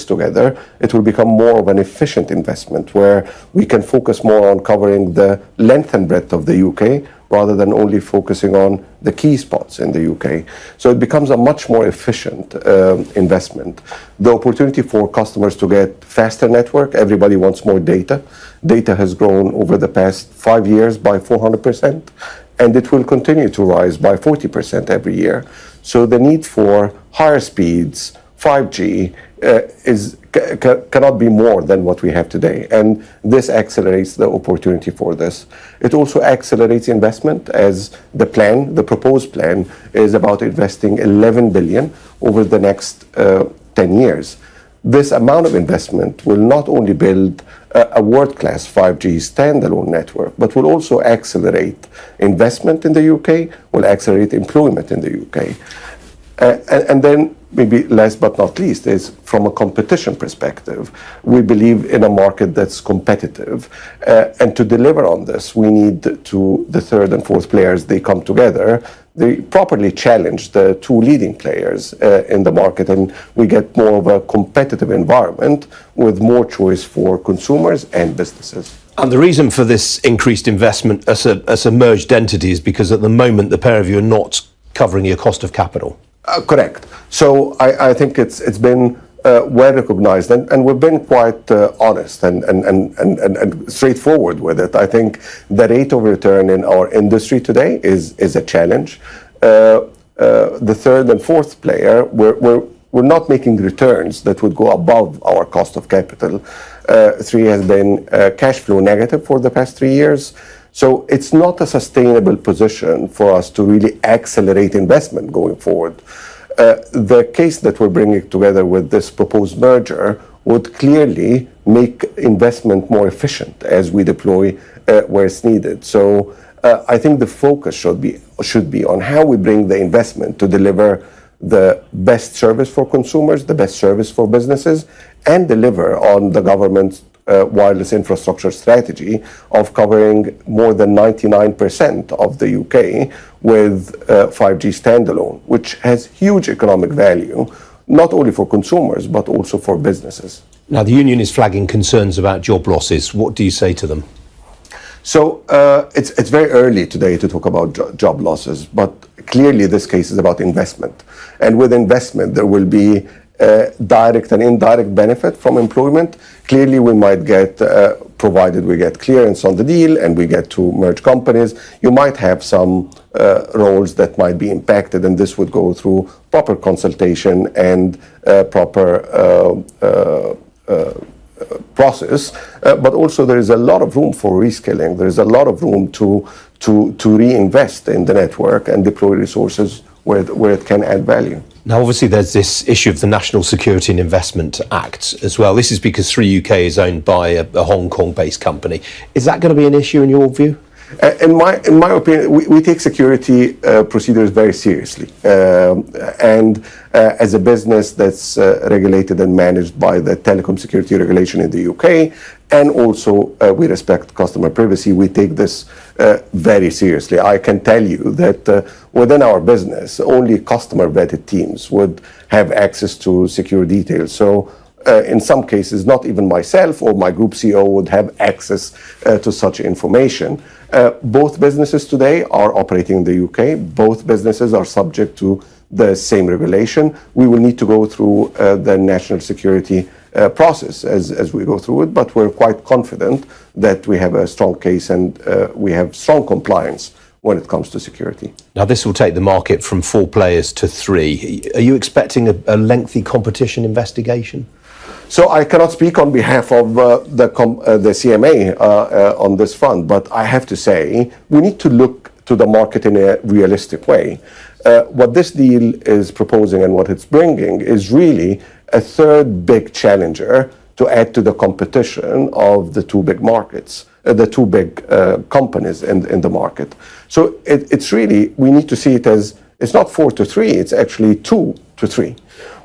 together, it will become more of an efficient investment where we can focus more on covering the length and breadth of the UK rather than only focusing on the key spots in the UK. So it becomes a much more efficient investment. The opportunity for customers to get faster network, everybody wants more data. Data has grown over the past 5 years by 400%, and it will continue to rise by 40% every year. So the need for higher speeds, 5G, cannot be more than what we have today. And this accelerates the opportunity for this. It also accelerates investment, as the proposed plan, is about investing 11 billion over the next 10 years. This amount of investment will not only build a world-class 5G standalone network, but will also accelerate investment in the UK, will accelerate employment in the UK. And then, maybe last but not least, is from a competition perspective, we believe in a market that's competitive. And to deliver on this, we need the third and fourth players, they come together, they properly challenge the two leading players in the market, and we get more of a competitive environment with more choice for consumers and businesses. And the reason for this increased investment as a merged entity is because at the moment the pair of you are not covering your cost of capital. Correct. So I think it's been well recognized, and we've been quite honest and straightforward with it. I think the rate of return in our industry today is a challenge. The third and fourth player, we're not making returns that would go above our cost of capital. Three has been cash flow negative for the past 3 years. So it's not a sustainable position for us to really accelerate investment going forward. The case that we're bringing together with this proposed merger would clearly make investment more efficient as we deploy where it's needed. So I think the focus should be on how we bring the investment to deliver the best service for consumers, the best service for businesses, and deliver on the government's wireless infrastructure strategy of covering more than 99% of the UK with 5G standalone, which has huge economic value, not only for consumers, but also for businesses. Now, the union is flagging concerns about job losses. What do you say to them? So it's very early today to talk about job losses, but clearly this case is about investment. And with investment, there will be direct and indirect benefit from employment. Clearly, we might get, provided we get clearance on the deal and we get to merge companies, you might have some roles that might be impacted, and this would go through proper consultation and proper process. But also there is a lot of room for reskilling. There is a lot of room to reinvest in the network and deploy resources where it can add value. Now, obviously, there's this issue of the National Security and Investment Act as well. This is because Three UK is owned by a Hong Kong-based company. Is that going to be an issue in your view? In my opinion, we take security procedures very seriously. And as a business that's regulated and managed by the Telecom Security Regulation in the UK, and also we respect customer privacy, we take this very seriously. I can tell you that within our business, only customer vetted teams would have access to secure details. So in some cases, not even myself or my group CEO would have access to such information. Both businesses today are operating in the UK. Both businesses are subject to the same regulation. We will need to go through the national security process as we go through it, but we're quite confident that we have a strong case and we have strong compliance when it comes to security. Now, this will take the market from 4 players to 3. Are you expecting a lengthy competition investigation? So I cannot speak on behalf of the CMA on this front, but I have to say we need to look to the market in a realistic way. What this deal is proposing and what it's bringing is really a third big challenger to add to the competition of the two big markets, the two big companies in the market. So it's really, we need to see it as, it's not 4 to 3, it's actually 2 to 3.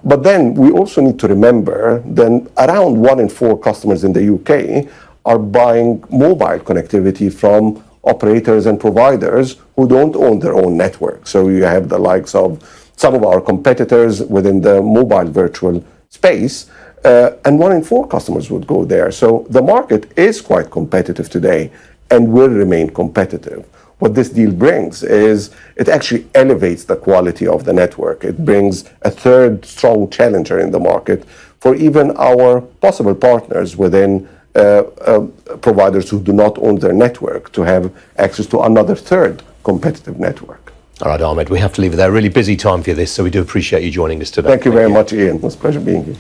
But then we also need to remember that around 1 in 4 customers in the UK are buying mobile connectivity from operators and providers who don't own their own network. So you have the likes of some of our competitors within the mobile virtual space and 1 in 4 customers would go there. So the market is quite competitive today and will remain competitive. What this deal brings is it actually elevates the quality of the network. It brings a third strong challenger in the market for even our possible partners within providers who do not own their network to have access to another third competitive network. All right, Ahmed, we have to leave it there. Really busy time for you this, so we do appreciate you joining us today. Thank you very much, Ian. It was a pleasure being here.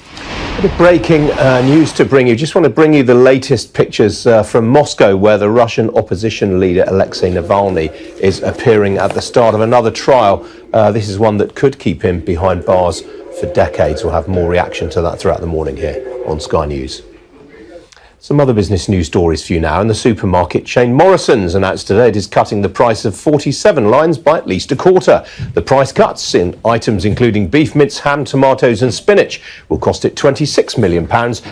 A bit of breaking news to bring you. Just want to bring you the latest pictures from Moscow, where the Russian opposition leader Alexei Navalny is appearing at the start of another trial. This is one that could keep him behind bars for decades. We'll have more reaction to that throughout the morning here on Sky News. Some other business news stories for you now. And the supermarket chain Morrison's announced today it is cutting the price of 47 lines by at least a quarter. The price cuts in items including beef mince, ham, tomatoes and spinach will cost it £26 million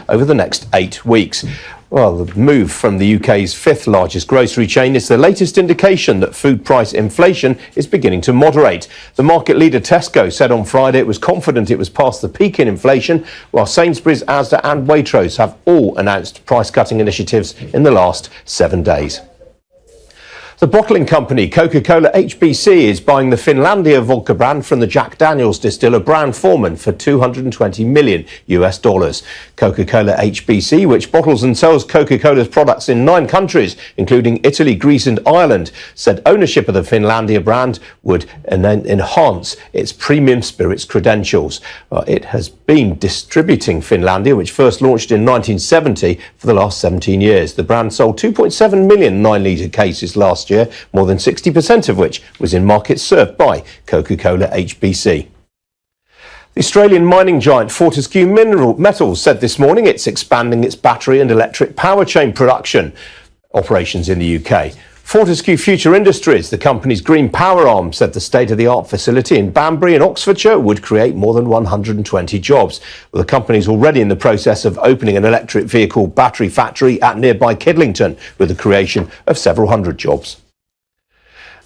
over the next 8 weeks. Well, the move from the UK's 5th largest grocery chain is the latest indication that food price inflation is beginning to moderate. The market leader Tesco said on Friday it was confident it was past the peak in inflation, while Sainsbury's, Asda and Waitrose have all announced price-cutting initiatives in the last 7 days. The bottling company Coca-Cola HBC is buying the Finlandia vodka brand from the Jack Daniel's distiller Brown-Forman for $220 million. Coca-Cola HBC, which bottles and sells Coca-Cola's products in 9 countries, including Italy, Greece and Ireland, said ownership of the Finlandia brand would enhance its premium spirits credentials. It has been distributing Finlandia, which first launched in 1970, for the last 17 years. The brand sold 2.7 million 9-litre cases last year, more than 60% of which was in markets served by Coca-Cola HBC. The Australian mining giant Fortescue Metals said this morning it's expanding its battery and electric power chain production operations in the UK. Fortescue Future Industries, the company's green power arm, said the state-of-the-art facility in Banbury in Oxfordshire would create more than 120 jobs. Well, the company is already in the process of opening an electric vehicle battery factory at nearby Kidlington, with the creation of several hundred jobs.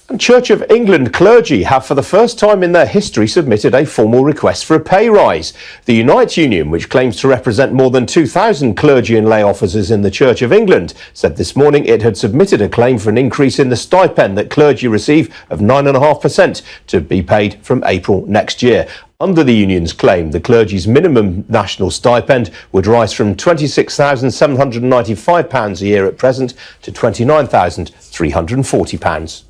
And Church of England clergy have for the first time in their history submitted a formal request for a pay rise. The Unite Union, which claims to represent more than 2,000 clergy and lay officers in the Church of England, said this morning it had submitted a claim for an increase in the stipend that clergy receive of 9.5% to be paid from April next year. Under the union's claim, the clergy's minimum national stipend would rise from £26,795 a year at present to £29,340.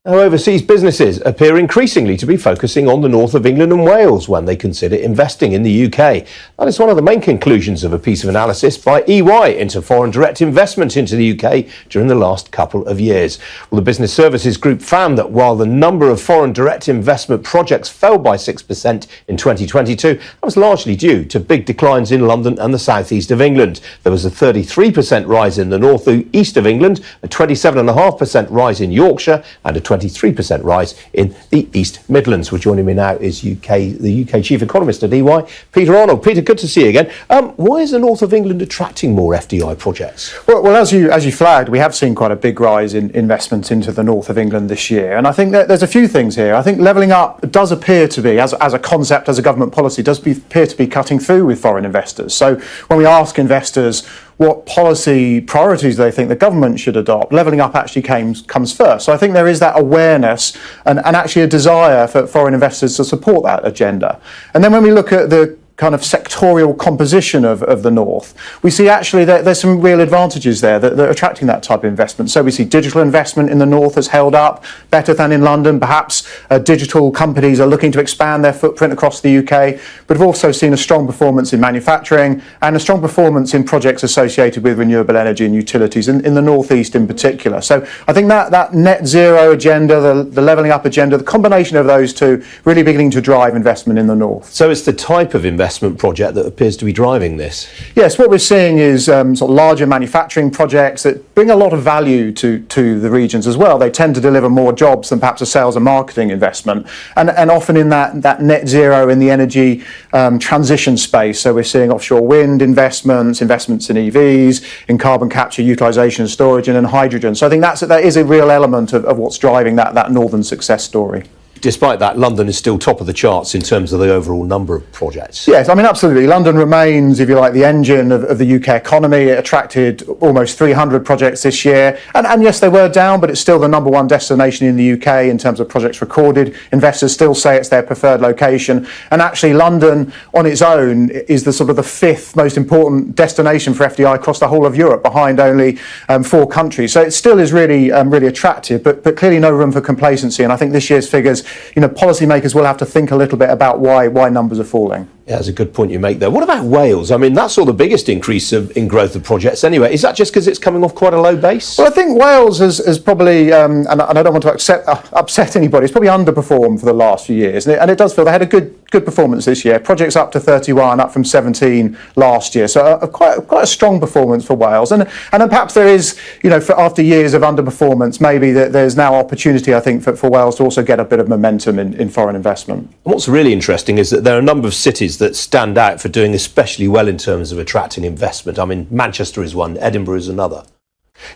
Now, overseas businesses appear increasingly to be focusing on the north of England and Wales when they consider investing in the UK. That is one of the main conclusions of a piece of analysis by EY into foreign direct investment into the UK during the last couple of years. Well, the Business Services Group found that while the number of foreign direct investment projects fell by 6% in 2022, that was largely due to big declines in London and the southeast of England. There was a 33% rise in the north east of England, a 27.5% rise in Yorkshire and a 23% rise in the East Midlands. Well, joining me now is the UK Chief Economist at EY, Peter Arnold. Peter, good to see you again. Why is the north of England attracting more FDI projects? Well, as you flagged, we have seen quite a big rise in investment into the north of England this year. And I think that there's a few things here. I think levelling up does appear to be, as a concept, as a government policy, appear to be cutting through with foreign investors. So when we ask investors what policy priorities they think the government should adopt, levelling up actually comes first. So I think there is that awareness and actually a desire for foreign investors to support that agenda. And then when we look at the kind of sectorial composition of the north, we see actually that there's some real advantages there that are attracting that type of investment. So we see digital investment in the north has held up better than in London. Perhaps digital companies are looking to expand their footprint across the UK, but have also seen a strong performance in manufacturing and a strong performance in projects associated with renewable energy and utilities in the northeast in particular. So I think that net zero agenda, the levelling up agenda, the combination of those two really beginning to drive investment in the north. So it's the type of investment project that appears to be driving this. Yes, what we're seeing is sort of larger manufacturing projects that bring a lot of value to the regions as well. They tend to deliver more jobs than perhaps a sales and marketing investment, and often in that net zero in the energy transition space. So we're seeing offshore wind investments in EVs, in carbon capture, utilisation and storage, and in hydrogen. So I think that is a real element of what's driving that northern success story. despite that, London is still top of the charts in terms of the overall number of projects. Yes, I mean, absolutely. London remains, if you like, the engine of the UK economy. It attracted almost 300 projects this year. And yes, they were down, but it's still the number one destination in the UK in terms of projects recorded. Investors still say it's their preferred location. And actually, London on its own is the sort of the fifth most important destination for FDI across the whole of Europe, behind only 4 countries. So it still is really, really attractive, but clearly no room for complacency. And I think this year's figures, policymakers will have to think a little bit about why numbers are falling. Yeah, that's a good point you make there. What about Wales? I mean, that saw the biggest increase in growth of projects anyway. Is that just because it's coming off quite a low base? Well, I think Wales has probably, and I don't want to upset anybody, it's probably underperformed for the last few years. And it does feel they had a good performance this year. Projects up to 31, up from 17 last year. So quite a strong performance for Wales. And then perhaps there is, after years of underperformance, maybe there's now opportunity, I think, for Wales to also get a bit of momentum in foreign investment. What's really interesting is that there are a number of cities that stand out for doing especially well in terms of attracting investment. I mean, Manchester is one, Edinburgh is another.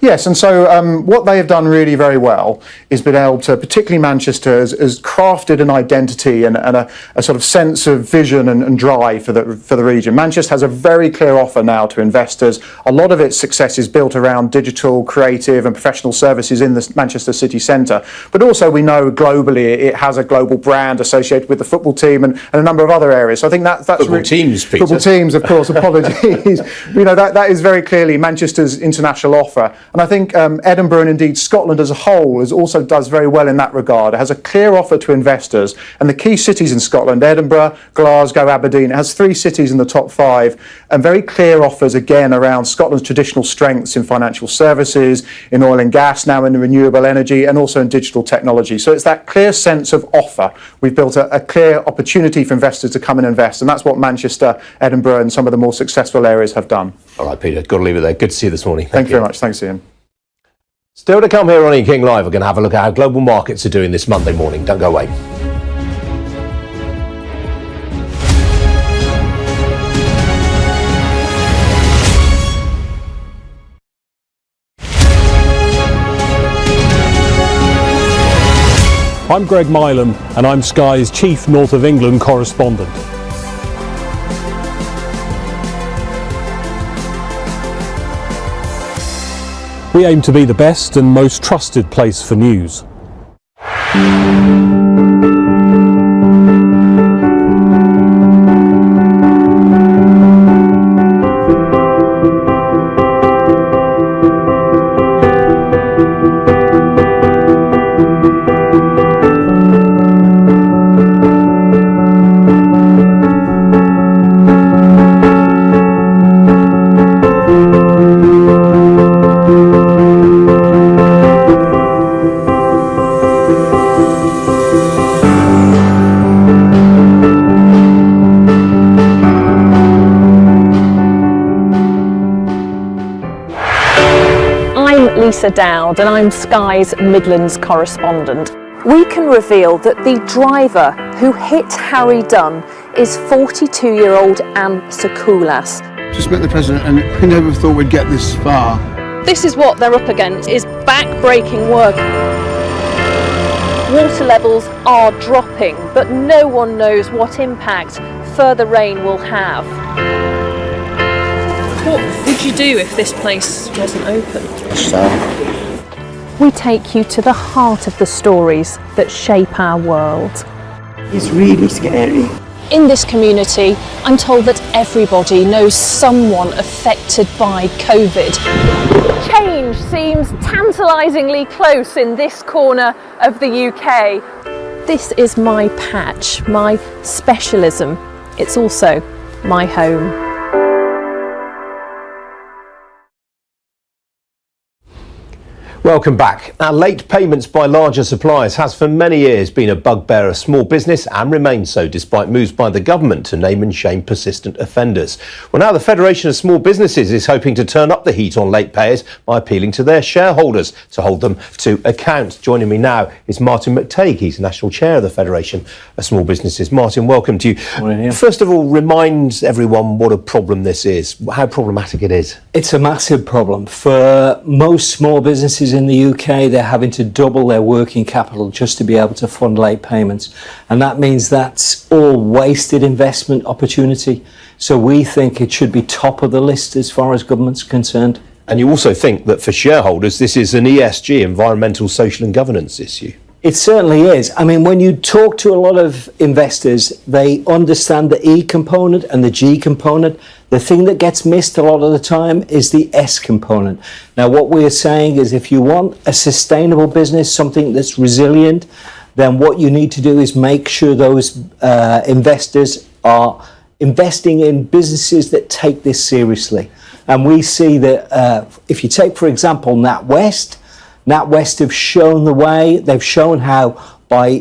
Yes, and so what they have done really very well is been able to, particularly Manchester, has crafted an identity and a sort of sense of vision and drive for the region. Manchester has a very clear offer now to investors. A lot of its success is built around digital, creative and professional services in the Manchester city centre. But also we know globally it has a global brand associated with the football team and a number of other areas. So I think that's football teams, Peter. Football teams, of course, apologies. That is very clearly Manchester's international offer. And I think Edinburgh and indeed Scotland as a whole also does very well in that regard. It has a clear offer to investors. And the key cities in Scotland, Edinburgh, Glasgow, Aberdeen, it has 3 cities in the top 5 and very clear offers again around Scotland's traditional strengths in financial services, in oil and gas, now in renewable energy and also in digital technology. So it's that clear sense of offer. We've built a clear opportunity for investors to come and invest. And that's what Manchester, Edinburgh and some of the more successful areas have done. All right, Peter, got to leave it there. Good to see you this morning. Thank you very much. Thanks, Ian. Still to come here on Ian King Live, we're going to have a look at how global markets are doing this Monday morning. Don't go away. I'm Greg Milam and I'm Sky's Chief North of England correspondent. We aim to be the best and most trusted place for news. Dowd and I'm Sky's Midlands correspondent. We can reveal that the driver who hit Harry Dunn is 42-year-old Anne Sakoulas. Just met the president and we never thought we'd get this far. This is what they're up against, is back-breaking work. Water levels are dropping, but no one knows what impact further rain will have. What would you do if this place wasn't open? We take you to the heart of the stories that shape our world. It's really scary. In this community, I'm told that everybody knows someone affected by COVID. Change seems tantalisingly close in this corner of the UK. This is my patch, my specialism. It's also my home. Welcome back. Now, late payments by larger suppliers has for many years been a bugbear of small business and remains so despite moves by the government to name and shame persistent offenders. Well, now the Federation of Small Businesses is hoping to turn up the heat on late payers by appealing to their shareholders to hold them to account. Joining me now is Martin McTague. He's National Chair of the Federation of Small Businesses. Martin, welcome to you. Morning, Ian. First of all, remind everyone what a problem this is, how problematic it is. It's a massive problem. For most small businesses businesses in the UK, they're having to double their working capital just to be able to fund late payments. And that means that's all wasted investment opportunity. So we think it should be top of the list as far as government's concerned. And you also think that for shareholders, this is an ESG, environmental, social and governance issue? It certainly is. I mean, when you talk to a lot of investors, they understand the E component and the G component. The thing that gets missed a lot of the time is the S component. Now, what we're saying is if you want a sustainable business, something that's resilient, then what you need to do is make sure those investors are investing in businesses that take this seriously. And we see that if you take, for example, NatWest have shown the way. They've shown how by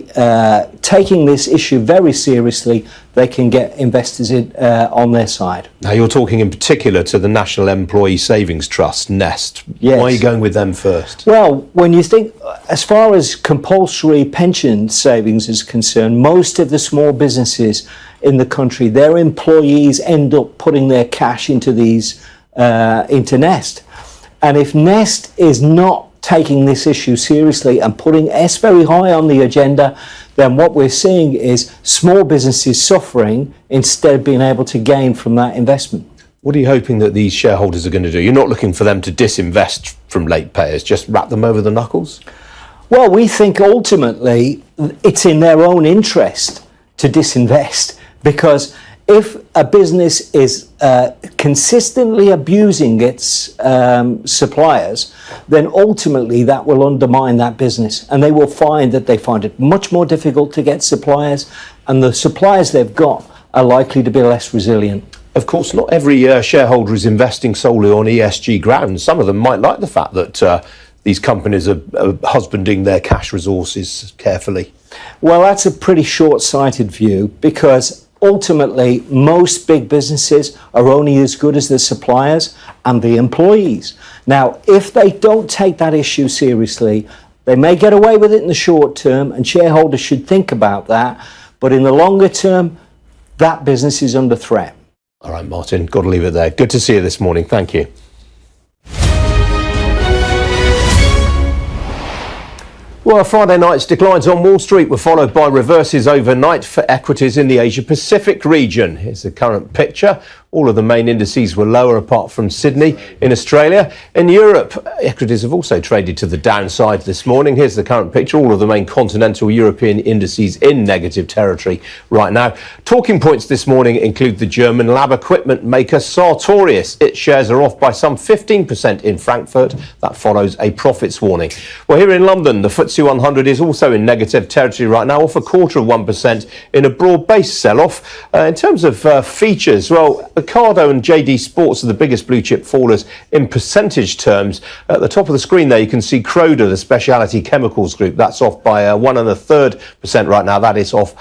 taking this issue very seriously, they can get investors in, on their side. Now, you're talking in particular to the National Employee Savings Trust, NEST. Yes. Why are you going with them first? Well, when you think, as far as compulsory pension savings is concerned, most of the small businesses in the country, their employees end up putting their cash into these, into NEST. And if NEST is not taking this issue seriously and putting S very high on the agenda, then what we're seeing is small businesses suffering instead of being able to gain from that investment. What are you hoping that these shareholders are going to do? You're not looking for them to disinvest from late payers, just wrap them over the knuckles? Well, we think ultimately it's in their own interest to disinvest, because if a business is consistently abusing its suppliers, then ultimately that will undermine that business, and they will find that they find it much more difficult to get suppliers, and the suppliers they've got are likely to be less resilient. Of course, not every shareholder is investing solely on ESG grounds. Some of them might like the fact that these companies are husbanding their cash resources carefully. Well, that's a pretty short-sighted view, because ultimately, most big businesses are only as good as the suppliers and the employees. Now, if they don't take that issue seriously, they may get away with it in the short term, and shareholders should think about that. But in the longer term, that business is under threat. All right, Martin, got to leave it there. Good to see you this morning. Thank you. Well, Friday night's declines on Wall Street were followed by reverses overnight for equities in the Asia-Pacific region. Here's the current picture. All of the main indices were lower apart from Sydney in Australia. In Europe, equities have also traded to the downside this morning. Here's the current picture. All of the main continental European indices in negative territory right now. Talking points this morning include the German lab equipment maker Sartorius. Its shares are off by some 15% in Frankfurt. That follows a profits warning. Well, here in London, the FTSE 100 is also in negative territory right now, off 0.25% in a broad-based sell-off. In terms of features, well, Ocado and JD Sports are the biggest blue chip fallers in percentage terms. At the top of the screen there, you can see Croda, the specialty chemicals group. That's off by 1.33% right now. That is off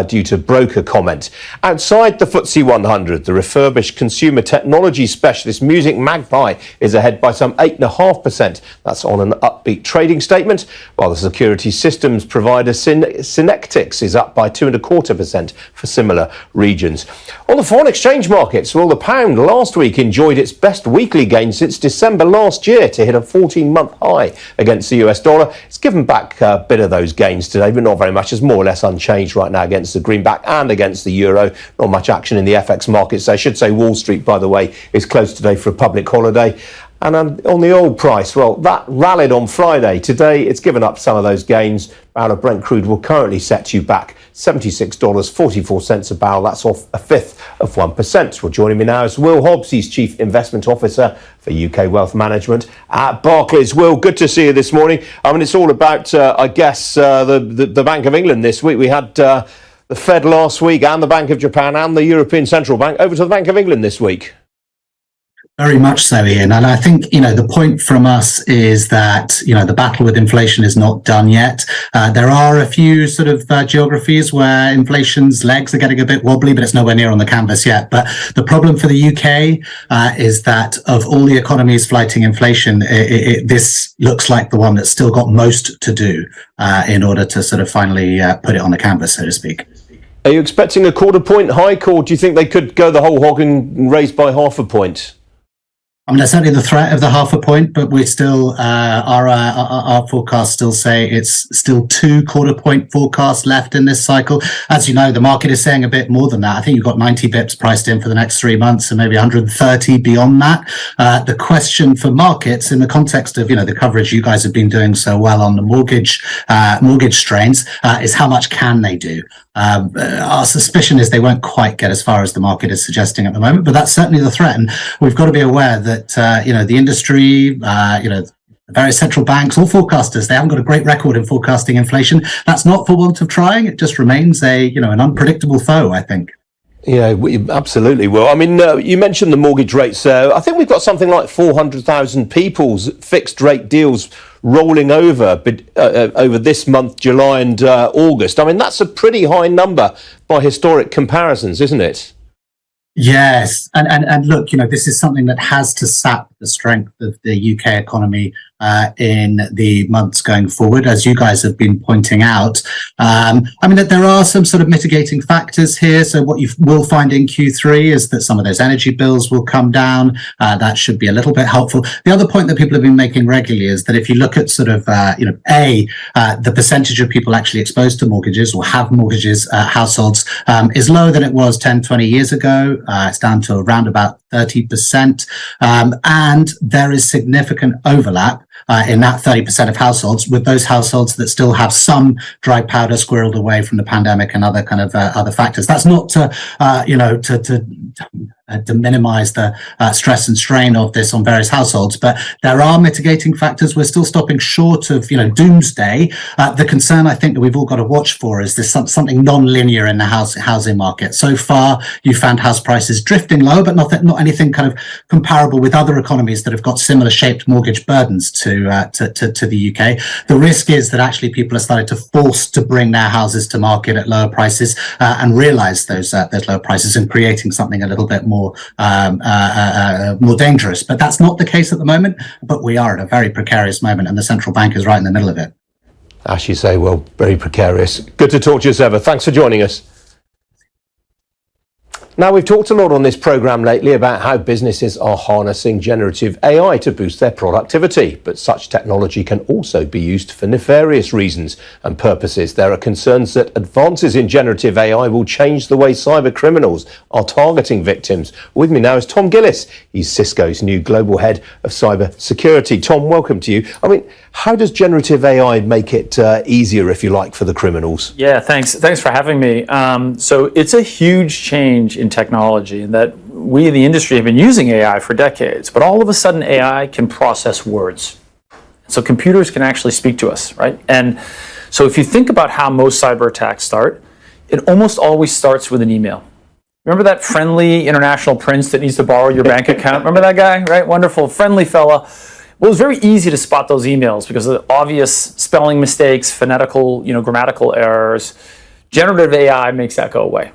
due to broker comment. Outside the FTSE 100, the refurbished consumer technology specialist Music Magpie is ahead by some 8.5%. That's on an upbeat trading statement, while the security systems provider Synectics is up by 2.25% for similar regions. On the foreign exchange markets, well, the pound last week enjoyed its best weekly gain since December last year to hit a 14-month high against the US dollar. It's given back a bit of those gains today, but not very much. It's more or less unchanged right now against the greenback and against the euro. Not much action in the FX markets. I should say Wall Street, by the way, is closed today for a public holiday. And on the oil price, well, that rallied on Friday. Today, it's given up some of those gains. Barrel of Brent crude will currently set you back $76.44 a barrel. That's off 0.1%. Well, joining me now is Will Hobbs. He's Chief Investment Officer for UK Wealth Management at Barclays. Will, good to see you this morning. I mean, it's all about, I guess, the Bank of England this week. We had the Fed last week and the Bank of Japan and the European Central Bank over to the Bank of England this week. Very much so, Ian. And I think, the point from us is that, the battle with inflation is not done yet. There are a few sort of geographies where inflation's legs are getting a bit wobbly, but it's nowhere near on the canvas yet. But the problem for the UK is that of all the economies fighting inflation, this looks like the one that's still got most to do in order to sort of finally put it on the canvas, so to speak. Are you expecting a quarter point hike, or do you think they could go the whole hog and raise by half a point? I mean, there's certainly the threat of the 0.5 point, but we're still, our forecasts still say it's still 2 quarter point forecasts left in this cycle. As you know, the market is saying a bit more than that. I think you've got 90 bips priced in for the next 3 months and maybe 130 beyond that. The question for markets in the context of, the coverage you guys have been doing so well on the mortgage strains, is how much can they do? Our suspicion is they won't quite get as far as the market is suggesting at the moment, but that's certainly the threat. And we've got to be aware that, the industry, various central banks, all forecasters, they haven't got a great record in forecasting inflation. That's not for want of trying. It just remains an unpredictable foe, I think. Yeah, we absolutely will. I mean, you mentioned the mortgage rates. I think we've got something like 400,000 people's fixed rate deals rolling over this month, July and August. I mean, that's a pretty high number by historic comparisons, isn't it? Yes, and look, this is something that has to sap the strength of the UK economy in the months going forward, as you guys have been pointing out. I mean, that there are some sort of mitigating factors here. So what you will find in Q3 is that some of those energy bills will come down. That should be a little bit helpful. The other point that people have been making regularly is that if you look at sort of, the percentage of people actually exposed to mortgages or have mortgages, households, is lower than it was 10, 20 years ago. It's down to around about 30%. And there is significant overlap in that 30% of households with those households that still have some dry powder squirreled away from the pandemic and other kind of other factors. That's not to minimize the stress and strain of this on various households, but there are mitigating factors. We're still stopping short of, doomsday. The concern I think that we've all got to watch for is this something non-linear in the housing market. So far, you found house prices drifting low, but not anything kind of comparable with other economies that have got similar shaped mortgage burdens to the UK. The risk is that actually people are starting to force to bring their houses to market at lower prices and realize those lower prices and creating something a little bit more dangerous. But that's not the case at the moment. But we are at a very precarious moment, and the central bank is right in the middle of it. As you say, well, very precarious. Good to talk to you as ever. Thanks for joining us. Now, we've talked a lot on this programme lately about how businesses are harnessing generative AI to boost their productivity, but such technology can also be used for nefarious reasons and purposes. There are concerns that advances in generative AI will change the way cyber criminals are targeting victims. With me now is Tom Gillis. He's Cisco's new global head of cyber security. Tom, welcome to you. I mean, how does generative AI make it easier, if you like, for the criminals? Yeah, thanks for having me. So it's a huge change in technology, and that we in the industry have been using AI for decades, but all of a sudden AI can process words. So computers can actually speak to us, right? And so if you think about how most cyber attacks start, it almost always starts with an email. Remember that friendly international prince that needs to borrow your bank account? Remember that guy, right? Wonderful, friendly fella. Well, it's very easy to spot those emails because of the obvious spelling mistakes, phonetical, grammatical errors. Generative AI makes that go away.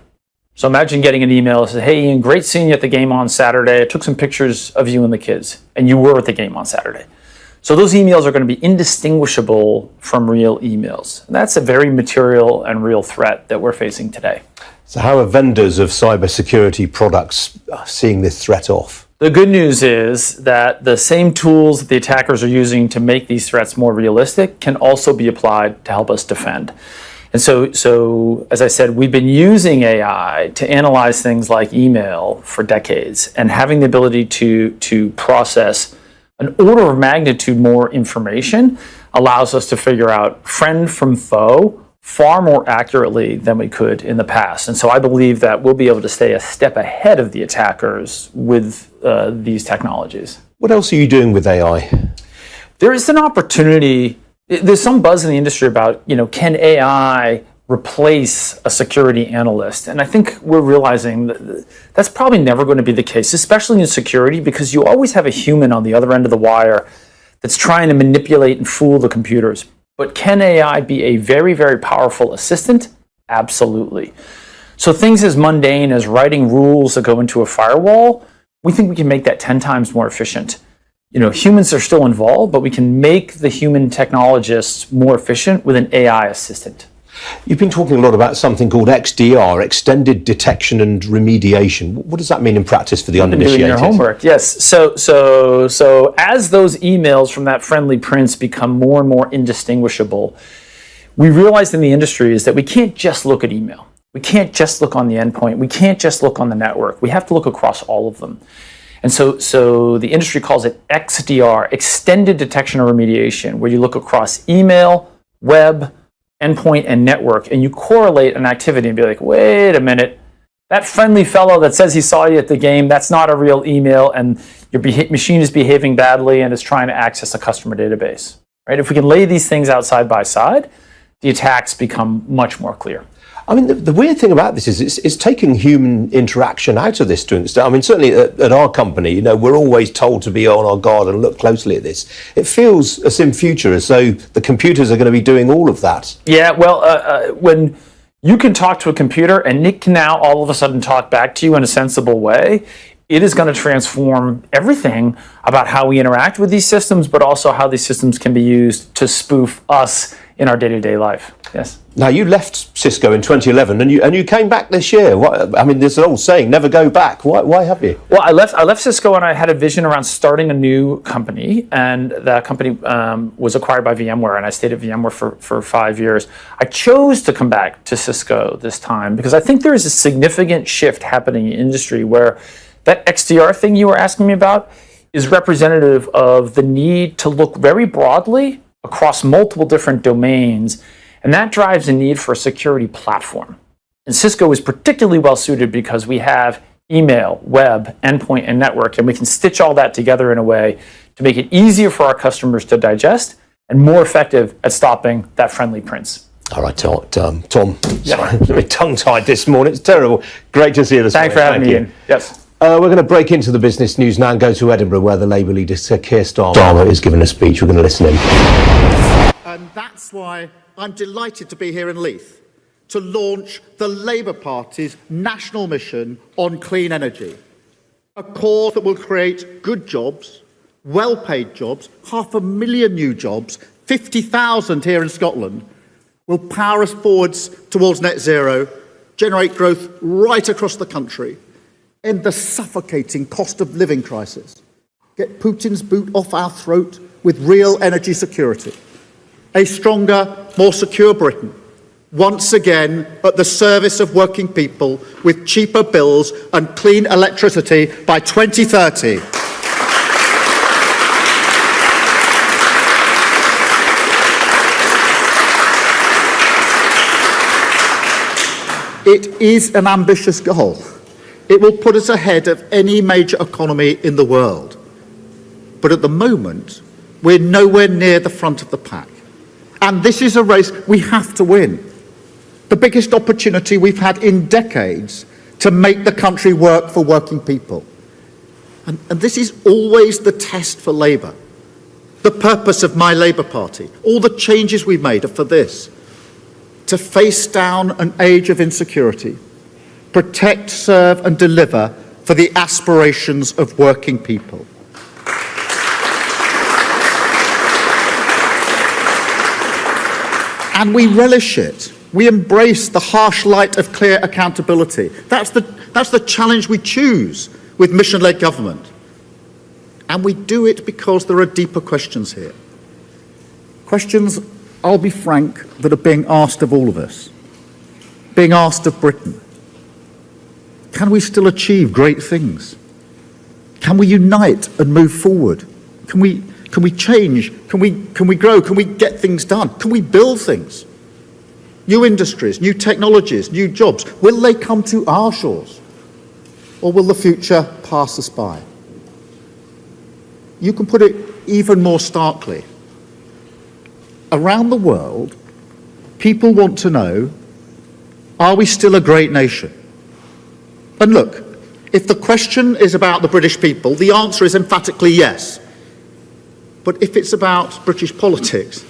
So imagine getting an email that says, "Hey Ian, great seeing you at the game on Saturday. I took some pictures of you and the kids, and you were at the game on Saturday." So those emails are going to be indistinguishable from real emails. And that's a very material and real threat that we're facing today. So how are vendors of cybersecurity products seeing this threat off? The good news is that the same tools that the attackers are using to make these threats more realistic can also be applied to help us defend. And so as I said, we've been using AI to analyze things like email for decades, and having the ability to process an order of magnitude more information allows us to figure out friend from foe far more accurately than we could in the past. And so I believe that we'll be able to stay a step ahead of the attackers with these technologies. What else are you doing with AI? There is an opportunity. There's some buzz in the industry about, can AI replace a security analyst? And I think we're realizing that that's probably never going to be the case, especially in security, because you always have a human on the other end of the wire that's trying to manipulate and fool the computers. But can AI be a very, very powerful assistant? Absolutely. So things as mundane as writing rules that go into a firewall, we think we can make that 10 times more efficient. Humans are still involved, but we can make the human technologists more efficient with an AI assistant. You've been talking a lot about something called XDR, Extended Detection and Remediation. What does that mean in practice for the uninitiated? Doing your homework, yes. So as those emails from that friendly prince become more and more indistinguishable, we realized in the industry is that we can't just look at email. We can't just look on the endpoint. We can't just look on the network. We have to look across all of them. And so the industry calls it XDR, Extended Detection or Remediation, where you look across email, web, endpoint, and network, and you correlate an activity and be like, wait a minute, that friendly fellow that says he saw you at the game, that's not a real email, and your machine is behaving badly and is trying to access a customer database. Right? If we can lay these things out side by side, the attacks become much more clear. I mean, the weird thing about this is it's taking human interaction out of this to an extent. I mean, certainly at our company, we're always told to be on our guard and look closely at this. It feels as in future as though the computers are going to be doing all of that. Yeah, well, when you can talk to a computer and it can now all of a sudden talk back to you in a sensible way, it is going to transform everything about how we interact with these systems, but also how these systems can be used to spoof us in our day-to-day life. Yes. Now, you left Cisco in 2011 and you came back this year. I mean, there's an old saying, never go back. Why have you? Well, I left Cisco and I had a vision around starting a new company, and that company was acquired by VMware, and I stayed at VMware for 5 years. I chose to come back to Cisco this time because I think there is a significant shift happening in industry where that XDR thing you were asking me about is representative of the need to look very broadly across multiple different domains, and that drives a need for a security platform. And Cisco is particularly well suited because we have email, web, endpoint, and network, and we can stitch all that together in a way to make it easier for our customers to digest and more effective at stopping that friendly prince. All right, Tom. Sorry, I'm tongue-tied this morning. It's terrible. Great to see you this morning. Thanks for having me, Ian. Yes. We're going to break into the business news now and go to Edinburgh, where the Labour leader, Sir Keir Starmer, is giving a speech. We're going to listen in. And that's why I'm delighted to be here in Leith to launch the Labour Party's national mission on clean energy, a cause that will create good jobs, well-paid jobs, 500,000 new jobs, 50,000 here in Scotland, will power us forwards towards net zero, generate growth right across the country, end the suffocating cost of living crisis, get Putin's boot off our throat with real energy security, a stronger, more secure Britain, once again at the service of working people with cheaper bills and clean electricity by 2030. It is an ambitious goal. It will put us ahead of any major economy in the world. But at the moment, we're nowhere near the front of the pack. And this is a race we have to win. The biggest opportunity we've had in decades to make the country work for working people. And this is always the test for Labour. The purpose of my Labour Party, all the changes we've made are for this: to face down an age of insecurity, protect, serve and deliver for the aspirations of working people. And we relish it. We embrace the harsh light of clear accountability. That's the challenge we choose with mission-led government. And we do it because there are deeper questions here. Questions, I'll be frank, that are being asked of all of us, being asked of Britain. Can we still achieve great things? Can we unite and move forward? Can we change? Can we grow? Can we get things done? Can we build things? New industries, new technologies, new jobs. Will they come to our shores? Or will the future pass us by? You can put it even more starkly. Around the world, people want to know, are we still a great nation? And look, if the question is about the British people, the answer is emphatically yes. But if it's about British politics,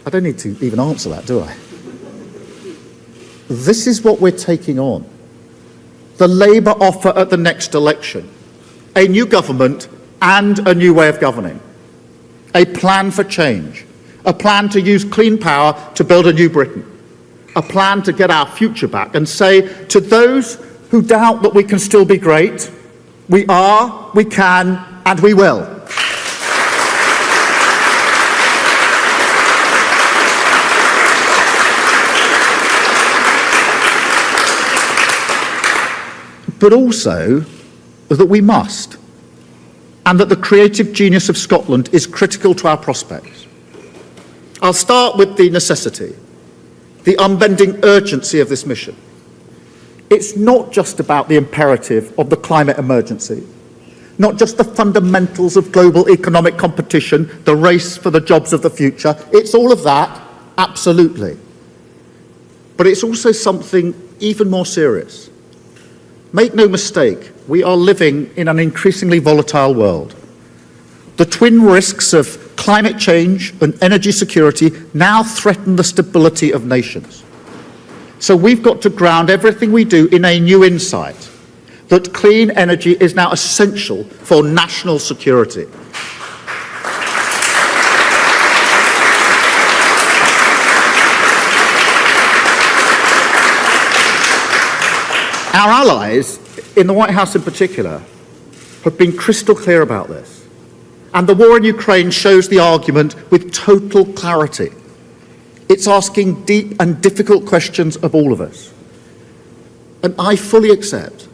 I don't need to even answer that, do I? This is what we're taking on. The Labour offer at the next election: a new government and a new way of governing, a plan for change, a plan to use clean power to build a new Britain, a plan to get our future back and say to those who doubt that we can still be great, we are, we can, and we will. But also that we must, and that the creative genius of Scotland is critical to our prospects. I'll start with the necessity, the unbending urgency of this mission. It's not just about the imperative of the climate emergency, not just the fundamentals of global economic competition, the race for the jobs of the future. It's all of that, absolutely. But it's also something even more serious. Make no mistake, we are living in an increasingly volatile world. The twin risks of climate change and energy security now threaten the stability of nations. So we've got to ground everything we do in a new insight that clean energy is now essential for national security. Our allies, in the White House in particular, have been crystal clear about this. And the war in Ukraine shows the argument with total clarity. It's asking deep and difficult questions of all of us. And I fully accept,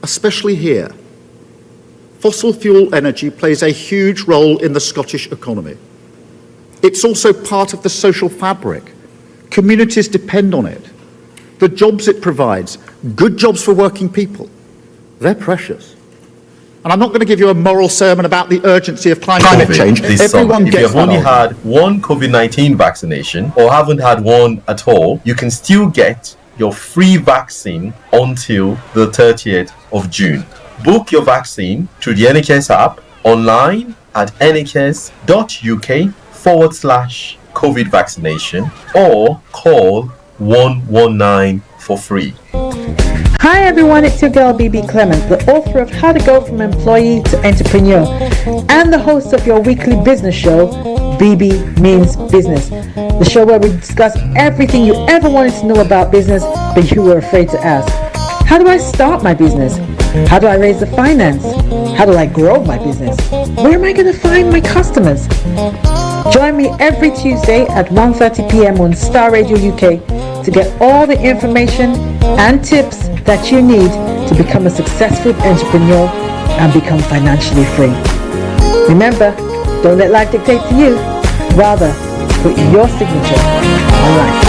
especially here, fossil fuel energy plays a huge role in the Scottish economy. It's also part of the social fabric. Communities depend on it. The jobs it provides, good jobs for working people, they're precious. And I'm not going to give you a moral sermon about the urgency of climate change. Everyone if gets you've only that. had one COVID-19 vaccination or haven't had one at all, you can still get your free vaccine until the 30th of June. Book your vaccine through the NHS app online at nhs.uk/COVID vaccination or call 119 for free. Hi everyone, it's your girl BB Clement, the author of How to Go From Employee to Entrepreneur and the host of your weekly business show, BB Means Business, the show where we discuss everything you ever wanted to know about business but you were afraid to ask. How do I start my business? How do I raise the finance? How do I grow my business? Where am I going to find my customers? Join me every Tuesday at 1:30 p.m. on Starr Radio UK to get all the information and tips that you need to become a successful entrepreneur and become financially free. Remember, don't let life dictate to you. Rather, put your signature on life.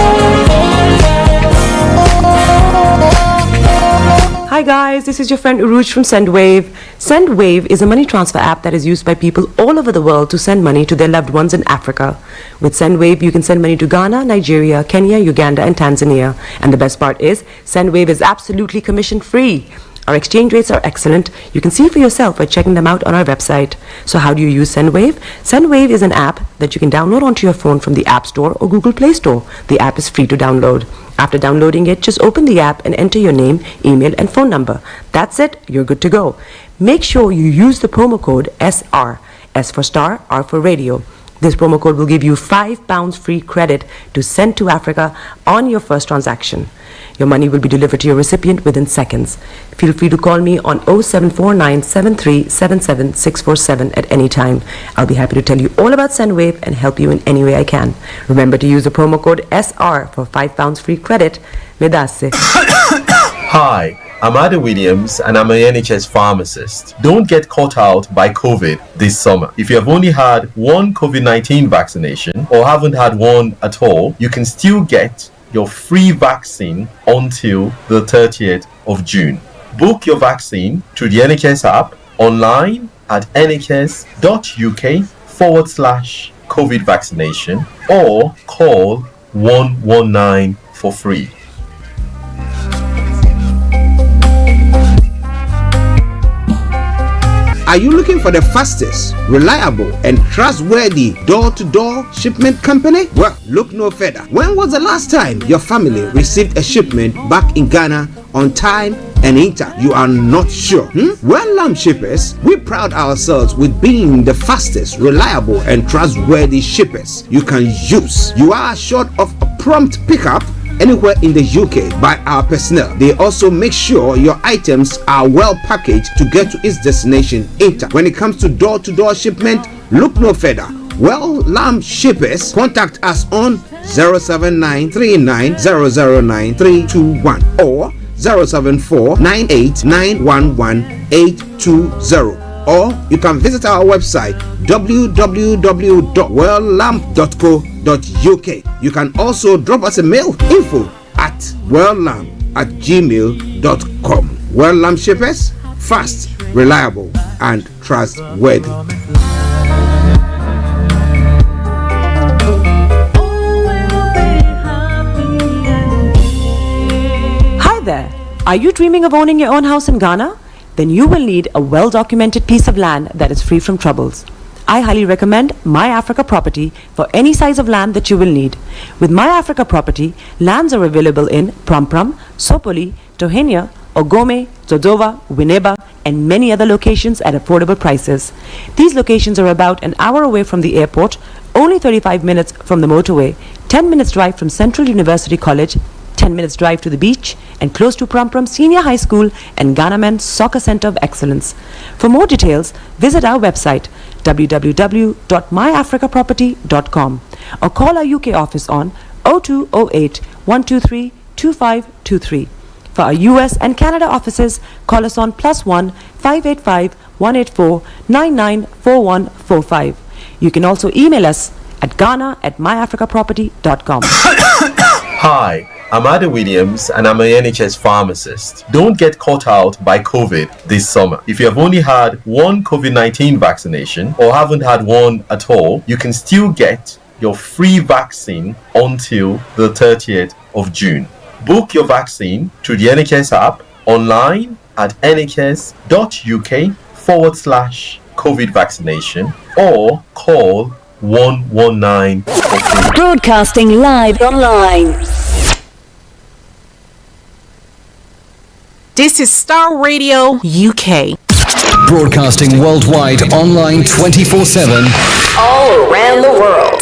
Hi guys, this is your friend Uruj from SendWave. SendWave is a money transfer app that is used by people all over the world to send money to their loved ones in Africa. With SendWave, you can send money to Ghana, Nigeria, Kenya, Uganda, and Tanzania. And the best part is, SendWave is absolutely commission-free. Our exchange rates are excellent. You can see for yourself by checking them out on our website. So how do you use SendWave? SendWave is an app that you can download onto your phone from the App Store or Google Play Store. The app is free to download. After downloading it, just open the app and enter your name, email, and phone number. That's it. You're good to go. Make sure you use the promo code SR. S for Star, R for Radio. This promo code will give you £5 free credit to send to Africa on your first transaction. Your money will be delivered to your recipient within seconds. Feel free to call me on 0749 7377 647 at any time. I'll be happy to tell you all about SendWave and help you in any way I can. Remember to use the promo code SR for £5 free credit. Medasse. Hi, I'm Ada Williams and I'm an NHS pharmacist. Don't get caught out by COVID this summer. If you have only had one COVID-19 vaccination or haven't had one at all, you can still get your free vaccine until the 30th of June. Book your vaccine through the NHS app online at nhs.uk/COVID vaccination or call 119 for free. Are you looking for the fastest, reliable, and trustworthy door-to-door shipment company? Well, look no further. When was the last time your family received a shipment back in Ghana on time and in time? You are not sure? Well, Lamb Shippers, we pride ourselves with being the fastest, reliable, and trustworthy shippers you can use. You are assured of a prompt pickup anywhere in the UK by our personnel. They also make sure your items are well packaged to get to its destination in time. When it comes to door-to-door shipment, look no further. Well, Lamb Shippers, contact us on 07939009321 or 07498911820, or you can visit our website www.welllamp.co.uk. You can also drop us a mail, info@welllamp@gmail.com. Well Lamb Shippers, fast, reliable, and trustworthy. There. Are you dreaming of owning your own house in Ghana? Then you will need a well-documented piece of land that is free from troubles. I highly recommend My Africa Property for any size of land that you will need. With My Africa Property, lands are available in Pram, Sopoli, Tohenia, Ogome, Dodova, Winneba, and many other locations at affordable prices. These locations are about an hour away from the airport, only 35 minutes from the motorway, 10 minutes drive from Central University College, 10 minutes drive to the beach, and close to Pram Senior High School and Ghana Men's Soccer Center of Excellence. For more details, visit our website www.myafricaproperty.com or call our UK office on 0208 123 2523. For our US and Canada offices, call us on +1 585 184 994145. You can also email us at ghana@myafricaproperty.com. Hi, I'm Ada Williams and I'm an NHS pharmacist. Don't get caught out by COVID this summer. If you have only had one COVID-19 vaccination or haven't had one at all, you can still get your free vaccine until the 30th of June. Book your vaccine through the NHS app, online at nhs.uk/COVID vaccination, or call 119 for free. Broadcasting live online. This is Starr Radio UK. Broadcasting worldwide, online 24/7. All around the world.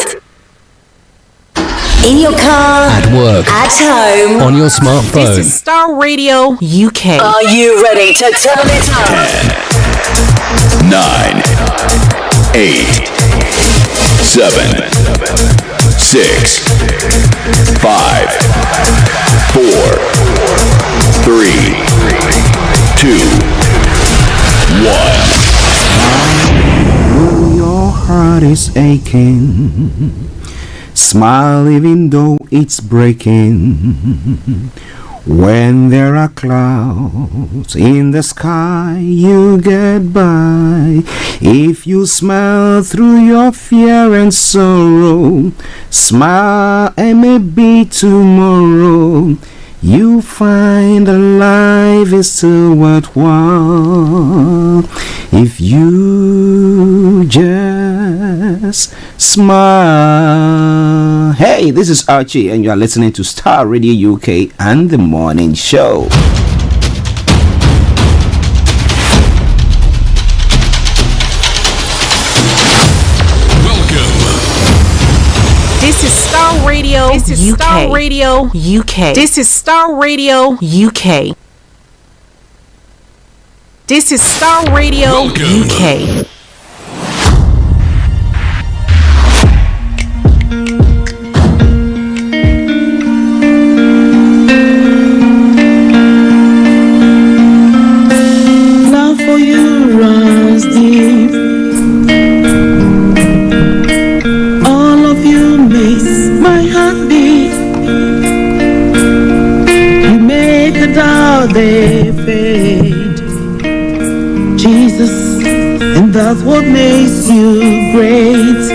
In your car. At work. At home. On your smartphone. This is Starr Radio UK. Are you ready to turn it up? 10, 9, 8, 7, 6, 5, 4, 3, 2, 1. Oh, your heart is aching. Smile even though it's breaking. When there are clouds in the sky, you get by. If you smile through your fear and sorrow, smile and maybe tomorrow you find that life is still worthwhile if you just smile. Hey, this is Archie and you are listening to Starr Radio UK and The Morning Show. This is Starr Radio. This is UK. Starr Radio UK. This is Starr Radio UK. This is Starr Radio UK. Love for you runs deep. All of you makes my heart beat. You make the doubt they fade, Jesus, and that's what makes you great.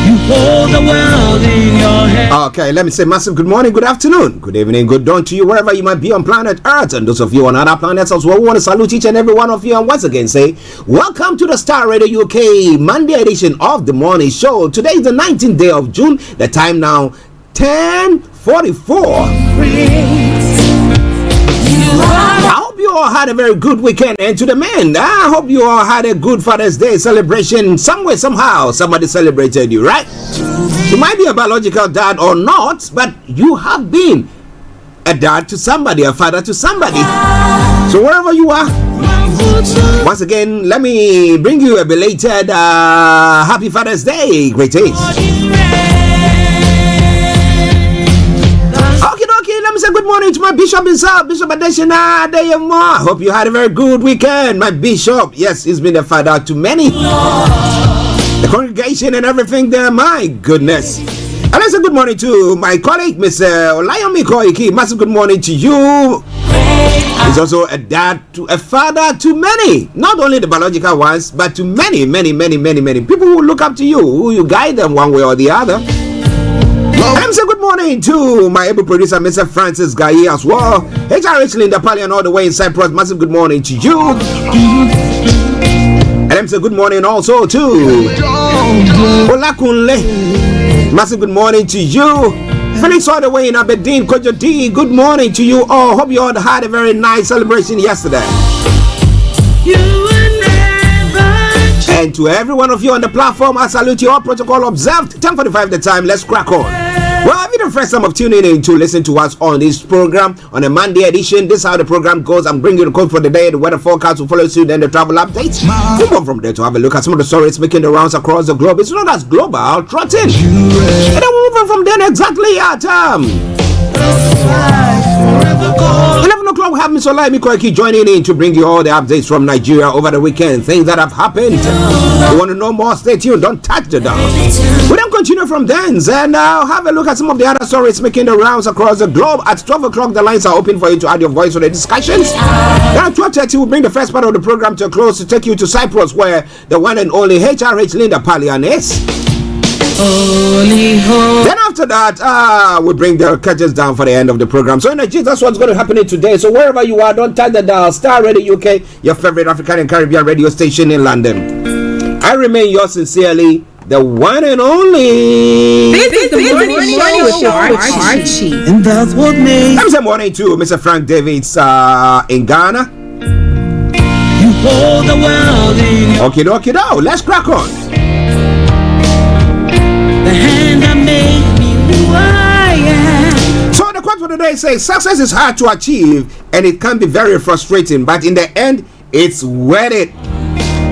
You hold the world in your hand. Okay, let me say massive good morning, good afternoon, good evening, good dawn to you wherever you might be on planet Earth, and those of you on other planets as well. We want to salute each and every one of you and once again say welcome to the Starr Radio UK Monday edition of the morning show. Today is the 19th day of June, the time now 10:44. I hope you're all had a very good weekend. And to the men, I hope you all had a good Father's Day celebration. Some way, somehow, somebody celebrated you, right? You might be a biological dad or not, but you have been a dad to somebody, a father to somebody. So wherever you are, once again, let me bring you a belated Happy Father's Day. Greetings. Okay, let me say good morning to my bishop himself, Bishop Adeshina Adeyemo. I hope you had a very good weekend. My bishop, yes, he's been a father to many. The congregation and everything there, my goodness. And I say good morning to my colleague, Mr. Olayomi Koiki. Massive good morning to you. He's also a dad to a father to many, not only the biological ones, but to many people who look up to you, who you guide them one way or the other. I'm saying good morning to my able producer, Mr. Francis Gaye as well. HRH Linda Palian all the way in Cyprus. Massive good morning to you. And I'm saying good morning also to Olakunle. Massive good morning to you. Felix all the way in Aberdeen. Kojo D, good morning to you all. Hope you all had a very nice celebration yesterday. And to every one of you on the platform, I salute you all. Protocol observed. 10:45 the time. Let's crack on. Well, if it's the first time of tuning in to listen to us on this program, on a Monday edition, this is how the program goes. I'm bringing you the code for the day, the weather forecast will follow suit, then the travel updates. Move on from there to have a look at some of the stories making the rounds across the globe. It's not as global, trotting. And then we move on from there exactly at 11 o'clock, we have Mr. Olayomi Koiki joining in to bring you all the updates from Nigeria over the weekend, things that have happened. You want to know more? Stay tuned, don't touch the dial. We then continue from then and have a look at some of the other stories making the rounds across the globe. At 12 o'clock, the lines are open for you to add your voice on the discussions. Then at 12:30, we'll bring the first part of the program to a close to take you to Cyprus, where the one and only HRH Linda Palian is. Then after that, we'll bring the curtains down for the end of the program. So in Nigeria, that's what's going to happen today. So wherever you are, don't touch the dial. Starr Radio UK, your favorite African and Caribbean radio station in London. I remain yours sincerely, the one and only. This is the morning show with Archie. And that's what makes. I'm saying morning to Mr. Frank Davids in Ghana. You hold the world in your Okay, let's crack on. the hand that made me who I am. So the quote for today says, success is hard to achieve and it can be very frustrating, but in the end, it's worth it.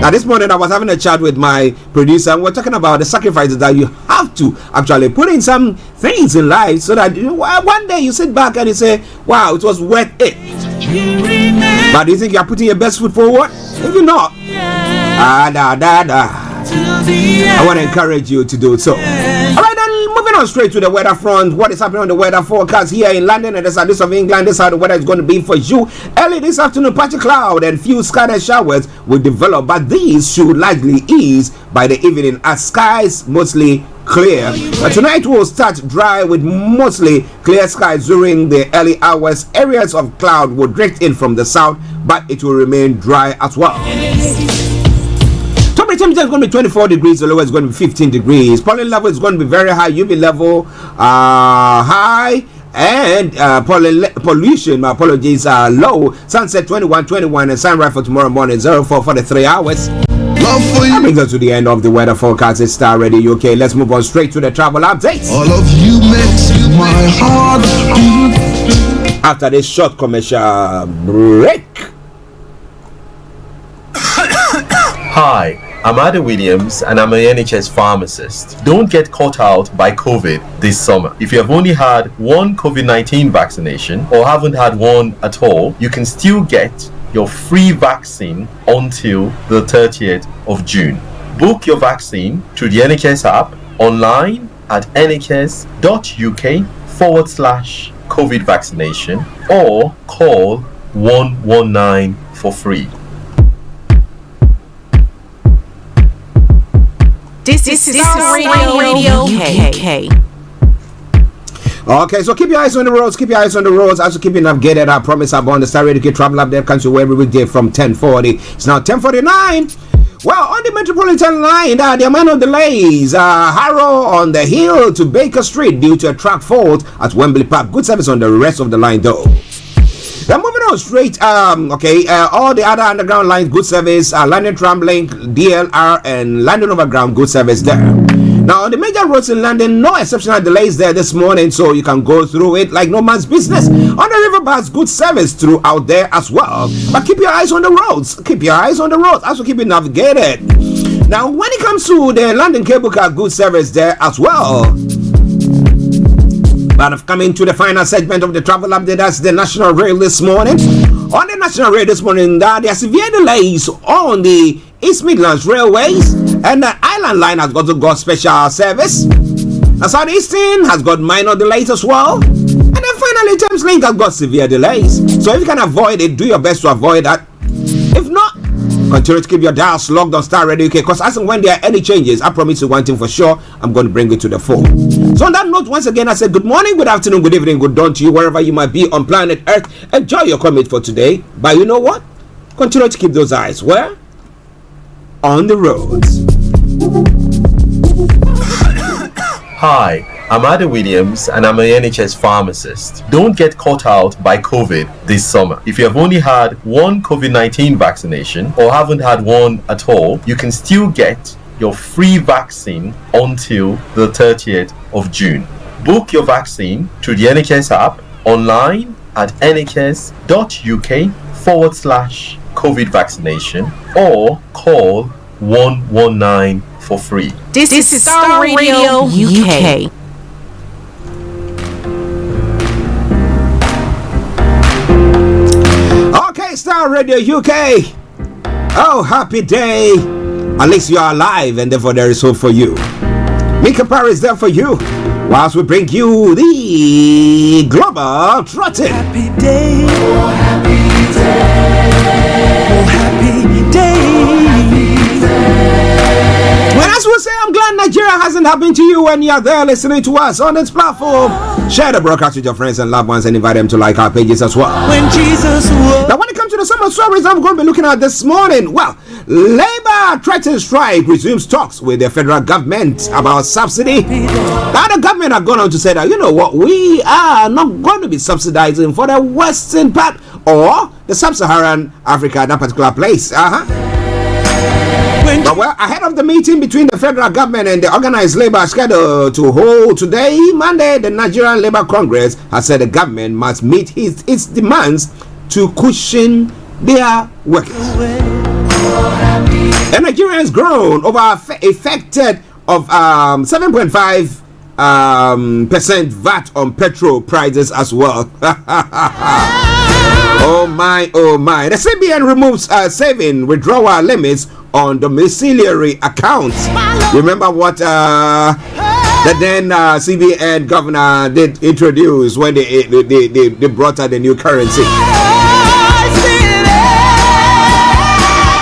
Now this morning I was having a chat with my producer and we're talking about the sacrifices that you have to actually put in some things in life so that one day you sit back and you say, wow, it was worth it. But do you think you're putting your best foot forward? If you're not, I want to encourage you to do so. Alright then, moving on straight to the weather front. What is happening on the weather forecast here in London and the southeast of England? This is how the weather is going to be for you. Early this afternoon, patchy cloud and few scattered showers will develop, but these should largely ease by the evening as skies mostly clear. But tonight will start dry with mostly clear skies during the early hours. Areas of cloud will drift in from the south, but it will remain dry as well. Temperature is going to be 24 degrees, the lower is going to be 15 degrees. Pollen level is going to be very high, UV level high, and pollution, my apologies, are low. Sunset 21 and sunrise for tomorrow morning 04 for the 3 hours. That brings us to the end of the weather forecast. It's Starr Radio UK. Let's move on straight to the travel updates. All of you makes my heart beat. After this short commercial break. Hi, I'm Ada Williams and I'm an NHS pharmacist. Don't get caught out by COVID this summer. If you have only had one COVID-19 vaccination or haven't had one at all, you can still get your free vaccine until the 30th of June. Book your vaccine through the NHS app, online at nhs.uk/COVID vaccination or call 119 for free. This is Starr Radio UK. Okay, so keep your eyes on the roads, also keep you navigated. I promise I'm on the Starr Radio UK Travel Update comes to every weekday from 10:40. It's now 10:49. Well, on the Metropolitan line, the amount of delays Harrow on the Hill to Baker Street due to a track fault at Wembley Park. Good service on the rest of the line though. Then moving on straight, all the other underground lines, good service, London Tram Link, DLR, and London Overground, good service there. Now, on the major roads in London, no exceptional delays there this morning, so you can go through it like no man's business. On the river bars, good service throughout there as well. But keep your eyes on the roads. Keep your eyes on the roads. Also keep it navigated. Now, when it comes to the London cable car, good service there as well. But I've come into the final segment of the travel update. That's the National Rail this morning. On the National Rail this morning, there are severe delays on the East Midlands Railways, and the Island Line has got special service. The South Eastern has got minor delays as well. And then finally, Thames Link has got severe delays. So if you can avoid it, do your best to avoid that. If not, continue to keep your dials logged on Starr Radio UK, because as and when there are any changes, I promise you one thing for sure, I'm going to bring it to the fore. So on that note, once again, I said good morning, good afternoon, good evening, good dawn to you, wherever you might be on planet Earth. Enjoy your commute for today. But you know what? Continue to keep those eyes where? On the roads. Hi, I'm Ada Williams and I'm an NHS pharmacist. Don't get caught out by COVID this summer. If you have only had one COVID-19 vaccination or haven't had one at all, you can still get your free vaccine until the 30th of June. Book your vaccine through the NHS app, online at nhs.uk/COVID vaccination, or call 119 for free. This is Starr Radio UK. Okay, Starr Radio UK. Oh, happy day. At least you are alive, and therefore there is hope for you. Mika Parry is there for you, whilst we bring you the Global Trotting. Happy day. Oh, happy day. Oh, happy day. Well, as we say, I'm glad Nigeria hasn't happened to you when you're there listening to us on this platform. Share the broadcast with your friends and loved ones and invite them to like our pages as well. When Jesus was. Now, when it comes to the summer stories I'm going to be looking at this morning, well, Labour threatens strike, resumes talks with the federal government about subsidy. Now, the government are going on to say that, you know what, we are not going to be subsidizing for the western part or the sub-Saharan Africa, that particular place. But well, ahead of the meeting between the federal government and the organized labor scheduled to hold today, Monday, the Nigerian Labour Congress has said the government must meet its demands to cushion their workers. And Nigeria has grown over affected of 7.5% VAT on petrol prices as well. Oh my, oh my. The CBN removes saving withdrawal limits on domiciliary accounts. Remember what the then CBN governor did introduce when they brought out the new currency.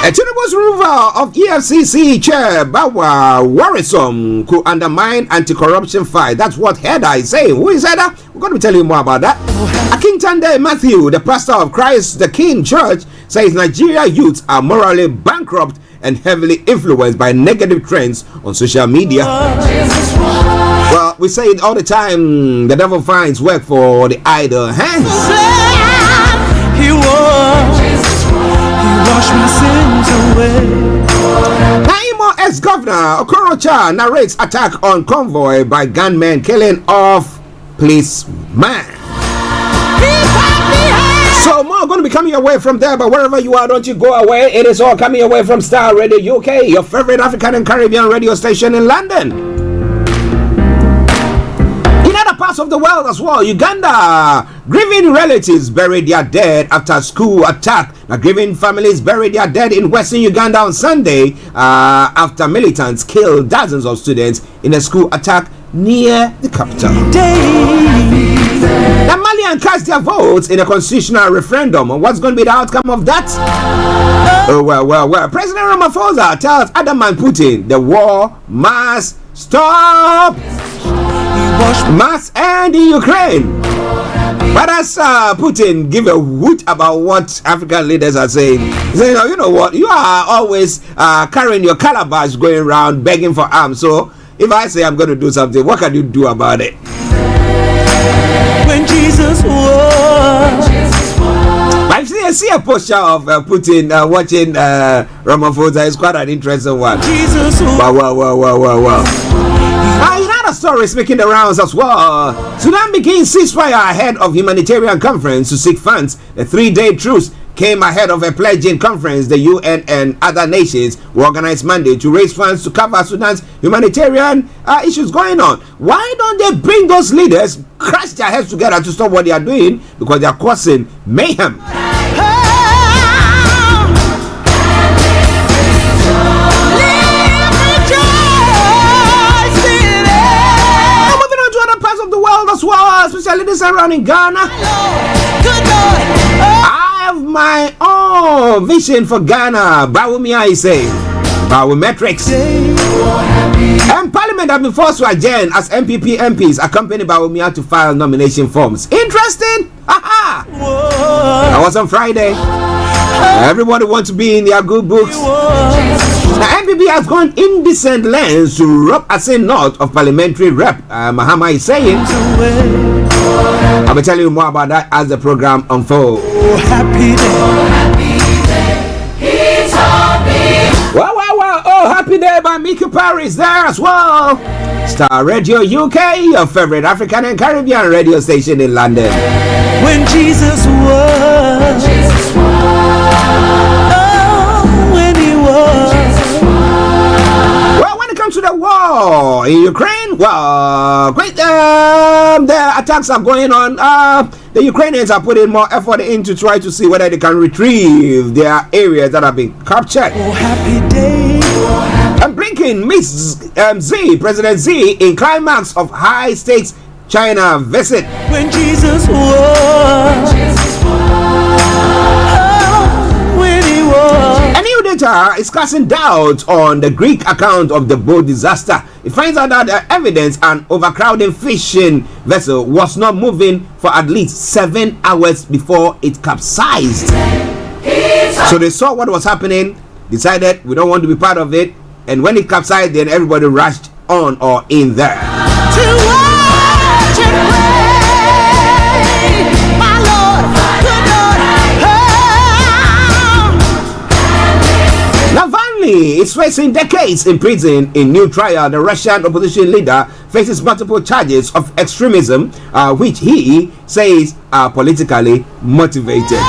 A Tinubu's removal of EFCC chair Bawa worrisome could undermine anti-corruption fight. That's what Heather is saying. Who is Heather? We're going to be telling you more about that. Akintande Matthew, the pastor of Christ the King Church, says Nigeria youths are morally bankrupt and heavily influenced by negative trends on social media. Well, we say it all the time, the devil finds work for the idle hands. He washed my sins away. Imo ex-governor Okorocha narrates attack on convoy by gunmen killing off policeman. So more going to be coming your way from there, but wherever you are, don't you go away. It is all coming your way from Starr Radio UK, your favorite African and Caribbean radio station in London. In other parts of the world as well, Uganda, grieving relatives buried their dead after school attack. Now, grieving families buried their dead in Western Uganda on Sunday after militants killed dozens of students in a school attack near the capital. The Malians cast their votes in a constitutional referendum. And what's going to be the outcome of that? Oh, well. President Ramaphosa tells Adam and Putin the war must stop. Must end in Ukraine. But as Putin give a hoot about what African leaders are saying, he said, you know what, you are always carrying your calabash going around begging for arms. So if I say I'm going to do something, what can you do about it? When Jesus was. I see a posture of Putin watching Ramaphosa. It's quite an interesting one. Wow. Another story is making the rounds as well. Sudan begins ceasefire ahead of humanitarian conference to seek funds. A 3-day truce came ahead of a pledging conference the UN and other nations will organize Monday to raise funds to cover Sudan's humanitarian issues going on. Why don't they bring those leaders, crash their heads together to stop what they are doing? Because they are causing mayhem. Of the world as well, especially this around in Ghana. I have my own vision for Ghana. Bawumia is saying biometrics. And Parliament have been forced to adjourn as MPs accompany Bawumia to file nomination forms. Interesting? That was on Friday. Everybody wants to be in their good books. The MPP has gone indecent lengths to rob a say not of parliamentary rep. Mahama is saying. I'll be telling you more about that as the program unfolds. Happy day. It's happy. Wow. Oh, happy day by Mickey Paris there as well. Starr Radio UK, your favorite African and Caribbean radio station in London. When Jesus was. To the war in Ukraine, the attacks are going on. The Ukrainians are putting more effort in to try to see whether they can retrieve their areas that have been captured. Happy day. And Blinken meets President Xi in climax of high stakes China visit. When Jesus was. Data is casting doubt on the Greek account of the boat disaster. It finds out that the evidence an overcrowding fishing vessel was not moving for at least 7 hours before it capsized. So they saw what was happening, decided we don't want to be part of it, and when it capsized, then everybody rushed on or in there. Is facing decades in prison in new trial. The Russian opposition leader faces multiple charges of extremism, which he says are politically motivated.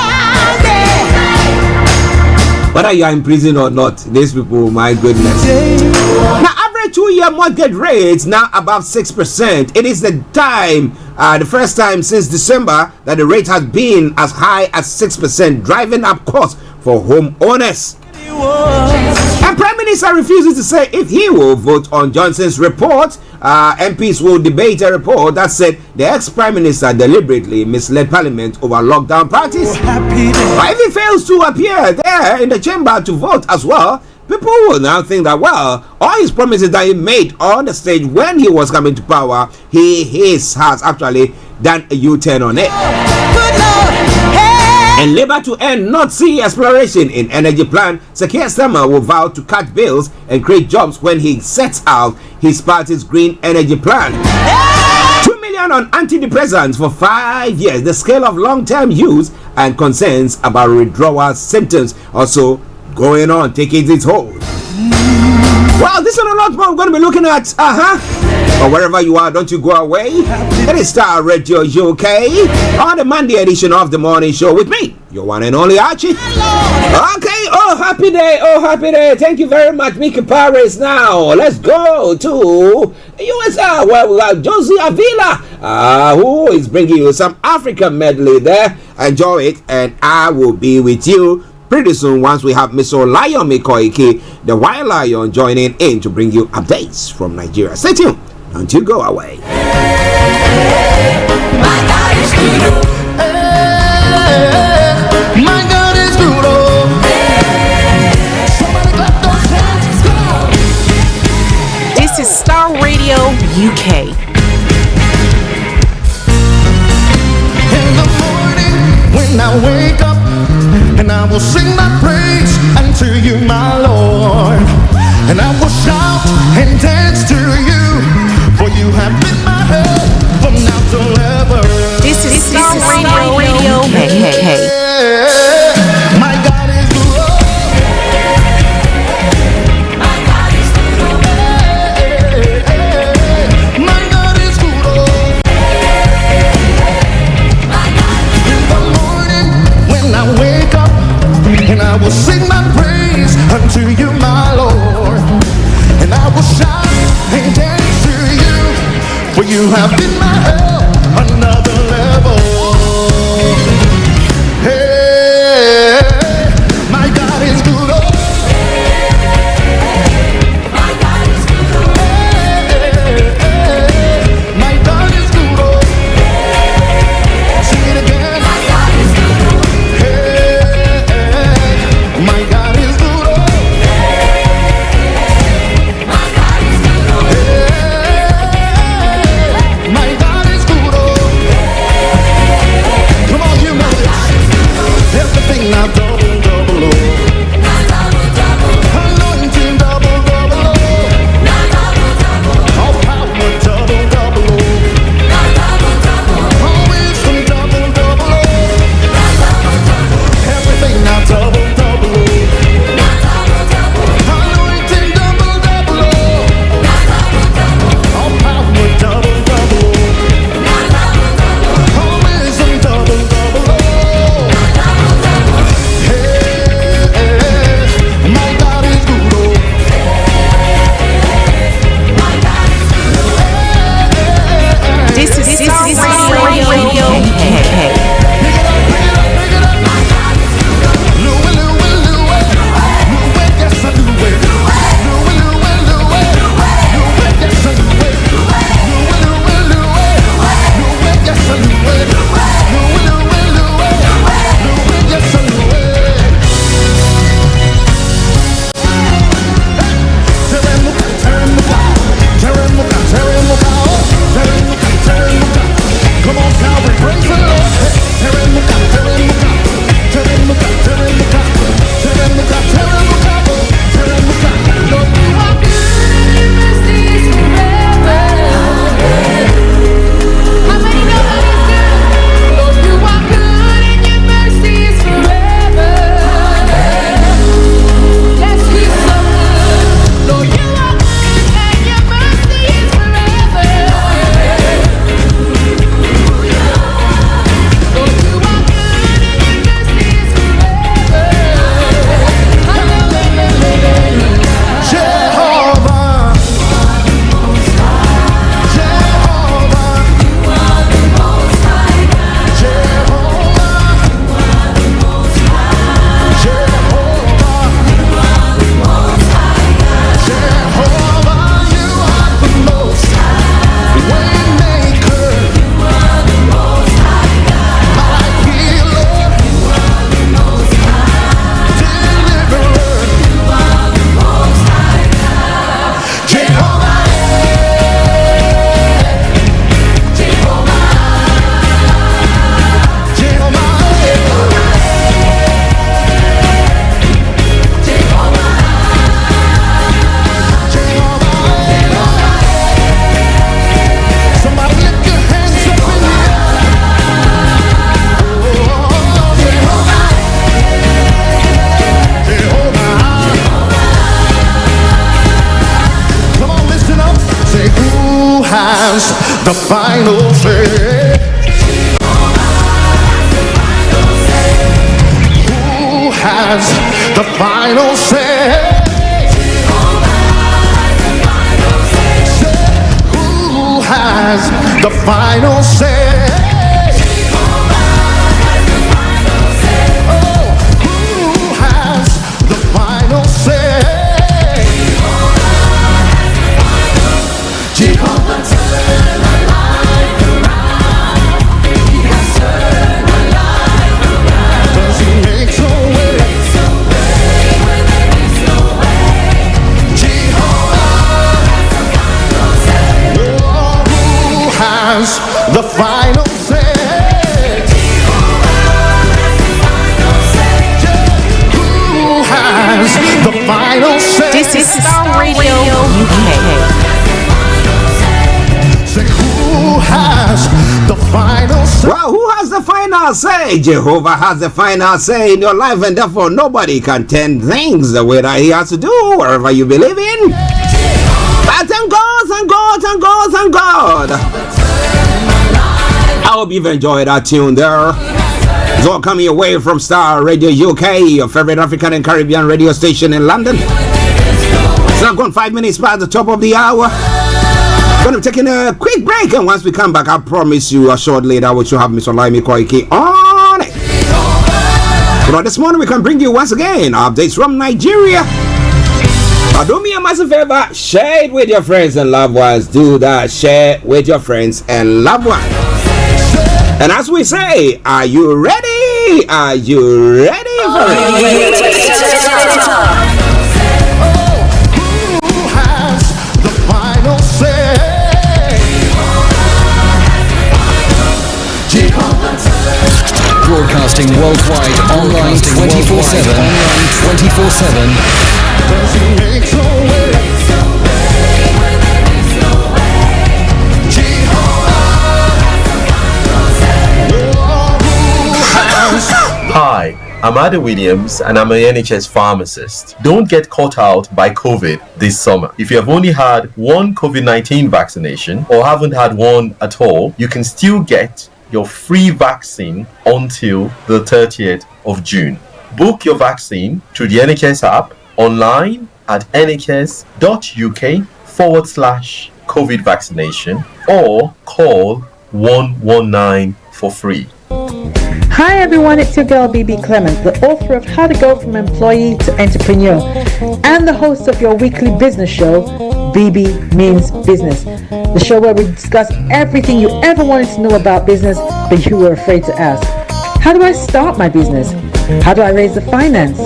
Whether you are in prison or not, these people, my goodness. Now, average 2-year mortgage rates now above 6%. It is the first time since December that the rate has been as high as 6%, driving up costs for homeowners. And Prime Minister refuses to say if he will vote on Johnson's report. MPs will debate a report that said the ex-Prime Minister deliberately misled Parliament over lockdown parties. But if he fails to appear there in the chamber to vote as well, people will now think that, well, all his promises that he made on the stage when he was coming to power, he has actually done a U-turn on it. And Labour to end North Sea exploration in energy plan, Sir Keir Starmer will vow to cut bills and create jobs when he sets out his party's green energy plan. 2 million on antidepressants for 5 years. The scale of long-term use and concerns about withdrawal symptoms also going on, taking its hold. Well, this and a lot more we're going to be looking at. Or wherever you are, don't you go away. It is Starr Radio UK on the Monday edition of the morning show with me, your one and only Archie. Okay, oh happy day. Thank you very much, Mickey Paris. Now let's go to USA where we have Josie Avila, who is bringing you some African medley there. Enjoy it, and I will be with you pretty soon once we have Miss Olayomi Koiki, the Wild Lion, joining in to bring you updates from Nigeria. Stay tuned. Don't you go away. My God is good. My God is good. Somebody clap those hands. This is Starr Radio UK. In the morning when I wake up, and I will sing my praise unto you, my Lord. And I will shout and dance to you, for you have been my help from now till ever. This is Starr Radio UK. praise unto you, my Lord. And I will shout and dance to you, for you have been my help, another level. Hey, my God is good. Oh. My God is good. Oh. My God is good. Oh. Sing it again. My God is good. Oh. My God is good. Oh. My God is good. Oh. My God is good. Oh. Come on, you know this. Everything now double, double, oh. Anointing double, double, oh. All power double, double, oh. All wisdom double, double, oh. Everything now double, double, oh. Anointing double, double, oh. All power double, double, oh. All wisdom double, double, oh. My God is good, oh. This is Starr Radio. Come on, Calvary, praise the Lord. Lord, you are good and your mercy is forever. How many know that is good? Lord, you are good and your mercy is forever. Yes, He's so good. Lord, you are good and your mercy is forever. Lord, you are good and your mercy is forever. Jehovah, Jehovah, you are the most high God. Jehovah, you are the most high. Jehovah, you are the most high God. Jehovah, you are the most high. Waymaker, you are the most high God. My healer, you are the most high. Deliverer, you are the most high God. Jehovah, Jehovah, Jehovah, somebody lift your hands up in the air. Come on, listen up. Say, who has the final say? Who has the final say? Say, who has the final say? Oh, who has the final say? Jehovah turn my life around. He has turned my life around. Does He make a way? Where there is no way. Jehovah has the final say. Oh, who has the final say? Jehovah has the final say. Who has the final say? This is Starr Radio UK. Say, who has the final say? Well, who has the final say? Jehovah has the final say in your life, and therefore nobody can turn things the way that He has to do, wherever you believe in. But thank God, thank God, thank God, thank God. I hope you've enjoyed that tune there. It's all coming your way from Starr Radio UK, your favorite African and Caribbean radio station in London. It's now gone 5 minutes past the top of the hour. Going to be taking a quick break, and once we come back, I promise you a short later we shall have Mr. Olayomi on it. But this morning we can bring you once again updates from Nigeria. Do me a massive favor, share it with your friends and loved ones. Do that, share with your friends and loved ones. And as we say, are you ready? Are you ready for it? Who has the final say? Broadcasting worldwide, online 24/7. Online 24/7. Does he make no way? Hi, I'm Ada Williams and I'm an NHS pharmacist. Don't get caught out by COVID this summer. If you have only had one COVID-19 vaccination or haven't had one at all, you can still get your free vaccine until the 30th of June. Book your vaccine through the NHS app, online at nhs.uk/COVID vaccination, or call 119 for free. Hi everyone, it's your girl BB Clement, the author of How to Go from Employee to Entrepreneur and the host of your weekly business show, BB Means Business, the show where we discuss everything you ever wanted to know about business but you were afraid to ask. How do I start my business? How do I raise the finance?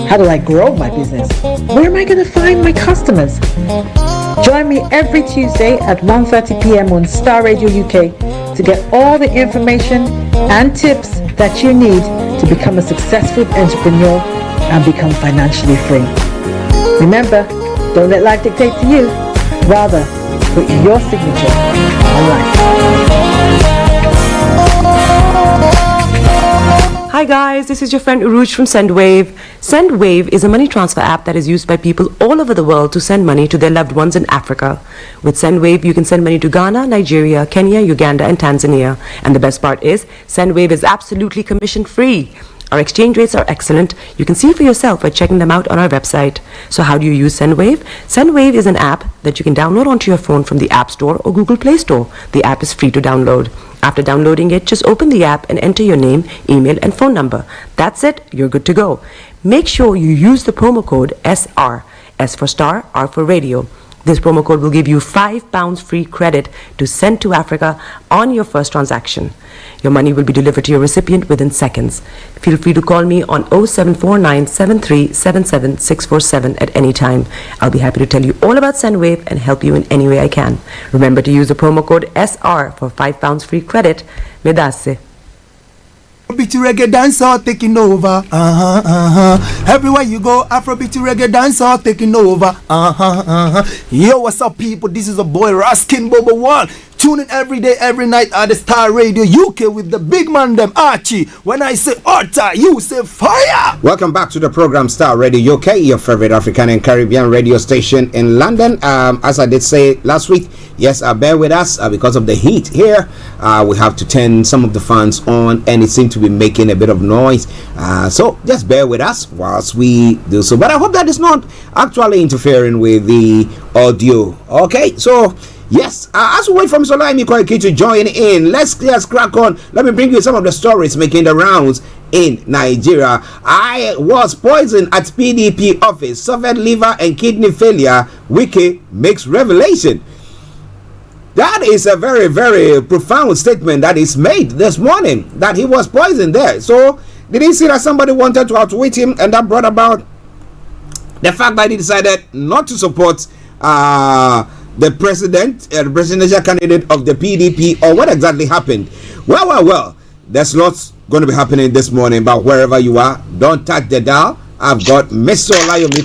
How do I grow my business? Where am I going to find my customers? Join me every Tuesday at 1:30 p.m. on Starr Radio UK to get all the information and tips that you need to become a successful entrepreneur and become financially free. Remember, don't let life dictate to you. Rather, put your signature on life. Hi guys, this is your friend Uruj from SendWave. SendWave is a money transfer app that is used by people all over the world to send money to their loved ones in Africa. With SendWave, you can send money to Ghana, Nigeria, Kenya, Uganda, and Tanzania. And the best part is, SendWave is absolutely commission free. Our exchange rates are excellent. You can see for yourself by checking them out on our website. So how do you use SendWave? SendWave is an app that you can download onto your phone from the App Store or Google Play Store. The app is free to download. After downloading it, just open the app and enter your name, email, and phone number. That's it, you're good to go. Make sure you use the promo code SR, S for Star, R for Radio. This promo code will give you £5 free credit to send to Africa on your first transaction. Your money will be delivered to your recipient within seconds. Feel free to call me on 0749 7377 647 at any time. I'll be happy to tell you all about SendWave and help you in any way I can. Remember to use the promo code SR for £5 free credit. Medasse. Afrobeat reggae dancehall taking over. Everywhere you go, Afrobeat reggae dancehall taking over. Yo, what's up, people? This is a boy Raskin Bobo One. Tune in every day, every night at the Starr Radio UK with the big man them Archie. When I say order, you say fire. Welcome back to the program Starr Radio UK, your favorite African and Caribbean radio station in London. As I did say last week, yes, bear with us because of the heat here. We have to turn some of the fans on, and it seems to be making a bit of noise. So just bear with us whilst we do so. But I hope that is not actually interfering with the audio. Okay, so yes, as we wait for Mr. Olayomi to join in, let's crack on. Let me bring you some of the stories making the rounds in Nigeria. I was poisoned at PDP office, suffered liver and kidney failure. Wike makes revelation. That is a very, very profound statement that is made this morning, that he was poisoned there. So, did he see that somebody wanted to outwit him, and that brought about the fact that he decided not to support the presidential candidate of the PDP, or what exactly happened? Well, there's lots going to be happening this morning, but wherever you are, don't touch the dial. I've got Mr. Olayomi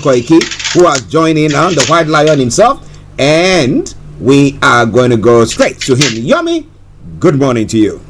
who has joined in on the White Lion himself, and we are going to go straight to him. Yomi, good morning to you.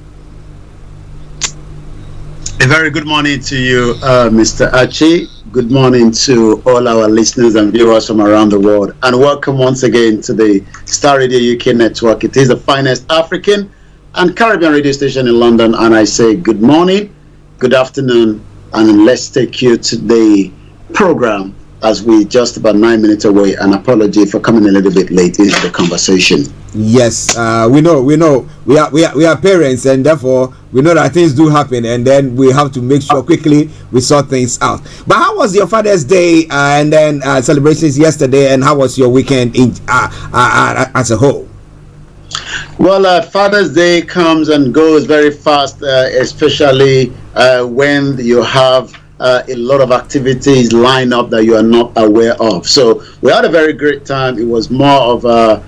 A very good morning to you, Mr. Archie. Good morning to all our listeners and viewers from around the world, and welcome once again to the Starr Radio UK network. It is the finest African and Caribbean radio station in London, and I say good morning, good afternoon, and let's take you to the program as we just about 9 minutes away. An apology for coming a little bit late into the conversation. Yes, we know. We are parents, and therefore we know that things do happen, and then we have to make sure quickly we sort things out. But how was your Father's Day and then celebrations yesterday, and how was your weekend as a whole? Well, Father's Day comes and goes very fast, especially when you have a lot of activities lined up that you are not aware of. So we had a very great time. It was more of a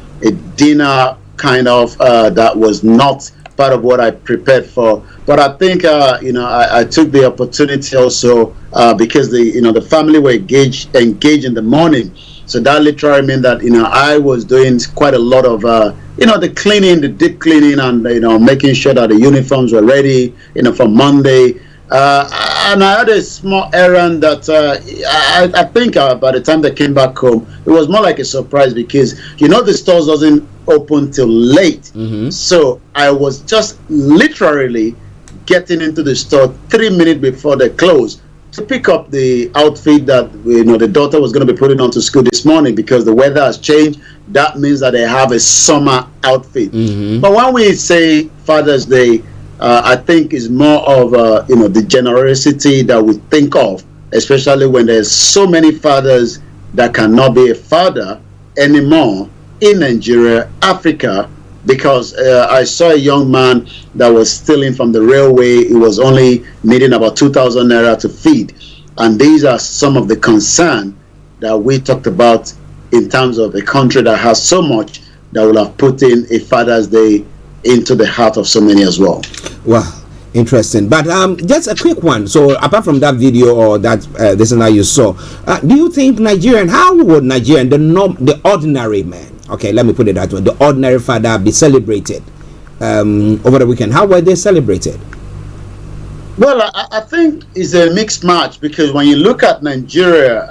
dinner kind of that was not part of what I prepared for. But I think I took the opportunity also because the family were engaged in the morning. So that literally meant that I was doing quite a lot of the cleaning, the deep cleaning, and making sure that the uniforms were ready for Monday. And I had a small errand that I think by the time they came back home, it was more like a surprise because the stores doesn't open till late. So I was just literally getting into the store 3 minutes before they close to pick up the outfit that the daughter was going to be putting on to school this morning because the weather has changed. That means that they have a summer outfit. But when we say Father's Day, I think is more of the generosity that we think of, especially when there's so many fathers that cannot be a father anymore in Nigeria, Africa, because I saw a young man that was stealing from the railway. He was only needing about 2,000 naira to feed. And these are some of the concern that we talked about in terms of a country that has so much that will have put in a Father's Day into the heart of so many as well. Wow, interesting. But just a quick one. So apart from that video or that this and that you saw, do you think how would Nigerian, the ordinary man, okay, let me put it that way, the ordinary father be celebrated over the weekend? How were they celebrated? Well, I think it's a mixed match because when you look at Nigeria,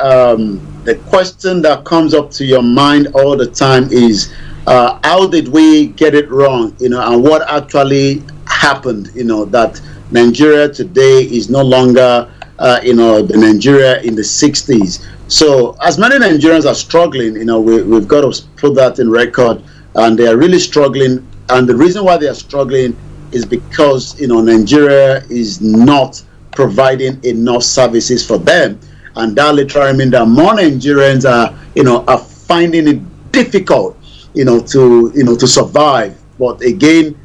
the question that comes up to your mind all the time is how did we get it wrong, and what actually happened, that Nigeria today is no longer, the Nigeria in the 60s. So as many Nigerians are struggling, we've got to put that in record, and they are really struggling. And the reason why they are struggling is because, Nigeria is not providing enough services for them. And that literally means that more Nigerians are finding it difficult, to survive. But again,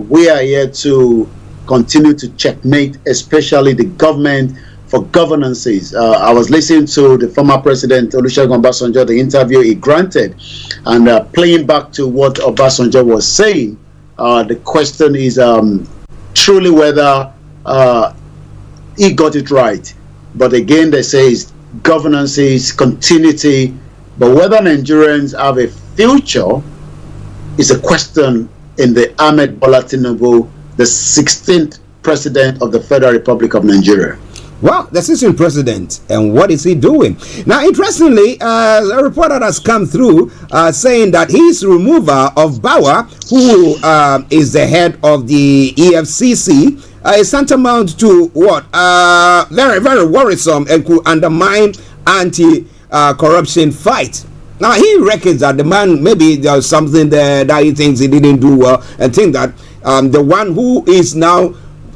we are here to continue to checkmate, especially the government for governances. I was listening to the former president Olusegun Obasanjo, the interview he granted, and playing back to what Obasanjo was saying. The question is truly whether he got it right. But again, they say it's governances, continuity. But whether Nigerians have a future is a question in the Ahmed Bola Tinubu, the 16th president of the Federal Republic of Nigeria. Well, the 16th president, and what is he doing? Now, interestingly, a report that has come through saying that his removal of Bauer, who is the head of the EFCC, is tantamount to what? Very, very worrisome and could undermine anti-corruption fight. Now, he reckons that the man, maybe there's something there that he thinks he didn't do well, and think that the one who is now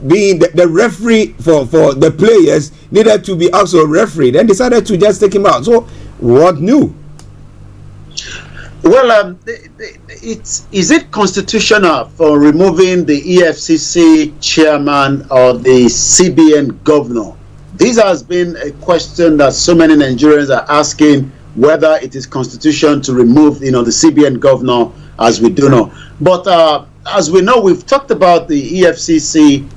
being the referee for the players needed to be also a referee, then decided to just take him out. So, what new? Well, is it constitutional for removing the EFCC chairman or the CBN governor? This has been a question that so many Nigerians are asking, whether it is constitutional to remove, the CBN governor, as we do know. But as we know, we've talked about the EFCC,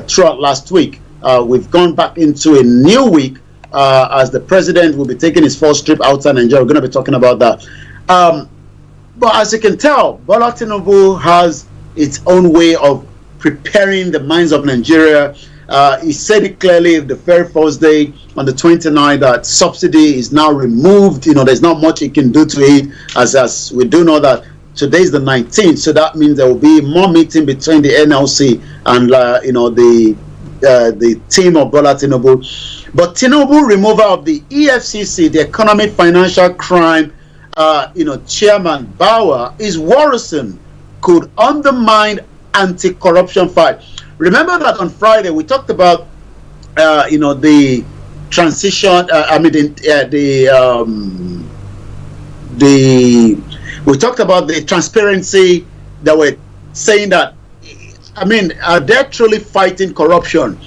throughout last week. We've gone back into a new week as the president will be taking his first trip outside Nigeria. We're going to be talking about that. But as you can tell, Bola Tinubu has its own way of preparing the minds of Nigeria. He said it clearly the very first day on the 29th that subsidy is now removed. There's not much he can do to it, as we do know that today is the 19th. So that means there will be more meeting between the NLC and the the team of Bola Tinubu. But Tinubu removal of the EFCC, the Economic Financial Crime, Chairman Bauer, is worrisome. Could undermine anti-corruption fight. Remember that on Friday we talked about, the transition. We talked about the transparency that we're saying that. Are they truly fighting corruption?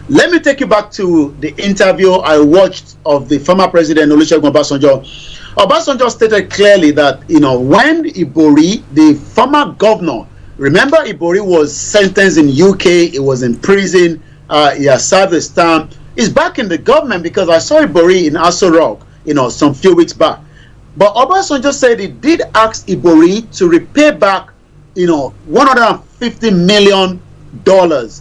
Let me take you back to the interview I watched of the former president Olusegun Obasanjo. Obasanjo stated clearly that, when Ibori, the former governor, remember Ibori was sentenced in UK, he was in prison, he has served his term, he's back in the government because I saw Ibori in Aso Rock, some few weeks back. But Obasanjo said he did ask Ibori to repay back, $150 million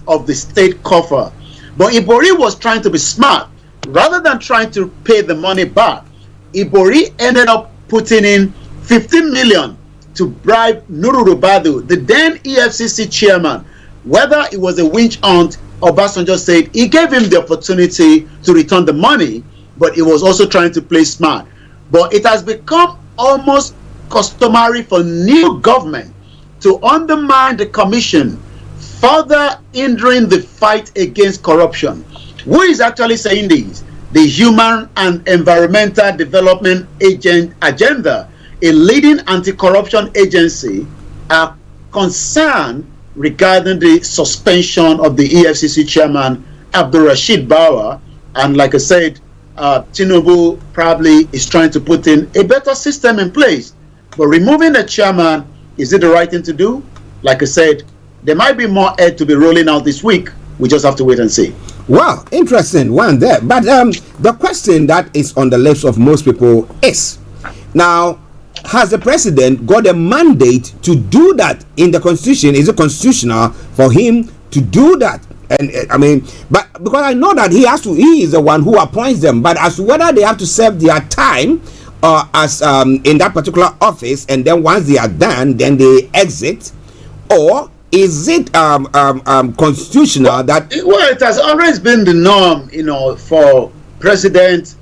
of the state coffer. But Ibori was trying to be smart. Rather than trying to pay the money back, Ibori ended up putting in 15 million to bribe Nuru Rubadu, the then EFCC chairman. Whether it was a witch hunt, Obasanjo said he gave him the opportunity to return the money, but he was also trying to play smart. But it has become almost customary for new government to undermine the commission, further hindering the fight against corruption. Who is actually saying this? The Human and Environmental Development Agenda, a leading anti-corruption agency, are concerned regarding the suspension of the EFCC chairman, Abdul Rashid Bauer. And like I said, Tinubu probably is trying to put in a better system in place. But removing the chairman, is it the right thing to do? Like I said, there might be more aid to be rolling out this week. We just have to wait and see. Well, interesting one there. But the question that is on the lips of most people is, now, has the president got a mandate to do that in the constitution? Is it constitutional for him to do that? And but because I know that he is the one who appoints them, but as to whether they have to serve their time as in that particular office, and then once they are done, then they exit, or is it constitutional that? Well, it has always been the norm, for president.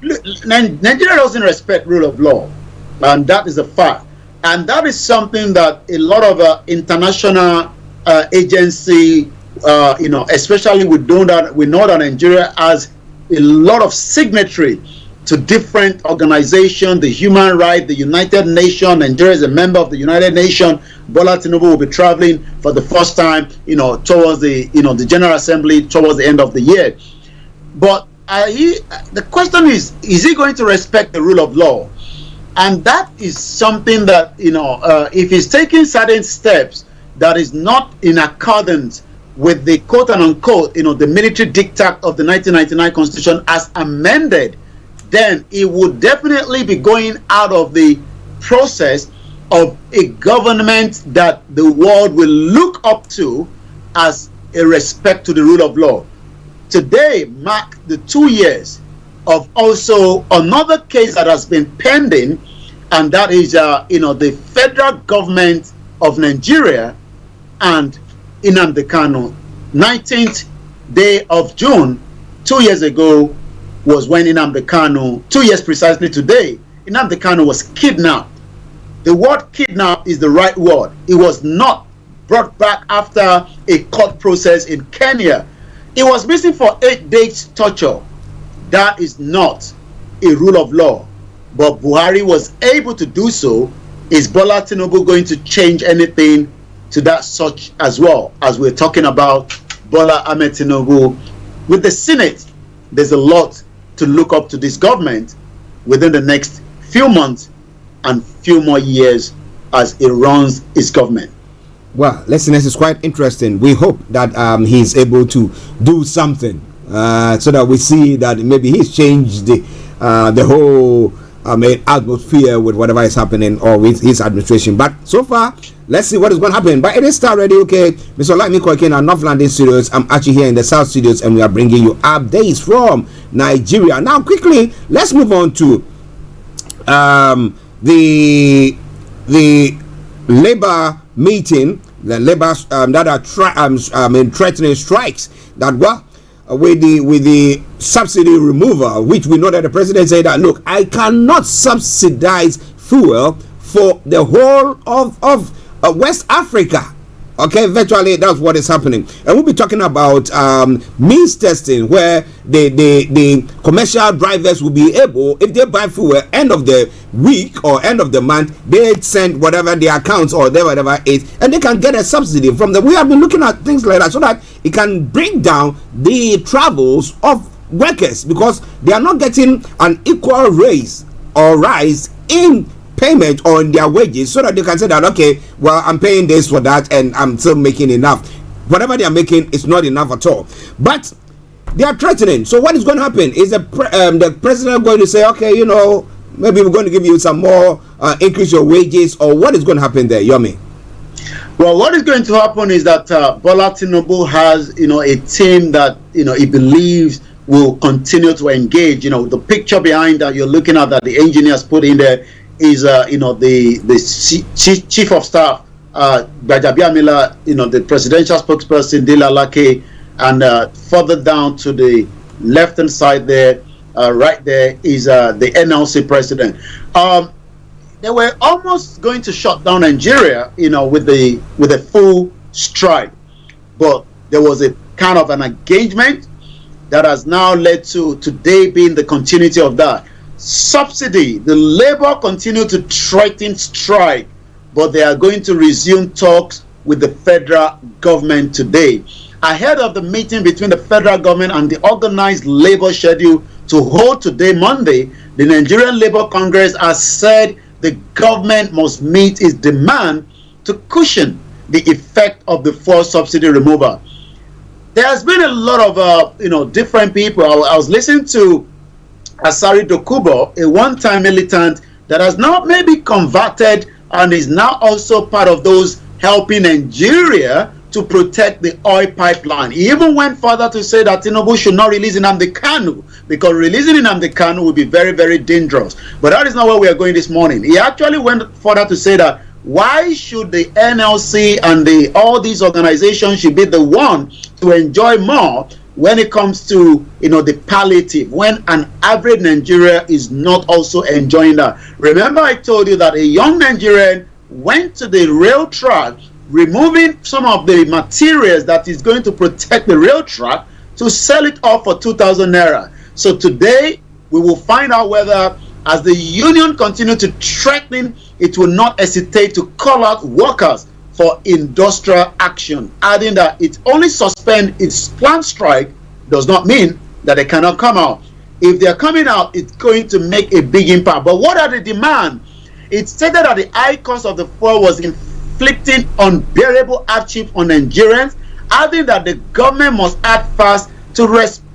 Nigeria doesn't respect rule of law, and that is a fact. And that is something that a lot of international agency, especially we know that Nigeria has a lot of signatory to different organizations, the Human Rights, the United Nations. Nigeria is a member of the United Nations. Bola Tinubu will be traveling for the first time, towards the General Assembly towards the end of the year. But the question is he going to respect the rule of law? And that is something that, if he's taking certain steps that is not in accordance with the quote and unquote, the military diktat of the 1999 Constitution as amended, then it would definitely be going out of the process of a government that the world will look up to as a respect to the rule of law. Today mark the 2 years of also another case that has been pending, and that is the federal government of Nigeria and Nnamdi Kanu. 19th day of June 2 years ago was when Nnamdi Kanu, 2 years precisely today, Nnamdi Kanu was kidnapped. The word kidnap is the right word. It was not brought back after a court process in Kenya. He was missing for 8 days torture. That is not a rule of law. But Buhari was able to do so. Is Bola Tinubu going to change anything to that such as well? As we're talking about Bola Ahmed Tinubu with the Senate, there's a lot to look up to this government within the next few months and few more years as it runs its government. Well, listeners, it's quite interesting. We hope that he's able to do something so that we see that maybe he's changed the whole atmosphere with whatever is happening or with his administration. But so far, let's see what is going to happen. But it is Starr Radio, okay? Mr. Olayomi Koike in North London studios. I'm Archie here in the South studios, and we are bringing you updates from Nigeria. Now, quickly, let's move on to the Labour meeting the labor that are threatening strikes. That with the subsidy removal, which we know that the president said that look, I cannot subsidize fuel for the whole of West Africa. Okay, virtually that's what is happening, and we'll be talking about means testing, where the commercial drivers will be able, if they buy fuel end of the week or end of the month, they send whatever their accounts or whatever it is, and they can get a subsidy from them. We have been looking at things like that so that it can bring down the travels of workers, because they are not getting an equal raise or rise in payment or in their wages, so that they can say that okay, well, I'm paying this for that and I'm still making enough. Whatever they are making is not enough at all, but they are threatening. So what is going to happen? Is the president going to say, okay, you know, maybe we're going to give you some more, increase your wages, or what is going to happen there, Yomi? Well, what is going to happen is that Bola Tinubu has, you know, a team that, you know, he believes will continue to engage. You know, the picture behind that you're looking at, that the engineers put in there, is you know, the chief of staff, Gbajabiamila, you know, the presidential spokesperson Dila Lake, and further down to the left hand side there, right there, is the NLC president. They were almost going to shut down Nigeria, you know, with a full strike, but there was a kind of an engagement that has now led to today being the continuity of that. Subsidy, the labor continue to threaten strike, but they are going to resume talks with the federal government today. Ahead of the meeting between the federal government and the organized labor schedule to hold today, Monday, the Nigerian Labour Congress has said the government must meet its demand to cushion the effect of the fuel subsidy removal. There has been a lot of you know, different people. I was listening to Asari Dokubo, a one-time militant that has now maybe converted and is now also part of those helping Nigeria to protect the oil pipeline. He even went further to say that Tinubu should not release Nnamdi Kanu, because releasing Nnamdi Kanu will be very, very dangerous. But that is not where we are going this morning. He actually went further to say that why should the NLC and all these organizations should be the one to enjoy more when it comes to, you know, the palliative, when an average Nigerian is not also enjoying that. Remember, I told you that a young Nigerian went to the rail track, removing some of the materials that is going to protect the rail track, to sell it off for 2,000 naira. So today we will find out whether, as the union continue to threaten, it will not hesitate to call out workers for industrial action, adding that it only suspend its planned strike does not mean that they cannot come out. If they are coming out, it's going to make a big impact. But what are the demands? It stated that the high cost of the fuel was inflicting unbearable hardship on Nigerians, adding that the government must act fast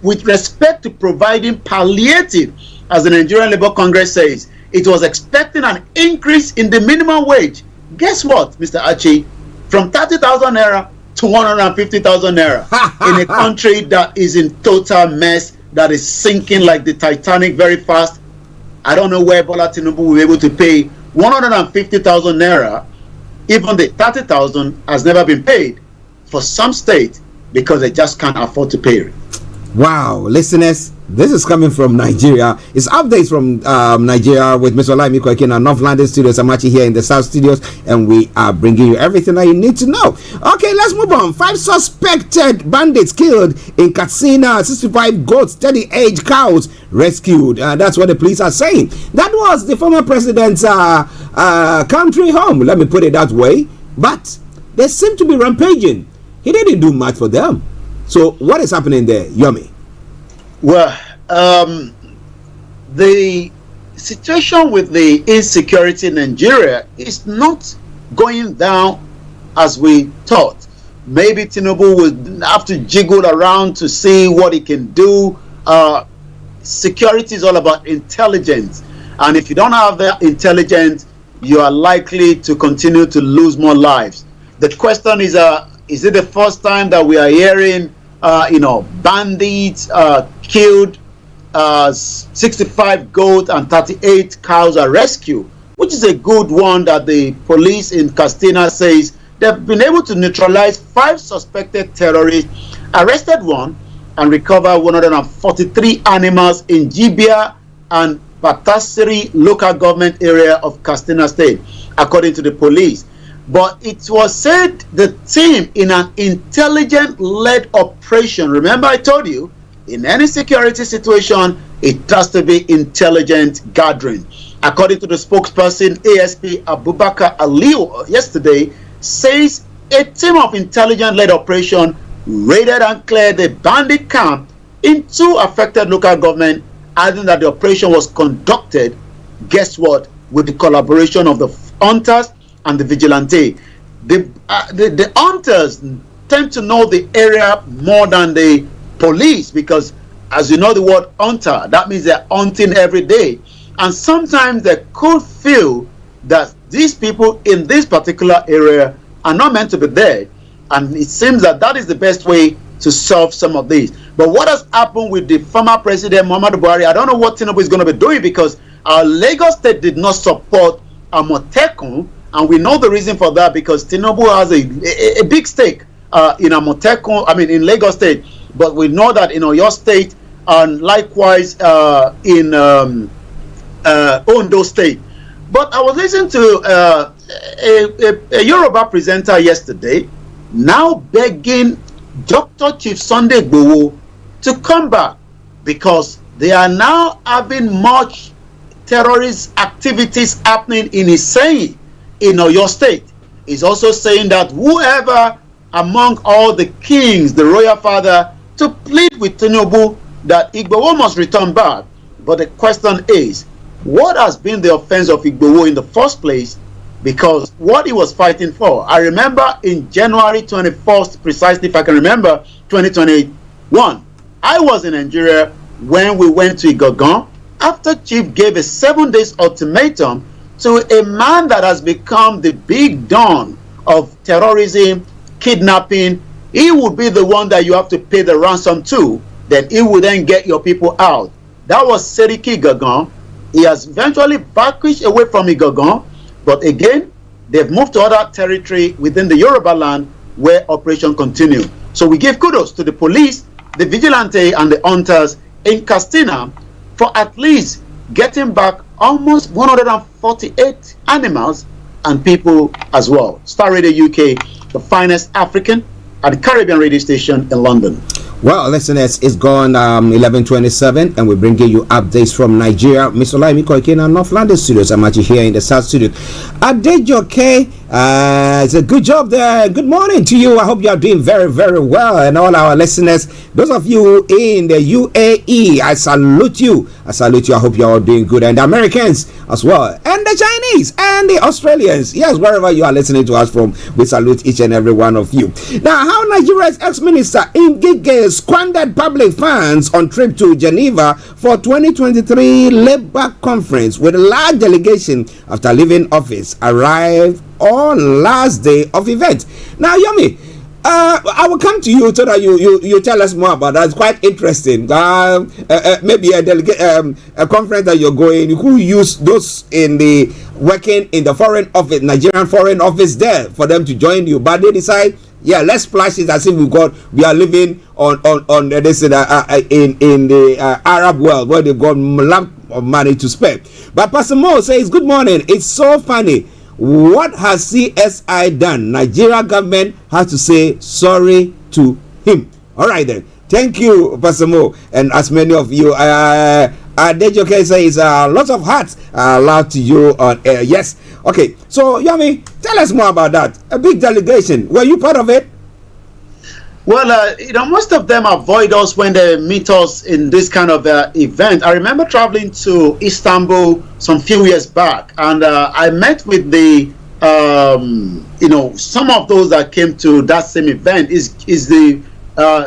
with respect to providing palliative. As the Nigerian Labour Congress says, it was expecting an increase in the minimum wage. Guess what, Mr. Archie? From 30,000 naira to 150,000 naira in a country that is in total mess, that is sinking like the Titanic very fast. I don't know where Bola Tinubu will be able to pay 150,000 naira. Even the 30,000 has never been paid for some states because they just can't afford to pay it. Wow, listeners, this is coming from Nigeria. It's updates from Nigeria with Mr. Olayomi in our North London studios. I'm actually here in the South studios, and we are bringing you everything that you need to know. Okay, let's move on. 5 suspected bandits killed in Katsina. 65 goats, 30 cows rescued. That's what the police are saying. That was the former president's country home, let me put it that way. But they seem to be rampaging. He didn't do much for them. So what is happening there, Yomi? Well, the situation with the insecurity in Nigeria is not going down as we thought. Maybe Tinubu will have to jiggle around to see what he can do. Security is all about intelligence, and if you don't have that intelligence, you are likely to continue to lose more lives. The question is it the first time that we are hearing bandits killed, 65 goats and 38 cows are rescued, which is a good one that the police in Katsina says they've been able to neutralize 5 suspected terrorists, arrested 1, and recover 143 animals in Jibia and Batasiri local government area of Katsina State, according to the police. But it was said the team in an intelligent-led operation, remember I told you, in any security situation, it has to be intelligent gathering. According to the spokesperson, ASP Abubakar Aliu, yesterday, says a team of intelligent-led operation raided and cleared the bandit camp in 2 affected local government, adding that the operation was conducted, guess what, with the collaboration of the hunters and the vigilante. The hunters tend to know the area more than the police, because as you know the word hunter, that means they're hunting every day. And sometimes they could feel that these people in this particular area are not meant to be there. And it seems that that is the best way to solve some of these. But what has happened with the former president, Muhammadu Buhari, I don't know what Tinubu is going to be doing, because our Lagos State did not support Amotekun. And we know the reason for that, because Tinubu has a big stake in Amotekun, in Lagos State. But we know that in Oyo State and likewise in Ondo State. But I was listening to a Yoruba presenter yesterday, now begging Dr. Chief Sunday Igboho to come back, because they are now having much terrorist activities happening in his saying in Oyo State. He's also saying that whoever among all the kings, the royal father, to plead with Tinubu that Igboho must return back. But the question is, what has been the offense of Igboho in the first place? Because what he was fighting for, I remember in January 21st, precisely, if I can remember, 2021, I was in Nigeria when we went to Igogon after Chief gave a 7-day ultimatum to a man that has become the big don of terrorism, kidnapping. He would be the one that you have to pay the ransom to, then he would then get your people out. That was Seriki Igogon. He has eventually vanquished away from Igogon, but again, they've moved to other territory within the Yoruba land where operation continue. So we give kudos to the police, the vigilante, and the hunters in Katsina for at least getting back almost 148 animals and people as well. Starr Radio UK, the finest African and Caribbean radio station in London. Well, listeners, it's gone 11:27, and we're bringing you updates from Nigeria. Miss Olayomi in our North London studios. I'm actually here in the South studio. Adejoke, it's a good job there. Good morning to you. I hope you are doing very, very well. And all our listeners, those of you in the UAE, I salute you. I salute you. I hope you are all doing good. And the Americans as well. And the Chinese and the Australians. Yes, wherever you are listening to us from, we salute each and every one of you. Now, how Nigeria's ex-minister Ngige squandered public funds on trip to Geneva for 2023 Labour Conference with a large delegation after leaving office arrived on last day of event. Now, Yomi, I will come to you so that you tell us more about that. It's quite interesting. Maybe a conference that you're going, you could use those in the working in the foreign office, Nigerian foreign office there for them to join you, but they decide, yeah, let's splash it as if we are living on this in the Arab world where they've got a lot of money to spend. But Pastor Mo says, good morning. It's so funny. What has CSI done? Nigeria government has to say sorry to him. All right then. Thank you, Pastor Mo. And as many of you, Adejoke says lots of hearts allowed to you on air. Yes. Okay. So, Yomi, tell us more about that. A big delegation. Were you part of it? Well, most of them avoid us when they meet us in this kind of event. I remember traveling to Istanbul some few years back, and I met with the, some of those that came to that same event. Is the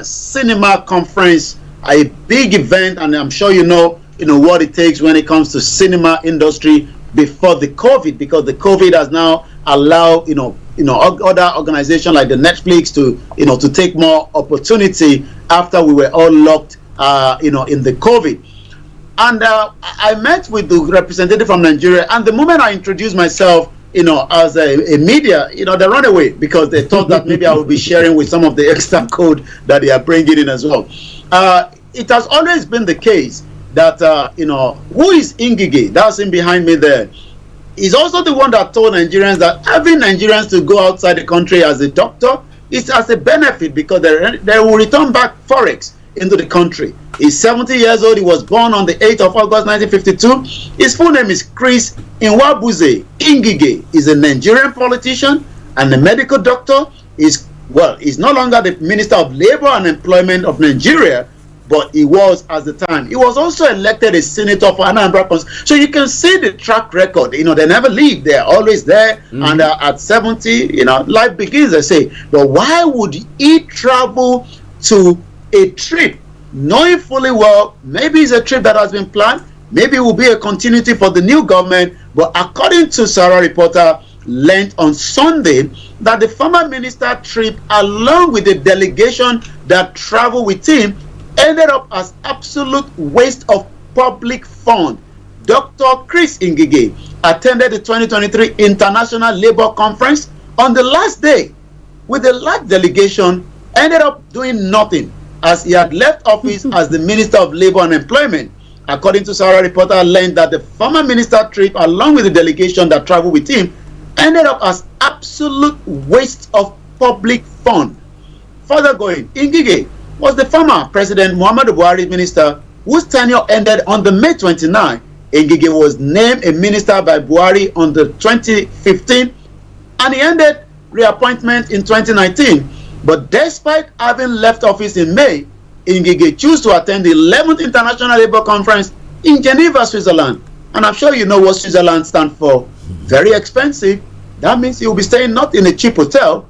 cinema conference, a big event, and I'm sure you know what it takes when it comes to cinema industry before the COVID, because the COVID has now allowed other organizations like the Netflix to take more opportunity after we were all locked in the COVID. And I met with the representative from Nigeria, and the moment I introduced myself, as a media, they run away because they thought that maybe I would be sharing with some of the extra code that they are bringing in as well. It has always been the case that, who is Ngige? That's him behind me there. He's also the one that told Nigerians that having Nigerians to go outside the country as a doctor is as a benefit because they will return back forex into the country. He's 70 years old. He was born on the 8th of August 1952. His full name is Chris Nwabueze Ngige. He's a Nigerian politician and a medical doctor. He's no longer the Minister of Labor and Employment of Nigeria, but he was at the time. He was also elected a senator for Anambra. So you can see the track record. They never leave. They're always there. And at 70, life begins, they say. But why would he travel to a trip knowing fully well maybe it's a trip that has been planned, maybe it will be a continuity for the new government? But according to Sarah Reporter, learned on Sunday that the former minister trip along with the delegation that traveled with him ended up as absolute waste of public fund. Dr. Chris Ngige attended the 2023 International Labour Conference on the last day with a large delegation, ended up doing nothing as he had left office as the Minister of Labour and Employment. According to Sarah Reporter, learned that the former minister trip along with the delegation that traveled with him ended up as absolute waste of public fund. Further going, Ngige was the former President Muhammadu Buhari's minister whose tenure ended on the May 29. Ngige was named a minister by Buhari on the 2015 and he ended reappointment in 2019. But despite having left office in May, Ngige chose to attend the 11th International Labour Conference in Geneva, Switzerland. And I'm sure you know what Switzerland stands for. Very expensive. That means you'll be staying not in a cheap hotel.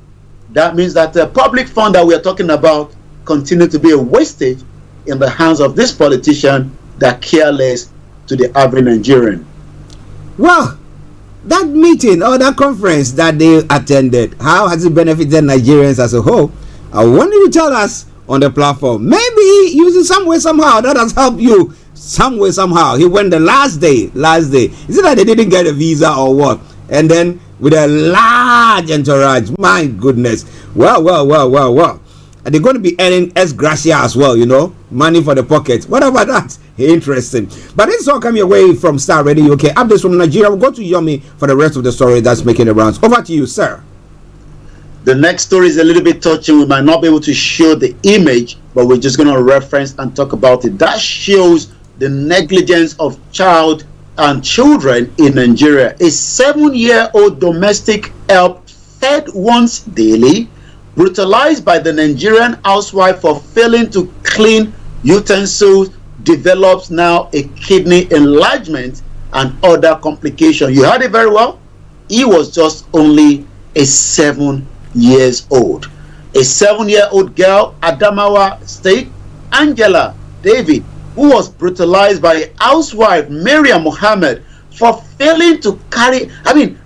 That means that the public fund that we are talking about continue to be a wastage in the hands of this politician that care less to the average Nigerian. Well, that meeting or that conference that they attended, how has it benefited Nigerians as a whole? I want you to tell us on the platform. Maybe using some way, somehow, that has helped you some way, somehow. He went the last day. Is it that they didn't get a visa or what? And then with a large entourage, my goodness. Well. And they're going to be earning ex gratia as well, money for the pocket. What about that? Interesting. But this is all coming away from Starr Radio UK. Updates from Nigeria. We'll go to Yomi for the rest of the story that's making the rounds. Over to you, sir. The next story is a little bit touching. We might not be able to show the image, but we're just going to reference and talk about it. That shows the negligence of children in Nigeria. A 7-year-old domestic help fed once daily, brutalized by the Nigerian housewife for failing to clean utensils, develops now a kidney enlargement and other complications. You heard it very well. He was just only a 7 years old. A 7-year-old girl, Adamawa State, Angela David, who was brutalized by a housewife, Maria Mohammed, for failing to carry.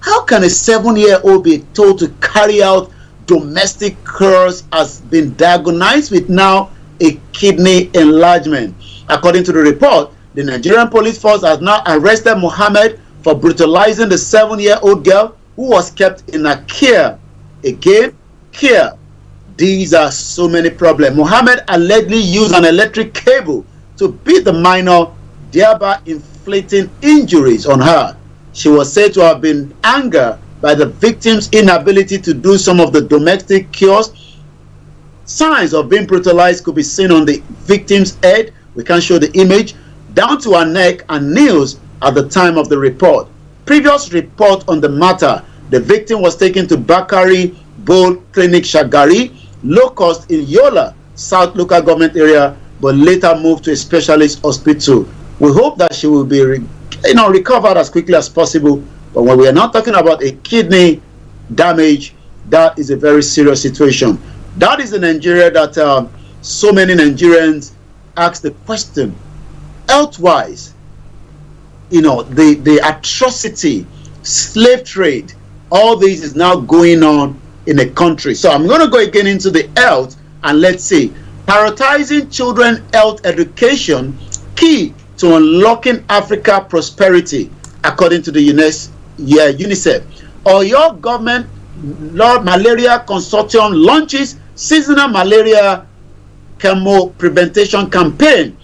How can a 7-year-old be told to carry out domestic chores, has been diagnosed with now a kidney enlargement? According to the report, the Nigerian police force has now arrested Mohammed for brutalizing the 7-year-old girl who was kept in a care. Again, care. These are so many problems. Mohammed allegedly used an electric cable to beat the minor, thereby inflicting injuries on her. She was said to have been angered by the victim's inability to do some of the domestic chores. Signs of being brutalized could be seen on the victim's head. We can't show the image. Down to her neck and knees at the time of the report. Previous report on the matter, the victim was taken to Bakari Bowl Clinic Shagari, low cost in Yola, South local government area, but later moved to a specialist hospital. We hope that she will be recovered as quickly as possible. But when we are not talking about a kidney damage, that is a very serious situation. That is in Nigeria that so many Nigerians ask the question, health-wise, the atrocity, slave trade, all this is now going on in the country. So I'm going to go again into the health, and let's see. Prioritizing children health education, key to unlocking Africa prosperity, according to the UNICEF. or your government malaria consortium launches seasonal malaria chemo prevention campaign.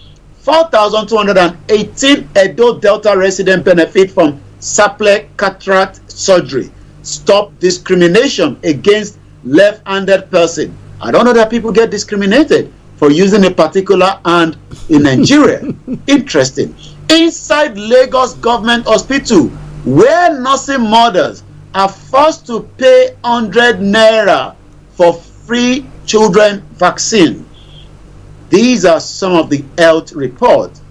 4,218 Edo Delta residents benefit from Sapler cataract surgery. Stop discrimination against left-handed person. I don't know that people get discriminated for using a particular hand in Nigeria. Interesting. Inside Lagos government hospital, where nursing mothers are forced to pay 100 naira for free children vaccine. These are some of the health reports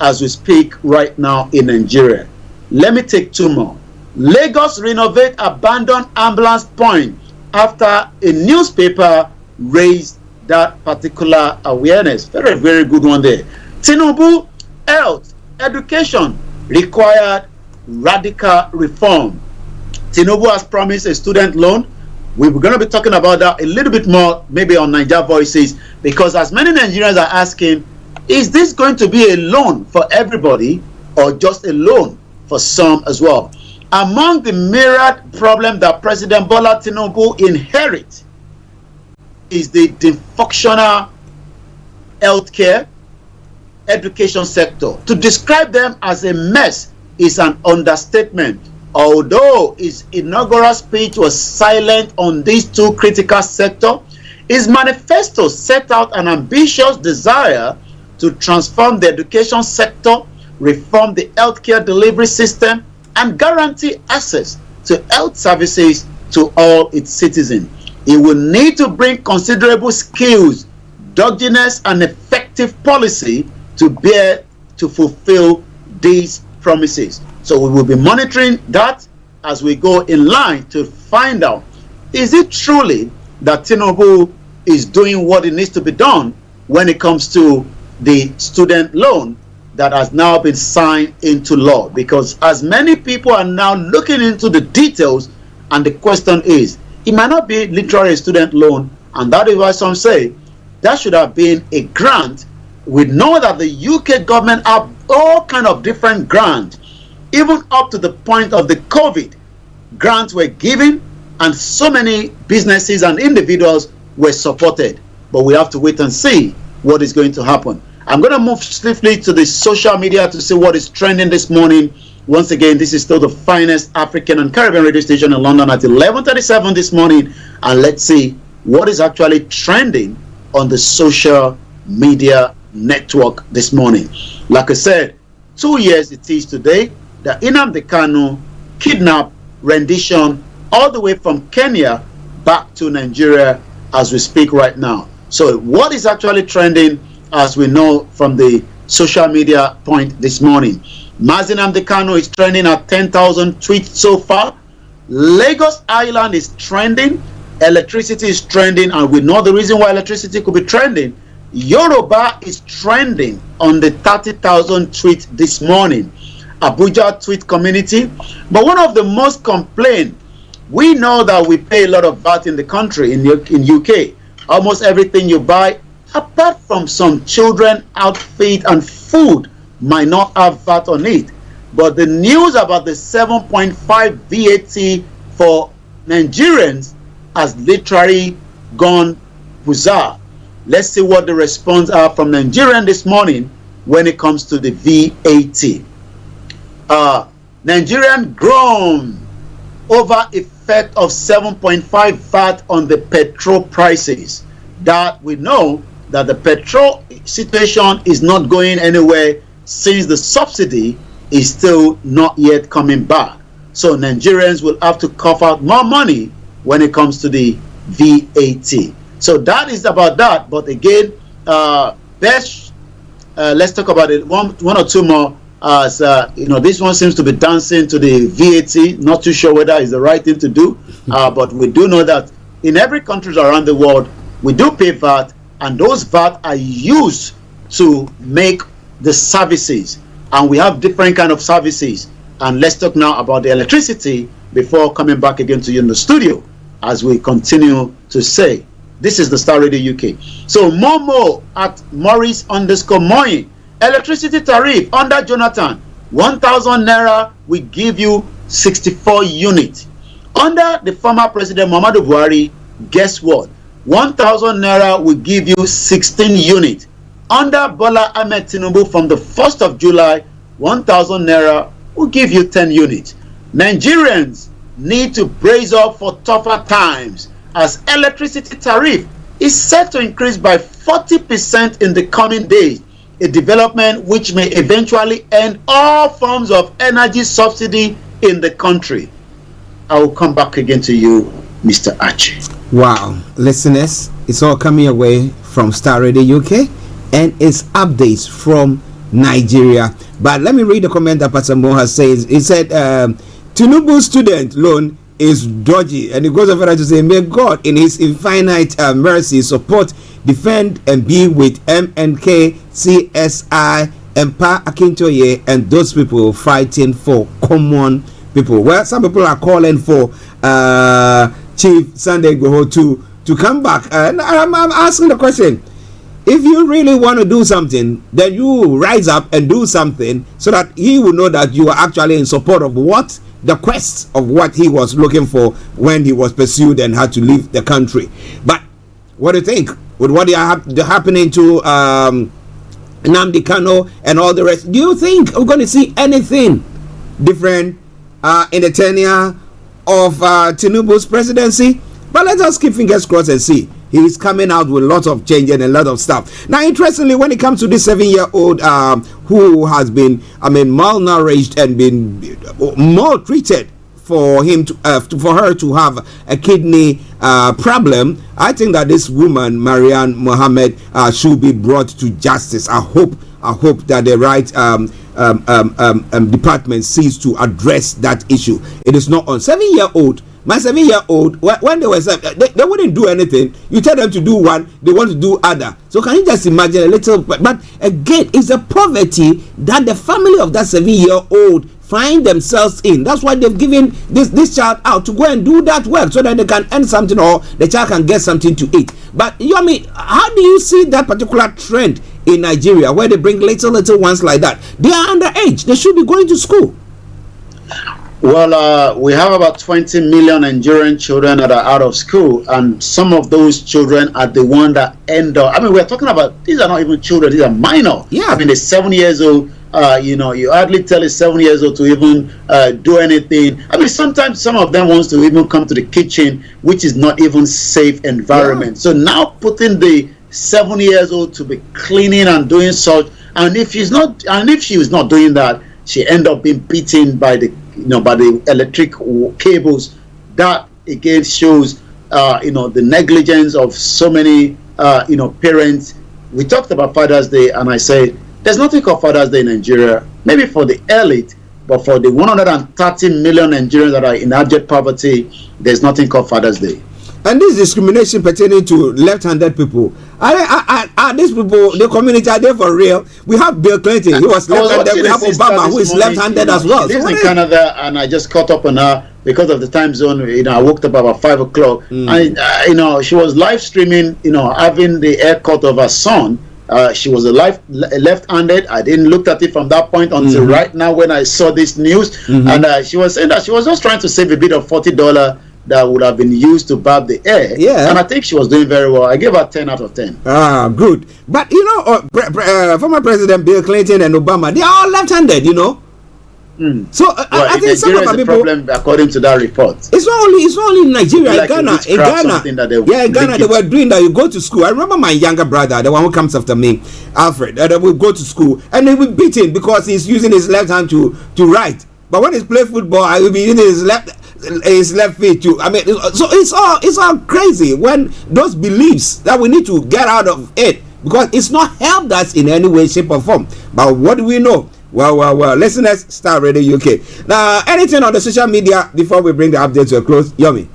as we speak right now in Nigeria. Let me take two more. Lagos renovate abandoned ambulance point after a newspaper raised that particular awareness. Very, very good one there. Tinubu, health, education required radical reform. Tinubu has promised a student loan. We're going to be talking about that a little bit more, maybe on Niger Voices, because as many Nigerians are asking, is this going to be a loan for everybody or just a loan for some as well? Among the myriad problems that President Bola Tinubu inherits is the dysfunctional healthcare, education sector. To describe them as a mess is an understatement. Although his inaugural speech was silent on these two critical sectors, his manifesto set out an ambitious desire to transform the education sector, reform the healthcare delivery system, and guarantee access to health services to all its citizens. It will need to bring considerable skills, doggedness, and effective policy to bear to fulfill these promises. So we will be monitoring that as we go in line to find out, is it truly that Tinubu is doing what it needs to be done when it comes to the student loan that has now been signed into law? Because as many people are now looking into the details, and the question is, it might not be literally a student loan, and that is why some say that should have been a grant. We know that the UK government have all kind of different grants, even up to the point of the COVID. Grants were given and so many businesses and individuals were supported. But we have to wait and see what is going to happen. I'm going to move swiftly to the social media to see what is trending this morning. Once again, this is still the finest African and Caribbean radio station in London at 11:37 this morning. And let's see what is actually trending on the social media network this morning. Like I said, 2 years it is today the Nnamdi Kanu kidnap, rendition, all the way from Kenya back to Nigeria as we speak right now. So what is actually trending, as we know from the social media point this morning? Mazi Nnamdi Kanu is trending at 10,000 tweets so far. Lagos Island is trending. Electricity is trending, and we know the reason why electricity could be trending. Yoruba is trending on the 30,000 tweets this morning. Abuja tweet community. But one of the most complained, we know that we pay a lot of VAT in the country, in UK. Almost everything you buy, apart from some children outfit and food, might not have VAT on it. But the news about the 7.5 VAT for Nigerians has literally gone bizarre. Let's see what the response are from Nigerians this morning when it comes to the VAT. Nigerian groan over effect of 7.5 VAT on the petrol prices. That we know that the petrol situation is not going anywhere since the subsidy is still not yet coming back. So Nigerians will have to cough out more money when it comes to the VAT. So that is about that. But again, let's talk about it. One or two more. As this one seems to be dancing to the VAT. Not too sure whether it's the right thing to do, but we do know that in every country around the world, we do pay VAT, and those VAT are used to make the services, and we have different kind of services. And let's talk now about the electricity before coming back again to you in the studio as we continue to say, this is the Star Radio UK. So Momo at Morris_Moyin. Electricity tariff under Jonathan, 1,000 naira will give you 64 units. Under the former President Muhammadu Buhari, guess what? 1,000 naira will give you 16 units. Under Bola Ahmed Tinubu, from the 1st of July, 1,000 naira will give you 10 units. Nigerians need to brace up for tougher times as electricity tariff is set to increase by 40% in the coming days, a development which may eventually end all forms of energy subsidy in the country. I will come back again to you, Mr. Archie. Wow, listeners, it's all coming away from Starr Radio UK, and it's updates from Nigeria. But let me read the comment that Pastor Mo has said. He said, Tinubu student loan is dodgy, and he goes on further to say, may God in his infinite mercy support, defend, and be with MNK, CSI, Empa Akintoye, and those people fighting for common people. Well, some people are calling for Chief Sunday Igboho to come back, and I'm asking the question: if you really want to do something, then you rise up and do something so that he will know that you are actually in support of what the quest of what he was looking for when he was pursued and had to leave the country. But what do you think with what happening to Nnamdi Kanu and all the rest? Do you think we're going to see anything different in the tenure of Tinubu's presidency? But let us keep fingers crossed and see. He's coming out with lots of change and a lot of stuff. Now, interestingly, when it comes to this 7-year-old who has been, malnourished and been maltreated, for her to have a kidney problem, I think that this woman, Mariam Mohammed, should be brought to justice. I hope that the right department sees to address that issue. It is not on 7-year-old. My 7-year-old, when they were they wouldn't do anything. You tell them to do one, they want to do other. So can you just imagine a little? But again, it's the poverty that the family of that 7-year-old find themselves in. That's why they've given this child out to go and do that work so that they can earn something or the child can get something to eat. But how do you see that particular trend in Nigeria where they bring little ones like that? They are underage. They should be going to school. Well, we have about 20 million Nigerian children that are out of school, and some of those children are the ones that end up. We're talking about, these are not even children, these are minor. Yeah. They're 7 years old. You hardly tell a 7 years old to even do anything. Sometimes some of them wants to even come to the kitchen, which is not even safe environment. Yeah. So now putting the 7 years old to be cleaning and doing such, and if she is not doing that, she end up being beaten by the electric cables. That again shows the negligence of so many parents. We talked about Father's Day, and I said there's nothing called Father's Day in Nigeria, maybe for the elite, but for the 130 million Nigerians that are in abject poverty, there's nothing called Father's Day. And this discrimination pertaining to left-handed people, are these people, the community, are they for real? We have Bill Clinton, he was left-handed. We have Obama, who is left-handed as well. She lives in Canada, and I just caught up on her because of the time zone. I woke up about 5 o'clock, and she was live streaming, having the haircut of her son. She was left-handed. I didn't look at it from that point until right now when I saw this news, and she was saying that she was just trying to save a bit of $40 that would have been used to barb the hair. Yeah. And I think she was doing very well. I gave her 10 out of 10. Ah, good. But former President Bill Clinton and Obama, they are all left-handed, So I think some of the people, problem, according to that report. It's not only in Nigeria. In Ghana, they were doing that. You go to school. I remember my younger brother, the one who comes after me, Alfred. That would go to school and he would beat him because he's using his left hand to write. But when he's playing football, I will be using his left feet too. So it's all crazy when those beliefs that we need to get out of it, because it's not helped us in any way, shape, or form. But what do we know? Well, listeners, Starr Radio UK. Now, anything on the social media before we bring the update to a close? Yomi.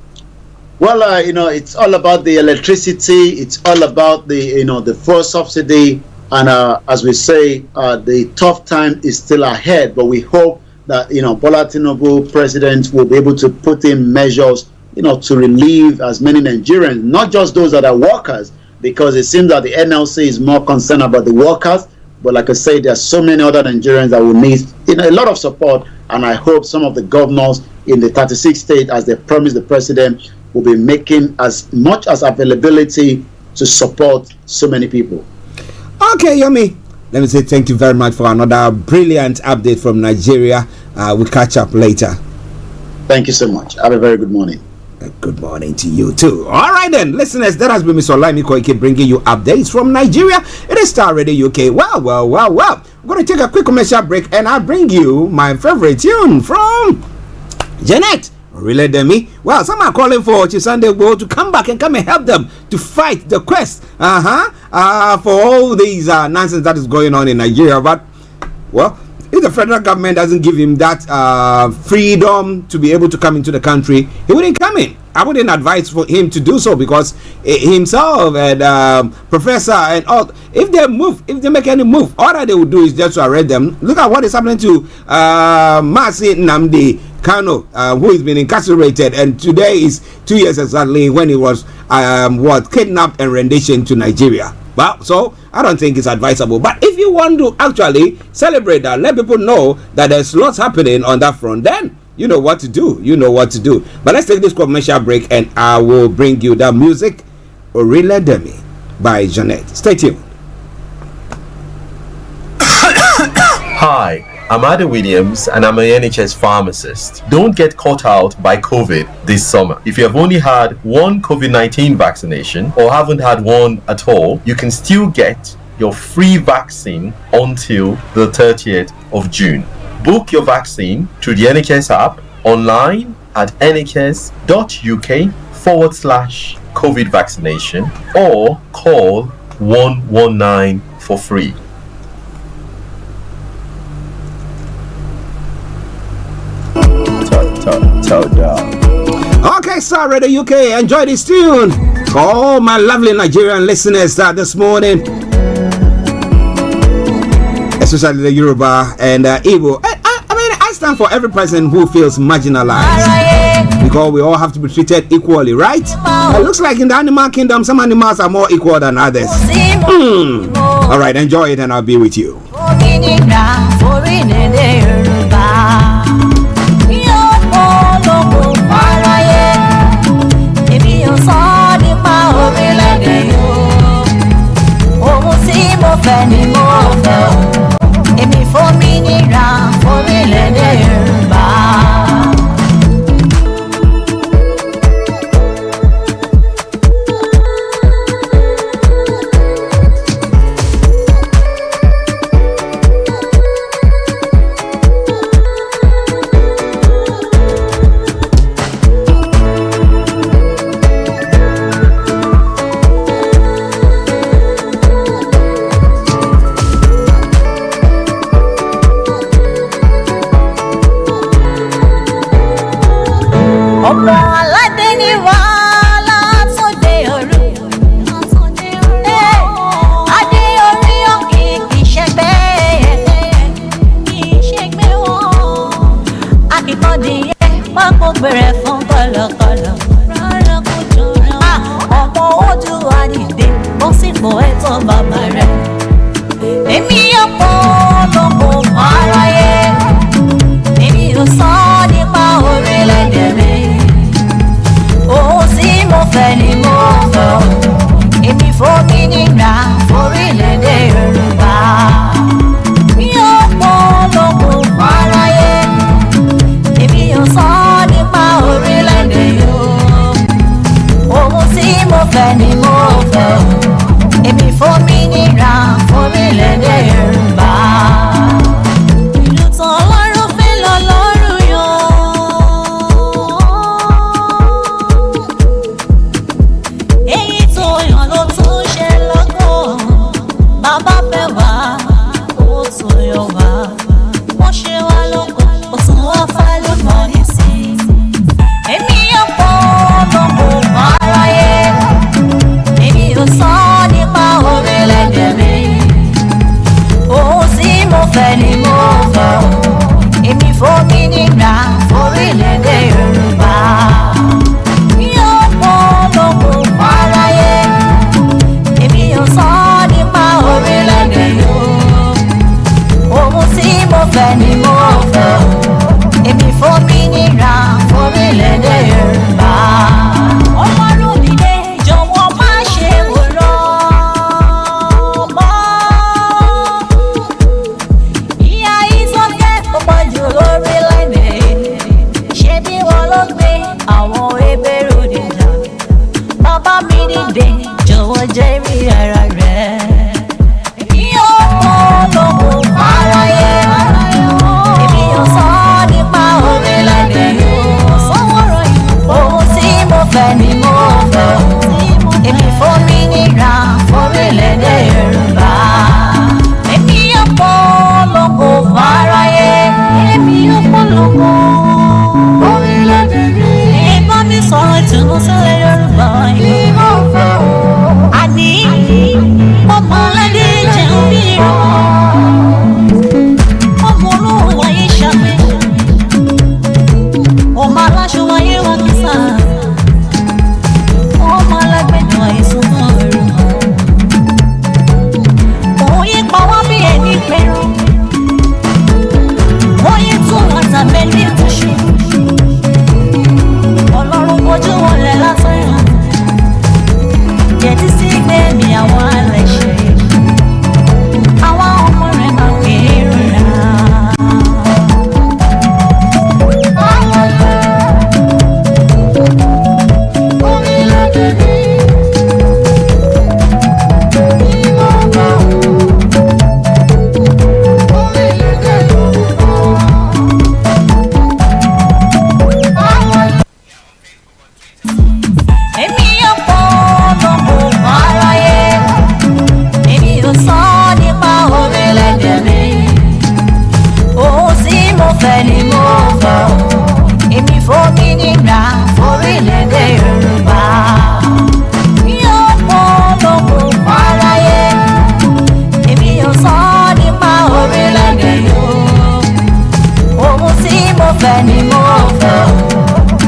Well, it's all about the electricity. It's all about the fuel subsidy, and as we say, the tough time is still ahead. But we hope that Bola Tinubu, president, will be able to put in measures to relieve as many Nigerians, not just those that are workers, because it seems that the NLC is more concerned about the workers. But like I said, there are so many other Nigerians that will need a lot of support and I hope some of the governors in the 36 states, as they promised the president, will be making as much as availability to support so many people. Okay, Yomi. Let me say thank you very much for another brilliant update from Nigeria. We'll catch up later. Thank you so much. Have a very good morning. Good morning to you too. All right then, listeners, that has been Mr. Olayomi Koiki bringing you updates from Nigeria. It is Starr Radio UK. Well. We're going to take a quick commercial break and I'll bring you my favorite tune from Janet. Really, Demi? Well, some are calling for Chisande Bo to come back and come and help them to fight the quest. For all these nonsense that is going on in Nigeria. But, well, if the federal government doesn't give him that freedom to be able to come into the country, he wouldn't come in. I wouldn't advise for him to do so because himself and Professor and all, if they make any move, all that they would do is just to arrest them. Look at what is happening to Masi Nnamdi Kano, who has been incarcerated, and today is 2 years exactly when he was kidnapped and rendition to Nigeria. Well, so I don't think it's advisable. But if you want to actually celebrate that, let people know that there's lots happening on that front, then you know what to do. But let's take this commercial break and I will bring you the music Orila Demi by Janet. Stay tuned. Hi, I'm Ada Williams and I'm an NHS pharmacist. Don't get caught out by COVID this summer. If you have only had one COVID-19 vaccination or haven't had one at all, you can still get your free vaccine until the 30th of June. Book your vaccine through the NHS app, online at nhs.uk/COVID vaccination or call 119 for free. Okay, Starr Radio UK, enjoy this tune for all my lovely Nigerian listeners this morning, especially the Yoruba and Igbo. I stand for every person who feels marginalized because we all have to be treated equally, right? It looks like in the animal kingdom, some animals are more equal than others. All right, enjoy it and I'll be with you. jọ̀wọ́ jẹ́ rí ara rẹ̀. Èmi ò polongo fáráyé, èmi ò sọ nípa orílẹ̀-èdè yóò sọ́wọ́rọ̀ yìí. Ohun tí mo fẹ́ ni mo fẹ́, èmi fòmìnira fórílẹ̀-èdè Yorùbá. Èmi ò polongo fáráyé, èmi ò polongo orílẹ̀-èdè mi. Ìbá mi sọ̀rọ̀ ìtùnú sílẹ̀ Yorùbá yìí. Mo fẹ́ o. Àní ọmọlẹ́dẹ̀ jẹun bí irọ́. Ọmọ olówó wáyé ṣàgbé. Ọmọ aláṣọ wáyé wá kísà. Ọmọ alágbẹ̀dọ̀ àìsàn náà rẹ̀. Òun yí pa wá bí ẹni pẹ̀rọ. Wọ́n yí tún wọn tàbẹ́ ní ìtúṣe. Ọlọ́run kojú wọlé lásán yàn. Jẹ̀dí sí gbẹ̀mí àwọn aláìṣẹ̀. Àwọn ọmọ rẹ̀ máa kéré rà. Orílẹ̀-èdè mi. Èmi ò polongo fáráyé, èmi ò sọ nípa orílẹ̀-èdè mi. Ohun tí mo fẹ́ ni mo fẹ́, èmi fòmìnira fórílẹ̀-èdè Yorùbá. Èmi ò polongo fáráyé, èmi ò sọ nípa orílẹ̀-èdè yóò. Ohun tí mo fẹ́ ni mo fẹ́,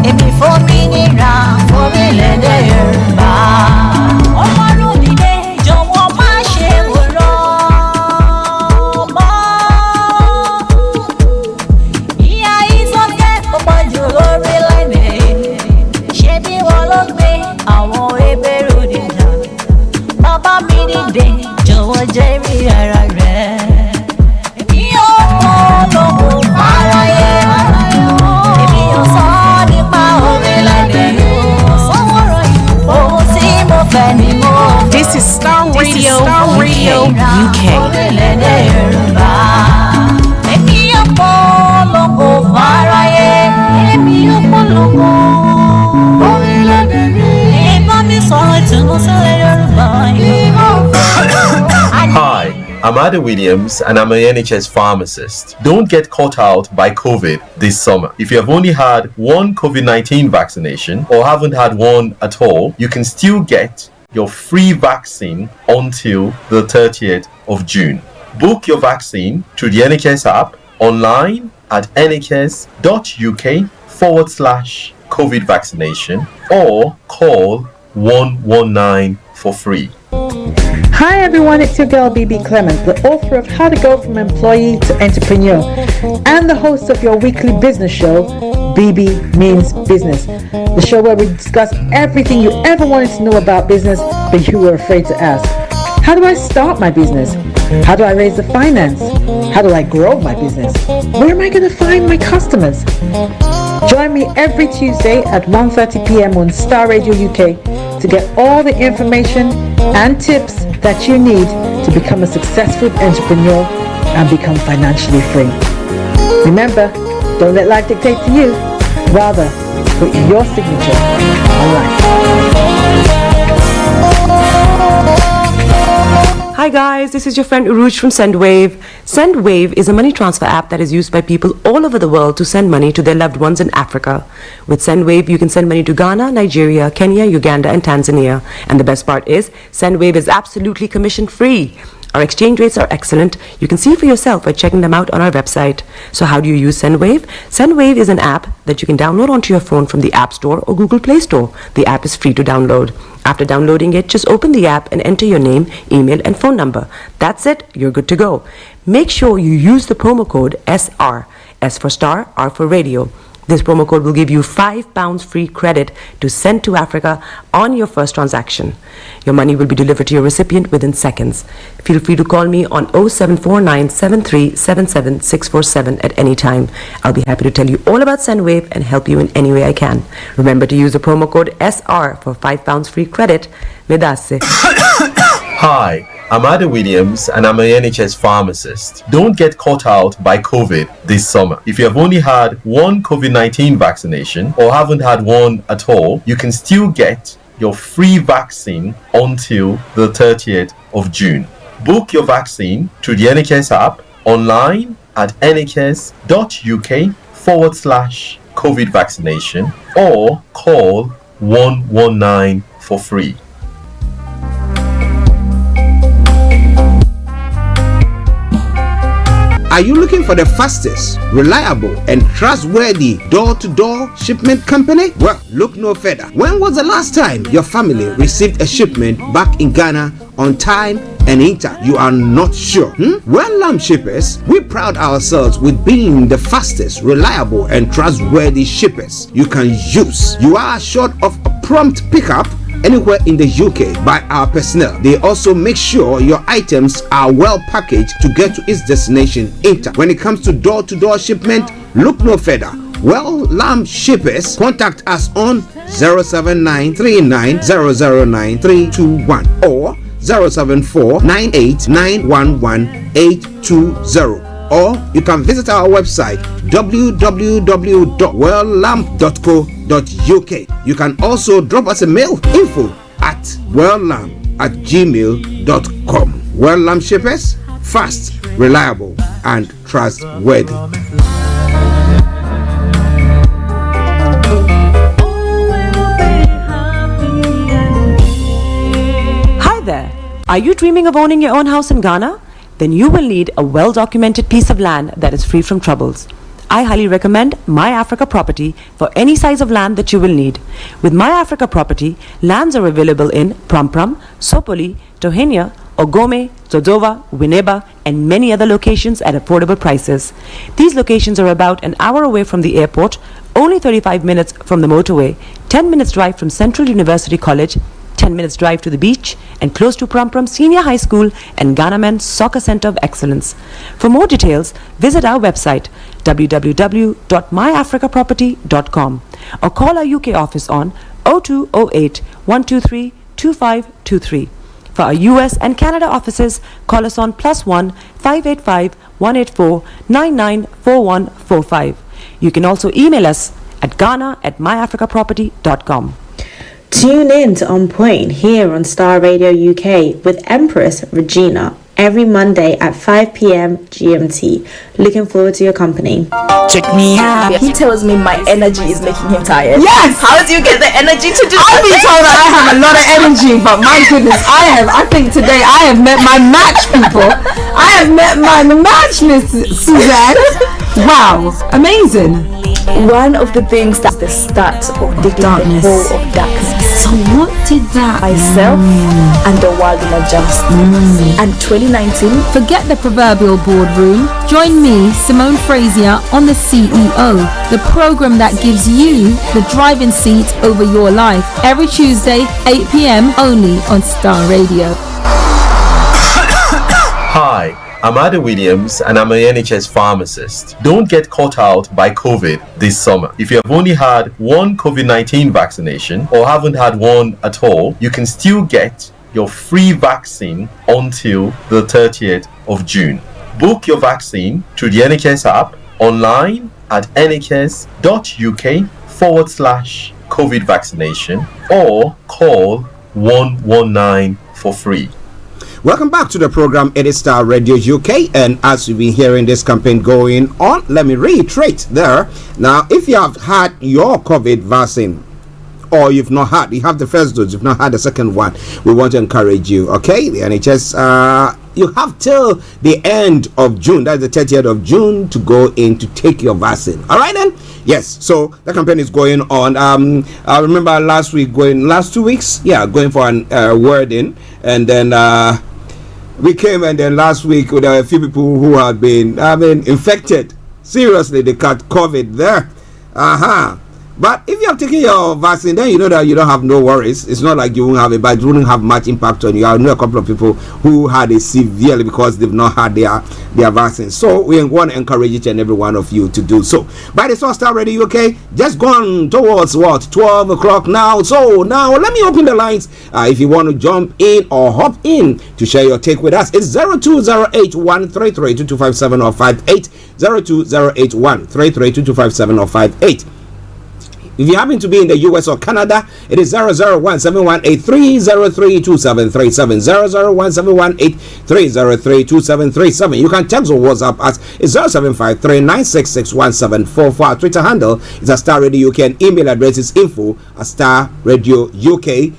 èmi fòmìnira fórílẹ̀-èdè Yorùbá. Ọlọ́run dìde jọ̀wọ́ má ṣe wòran mọ́. Ìyà ìsọ̀kẹ́ kò pọ̀ jù lórílẹ̀-èdè. Ṣé bí wọ́n ló gbé àwọn ebèrú dìjà? Bàbá mi dìde jọ̀wọ́ jẹ́ rí ara rẹ̀. Èmi ò polongo fáráyé, èmi ò sọ nípa orílẹ̀-èdè yóò sọ́wọ́rọ̀ yìí. Ohun tí mo fẹ́ ni mo fẹ́. This is Starr Radio, UK. Orílẹ̀-èdè Yorùbá. Èmi ò polongo fáráyé, èmi ò polongo orílẹ̀-èdè mi. Ìbá mi sọ̀rọ̀ ìtùnú sílẹ̀ Yorùbá yìí. Hi, I'm Ada Williams and I'm an NHS pharmacist. Don't get caught out by COVID this summer. If you have only had one COVID-19 vaccination or haven't had one at all, you can still get your free vaccine until the 30th of June. Book your vaccine through the NHS app online at nhs.uk/COVID vaccination or call 119 for free. Hi everyone, it's your girl BB Clement, the author of How to Go from Employee to Entrepreneur and the host of your weekly business show, BB Means Business, the show where we discuss everything you ever wanted to know about business but you were afraid to ask. How do I start my business? How do I raise the finance? How do I grow my business? Where am I going to find my customers? Join me every Tuesday at 1:30 p.m. on Starr Radio UK to get all the information and tips that you need to become a successful entrepreneur and become financially free. Remember, don't let life dictate to you. Rather, put your signature on life. Hi guys, this is your friend Uruj from SendWave. SendWave is a money transfer app that is used by people all over the world to send money to their loved ones in Africa. With SendWave, you can send money to Ghana, Nigeria, Kenya, Uganda, and Tanzania. And the best part is, SendWave is absolutely commission free. Our exchange rates are excellent. You can see for yourself by checking them out on our website. So how do you use SendWave? SendWave is an app that you can download onto your phone from the App Store or Google Play Store. The app is free to download. After downloading it, just open the app and enter your name, email, and phone number. That's it, you're good to go. Make sure you use the promo code SR, S for Star, R for Radio. This promo code will give you £5 free credit to send to Africa on your first transaction. Your money will be delivered to your recipient within seconds. Feel free to call me on 0749 7377 647 at any time. I'll be happy to tell you all about SendWave and help you in any way I can. Remember to use the promo code SR for £5 free credit. Vedasse. Hi, I'm Ada Williams and I'm an NHS pharmacist. Don't get caught out by COVID this summer. If you have only had one COVID-19 vaccination or haven't had one at all, you can still get your free vaccine until the 30th of June. Book your vaccine through the NHS app, online at nhs.uk/COVID vaccination or call 119 for free. Are you looking for the fastest, reliable, and trustworthy door-to-door shipment company? Well, look no further. When was the last time your family received a shipment back in Ghana on time and in time? You are not sure? Well, Lamb Shippers, we pride ourselves with being the fastest, reliable, and trustworthy shippers you can use. You are assured of a prompt pickup anywhere in the UK by our personnel. They also make sure your items are well packaged to get to its destination in time. When it comes to door-to-door shipment, look no further. Well, Lamb Shippers, contact us on 07939009321 or 07498911820. Or you can visit our website www.welllamp.co.uk. You can also drop us a mail, info@welllamp@gmail.com. Well Lamp Shippers, fast, reliable, and trustworthy. Hi there. Are you dreaming of owning your own house in Ghana? Then you will need a well-documented piece of land that is free from troubles. I highly recommend My Africa Property for any size of land that you will need. With My Africa Property, lands are available in Prampram, Sopoli, Tohenia, Ogome, Dodova, Winneba, and many other locations at affordable prices. These locations are about an hour away from the airport, only 35 minutes from the motorway, 10 minutes drive from Central University College, 10 minutes drive to the beach, and close to Prampram Senior High School and Ghana Men's Soccer Center of Excellence. For more details, visit our website www.myafricaproperty.com or call our UK office on 0208 123 2523. For our US and Canada offices, call us on +1 585 184 994145. You can also email us at ghana@myafricaproperty.com. Tune in to On Point here on Star Radio UK with Empress Regina every Monday at 5 p.m. GMT. Looking forward to your company. Check me out. He tells me my energy is making him tired. Yes! How do you get the energy to do I've been told that I have a lot of energy, but my goodness, I think today I have met my match, people. I have met my match, Miss Suzanne. Wow, amazing. One of the things that's the start of the darkness. The whole of darkness. So what did that myself and the world will adjust. And 2019. Forget the proverbial boardroom. Join me, Simone Frazier, on The CEO, the program that gives you the driving seat over your life. Every Tuesday, 8 p.m. only on Star Radio. Hi, I'm Ada Williams and I'm an NHS pharmacist. Don't get caught out by COVID this summer. If you have only had one COVID-19 vaccination or haven't had one at all, you can still get your free vaccine until the 30th of June. Book your vaccine through the NHS app, online at nhs.uk/COVID vaccination or call 119 for free. Welcome back to the program. It is Star Radio UK, and as you've been hearing this campaign going on, let me reiterate there. Now, if you have had your COVID vaccine, or you have the first dose, you've not had the second one, we want to encourage you, okay? The NHS, you have till the end of June, that's the 30th of June, to go in to take your vaccine. All right then? Yes, so the campaign is going on. I remember last 2 weeks, going for an wording, and then we came, and then last week there were a few people who had been infected. Seriously, they caught COVID there. But if you have taken your vaccine, then you know that you don't have no worries. It's not like you won't have it, but it wouldn't have much impact on you. I know a couple of people who had it severely because they've not had their vaccine. So we want to encourage each and every one of you to do so. By the Starr Radio UK, just gone towards what, 12 o'clock now. So now let me open the lines. If you want to jump in or hop in to share your take with us, it's 0208-133-2257 or 58, 0208-133-2257 or 58. If you happen to be in the US or Canada, it is 001-718-303-2737, 001-718-303-2737. You can text or WhatsApp us. It's 0753-966-1744. Our Twitter handle is Starr Radio UK and email address is info@starradiouk.com.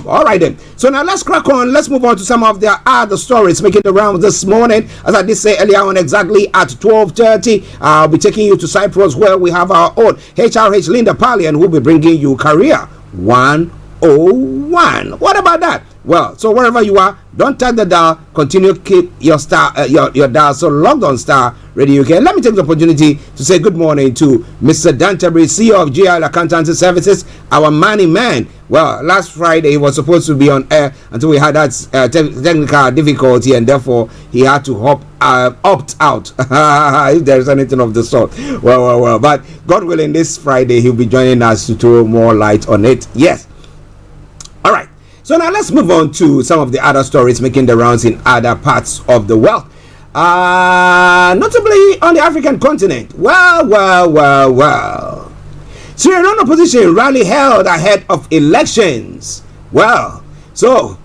All right then. So now let's crack on. Let's move on to some of the other stories making the rounds this morning. As I did say earlier on, exactly at 12:30, I'll be taking you to Cyprus where we have our own HRH Linda Palian who will be bringing you Career 101. What about that? Well, so wherever you are, don't touch the dial. Continue to keep your your dial so logged on Starr Radio UK. Let me take the opportunity to say good morning to Mr. Danterbury, CEO of GL Accountancy Services, our money man. Well, last Friday he was supposed to be on air until we had that technical difficulty, and therefore he had to opt out. If there is anything of the sort. Well. But God willing, this Friday he'll be joining us to throw more light on it. Yes. All right. So now let's move on to some of the other stories making the rounds in other parts of the world. Notably on the African continent. Well. Sierra Leone opposition rally held ahead of elections. Well, so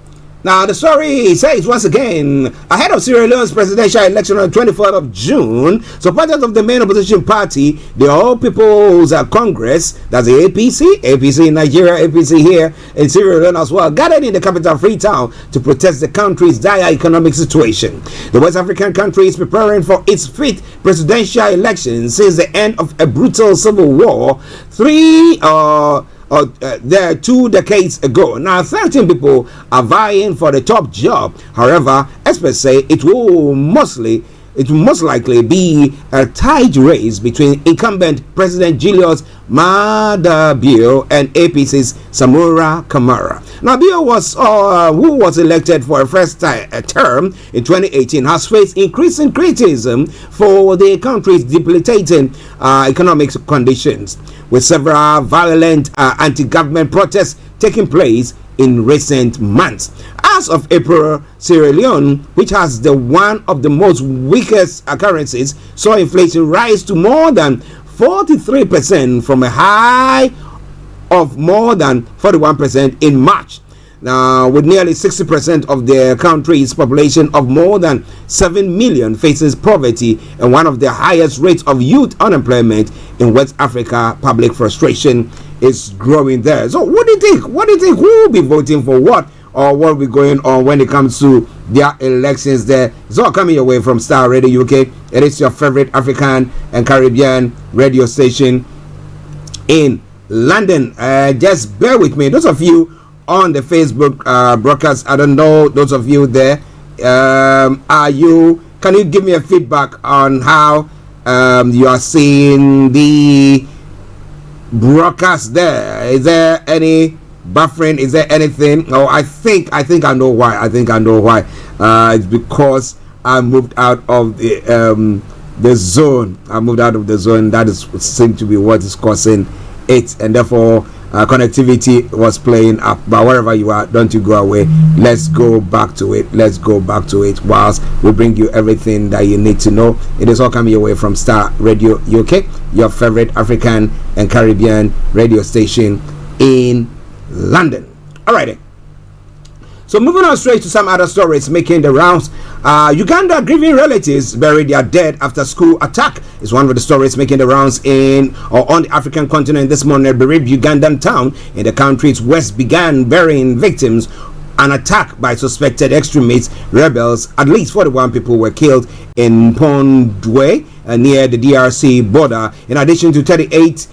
now the story says once again, ahead of Sierra Leone's presidential election on the 24th of June, supporters of the main opposition party, the All People's Congress, that's the APC in Nigeria, APC here in Sierra Leone as well, gathered in the capital Freetown to protest the country's dire economic situation. The West African country is preparing for its fifth presidential election since the end of a brutal civil war. There 2 decades ago. Now 13 people are vying for the top job. However, experts say it will most likely be a tight race between incumbent President Julius Maada Bio and APC's Samura Kamara. Now Bio who was elected for a first term in 2018 has faced increasing criticism for the country's debilitating economic conditions, with several violent anti-government protests taking place in recent months. As of April, Sierra Leone, which has one of the most weakest currencies, saw inflation rise to more than 43% from a high of more than 41% in March. Now, with nearly 60% of the country's population of more than 7 million faces poverty and one of the highest rates of youth unemployment in West Africa, public frustration is growing there. So what do you think? Who will be voting for what, or what will be going on when it comes to their elections there? It's all coming your way from Starr Radio UK. It is your favorite African and Caribbean radio station in London. Just bear with me. Those of you on the Facebook broadcast, I don't know, those of you there, can you give me a feedback on how you are seeing the broadcast there? Is there any buffering? Is there anything? Oh, I think I know why. It's because I moved out of the zone. That seems to be what is causing it, and therefore connectivity was playing up. But wherever you are, don't you go away. Let's go back to it whilst we bring you everything that you need to know. It is all coming your way from Starr Radio UK, your favorite African and Caribbean radio station in London. Alrighty. So moving on straight to some other stories making the rounds. Uganda grieving relatives bury their dead after school attack is one of the stories making the rounds on the African continent this morning. A bereaved Ugandan town in the country's west began burying victims. An attack by suspected extremist rebels. At least 41 people were killed in Pondwe near the DRC border. In addition to 38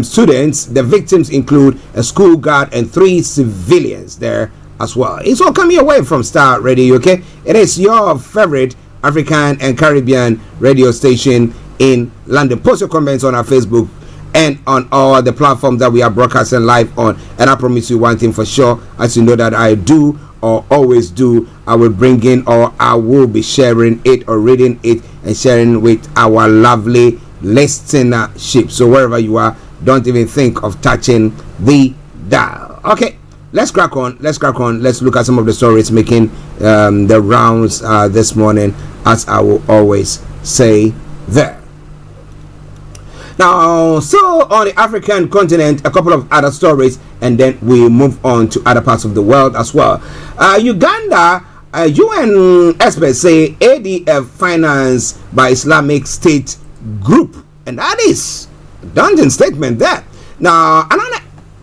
students, the victims include a school guard and 3 civilians there as well. It's all coming away from Starr Radio UK. It is your favorite African and Caribbean radio station in London. Post your comments on our Facebook and on all the platforms that we are broadcasting live on. And I promise you one thing for sure, as you know that I do or always do, I will bring in, or I will be sharing it or reading it and sharing with our lovely listenership. So wherever you are, don't even think of touching the dial. Okay, let's crack on. Let's look at some of the stories making the rounds this morning, as I will always say there. Now, so on the African continent, a couple of other stories, and then we move on to other parts of the world as well. Uganda, UN experts say ADF financed by Islamic State group, and that is a daunting statement there. Now,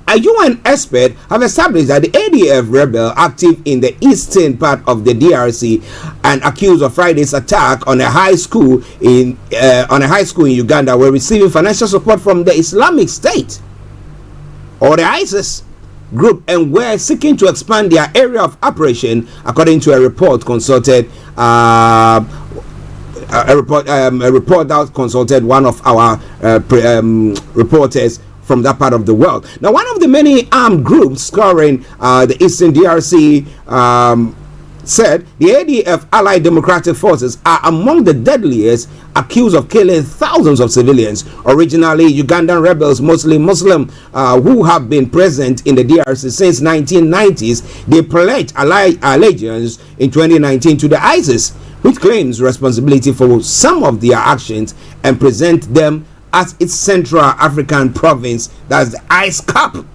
a UN expert have established that the ADF rebel active in the eastern part of the DRC and accused of Friday's attack on a high school in Uganda were receiving financial support from the Islamic State or the ISIS group and were seeking to expand their area of operation, according to a report consulted. A report that consulted one of our reporters from that part of the world. Now, one of the many armed groups scoring the eastern DRC said the ADF Allied Democratic Forces are among the deadliest, accused of killing thousands of civilians. Originally Ugandan rebels, mostly Muslim, who have been present in the DRC since 1990s, they pledged allegiance in 2019 to the ISIS, which claims responsibility for some of their actions and present them as its Central African province. That's the Ice Cup.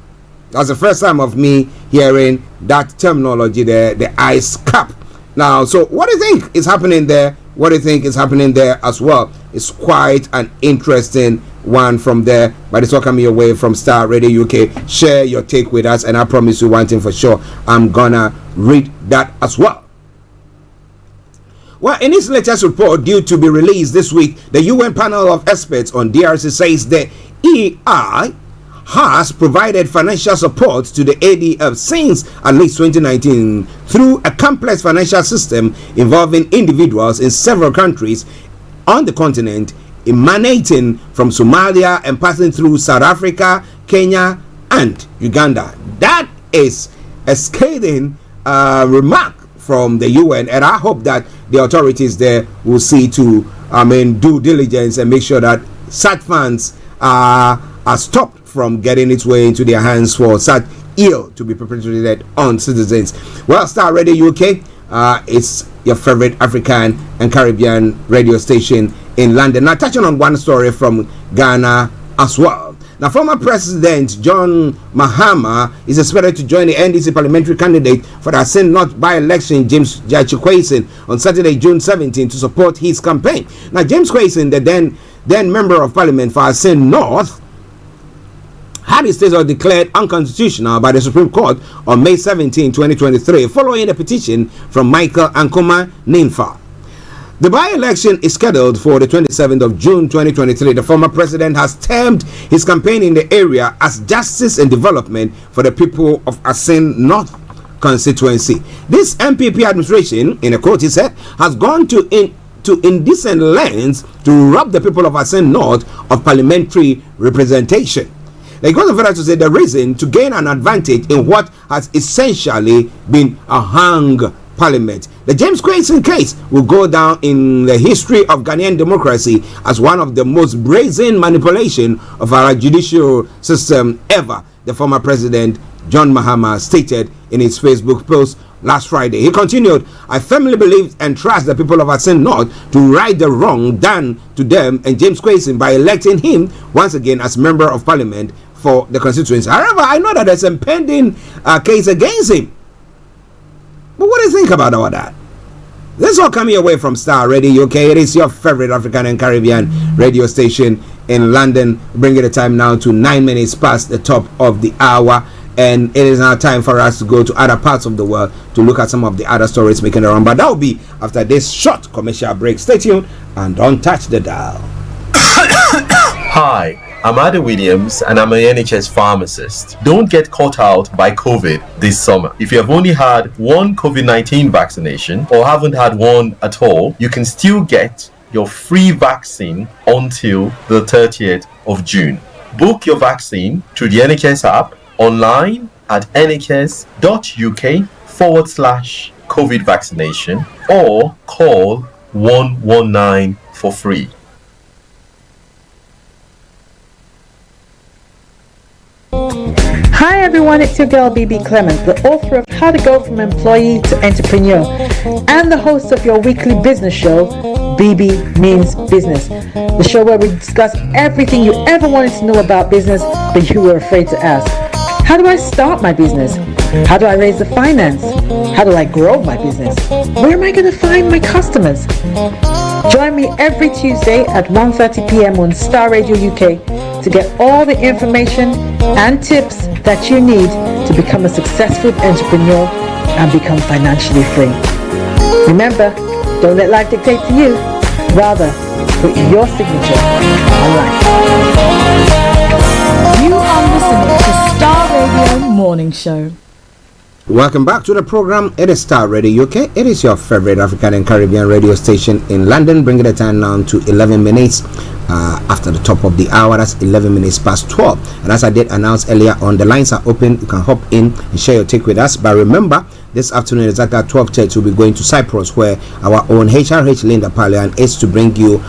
That's the first time of me hearing that terminology there, the Ice Cup. Now, so what do you think is happening there? What do you think is happening there as well? It's quite an interesting one from there, but it's all coming your way from Starr Radio UK. Share your take with us, and I promise you one thing for sure, I'm gonna read that as well. Well, in its latest report due to be released this week, the UN panel of experts on DRC says the EI has provided financial support to the ADF since at least 2019 through a complex financial system involving individuals in several countries on the continent, emanating from Somalia and passing through South Africa, Kenya, and Uganda. That is a scathing remark from the UN, and I hope that the authorities there will see to due diligence and make sure that such funds are stopped from getting its way into their hands for such ill to be perpetrated on citizens. Well, Starr Radio UK, it's your favorite African and Caribbean radio station in London. Now, touching on one story from Ghana as well. Now, former President John Mahama is expected to join the NDC parliamentary candidate for the Assin North by-election, James Kwesi, on Saturday, June 17, to support his campaign. Now, James Kwesi, the then member of parliament for Assin North, had his status declared unconstitutional by the Supreme Court on May 17, 2023, following a petition from Michael Ankoma Ninfa. The by-election is scheduled for the 27th of June 2023. The former president has termed his campaign in the area as justice and development for the people of Assin North constituency. This MPP administration, in a quote he said, has gone to indecent lengths to rob the people of Assin North of parliamentary representation. It goes further to say the reason to gain an advantage in what has essentially been a hung parliament. The James Kwesi case will go down in the history of Ghanaian democracy as one of the most brazen manipulation of our judicial system ever, the former president John Mahama stated in his Facebook post last Friday. He continued, I firmly believe and trust the people of Assin North to right the wrong done to them and James Kwesi by electing him once again as member of parliament for the constituency. However, I know that there's a pending case against him. But what do you think about all that? This is all coming away from Starr Radio UK. It is your favorite African and Caribbean radio station in London. Bringing the time now to 9 minutes past the top of the hour. And it is now time for us to go to other parts of the world to look at some of the other stories making the round. But that will be after this short commercial break. Stay tuned and don't touch the dial. Hi. I'm Ada Williams and I'm an NHS pharmacist. Don't get caught out by COVID this summer. If you have only had one COVID-19 vaccination or haven't had one at all, you can still get your free vaccine until the 30th of June. Book your vaccine through the NHS app, online at nhs.uk/COVID vaccination, or call 119 for free. Hi everyone, it's your girl BB Clement, the author of How to Go from Employee to Entrepreneur and the host of your weekly business show, BB Means Business, the show where we discuss everything you ever wanted to know about business but you were afraid to ask. How do I start my business? How do I raise the finance? How do I grow my business? Where am I going to find my customers? Join me every Tuesday at 1:30 p.m. on Starr Radio UK to get all the information and tips that you need to become a successful entrepreneur and become financially free. Remember, don't let life dictate to you. Rather, put your signature on life. You are listening to Starr Radio Morning Show. Welcome back to the program. It is Starr Radio UK. It is your favorite African and Caribbean radio station in London, bringing the time down to 11 minutes after the top of the hour. That's 11 minutes past 12. And as I did announce earlier on, the lines are open. You can hop in and share your take with us. But remember, this afternoon exactly at 12:30, we'll be going to Cyprus, where our own HRH Linda Palian is to bring you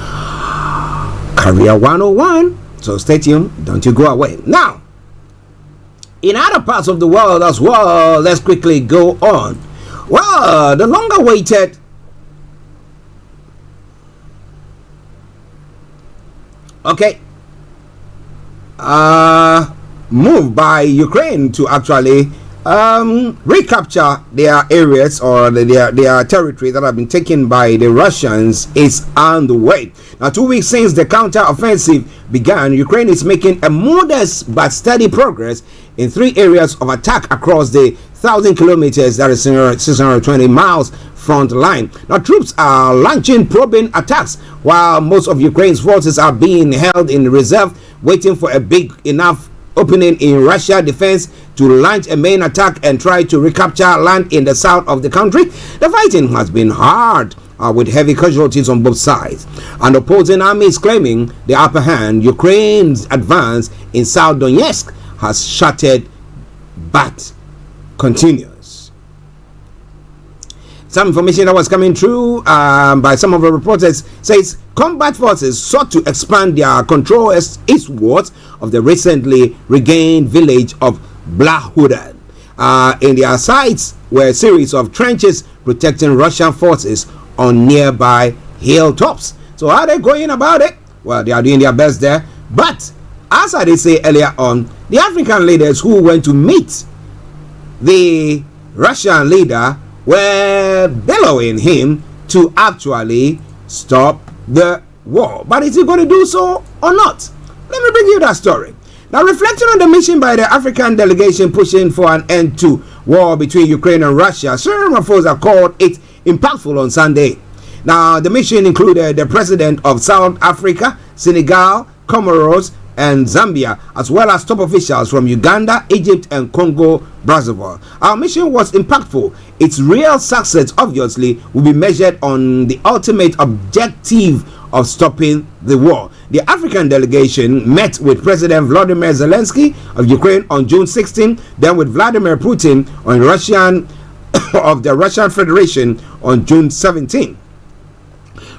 Career 101. So stay tuned. Don't you go away. Now, in other parts of the world as well, let's quickly go on. Well, the longer waited move by Ukraine to actually recapture their areas or their territory that have been taken by the Russians is on the way. Now, 2 weeks since the counter-offensive began, Ukraine is making a modest but steady progress in 3 areas of attack across the 1,000 kilometers, that is 620 miles front line. Now, troops are launching probing attacks while most of Ukraine's forces are being held in reserve, waiting for a big enough opening in Russia defense to launch a main attack and try to recapture land in the south of the country. The fighting has been hard with heavy casualties on both sides, and opposing armies claiming the upper hand. Ukraine's advance in South Donetsk has shattered but continues. Some information that was coming through by some of the reporters says combat forces sought to expand their control eastwards of the recently regained village of Blahudan. In their sights were a series of trenches protecting Russian forces on nearby hilltops. So how are they going about it? Well, they are doing their best there. But as I did say earlier on, the African leaders who went to meet the Russian leader were bellowing him to actually stop the war. But is he going to do so or not? Let me bring you that story. Now, reflecting on the mission by the African delegation pushing for an end to war between Ukraine and Russia, Cyril Ramaphosa called it impactful on Sunday. Now, the mission included the president of South Africa, Senegal, Comoros, and Zambia, as well as top officials from Uganda, Egypt, and Congo Brazzaville. Our mission was impactful. Its real success, obviously, will be measured on the ultimate objective of stopping the war. The African delegation met with President Volodymyr Zelensky of Ukraine on June 16, then with Vladimir Putin on of the Russian Federation on June 17.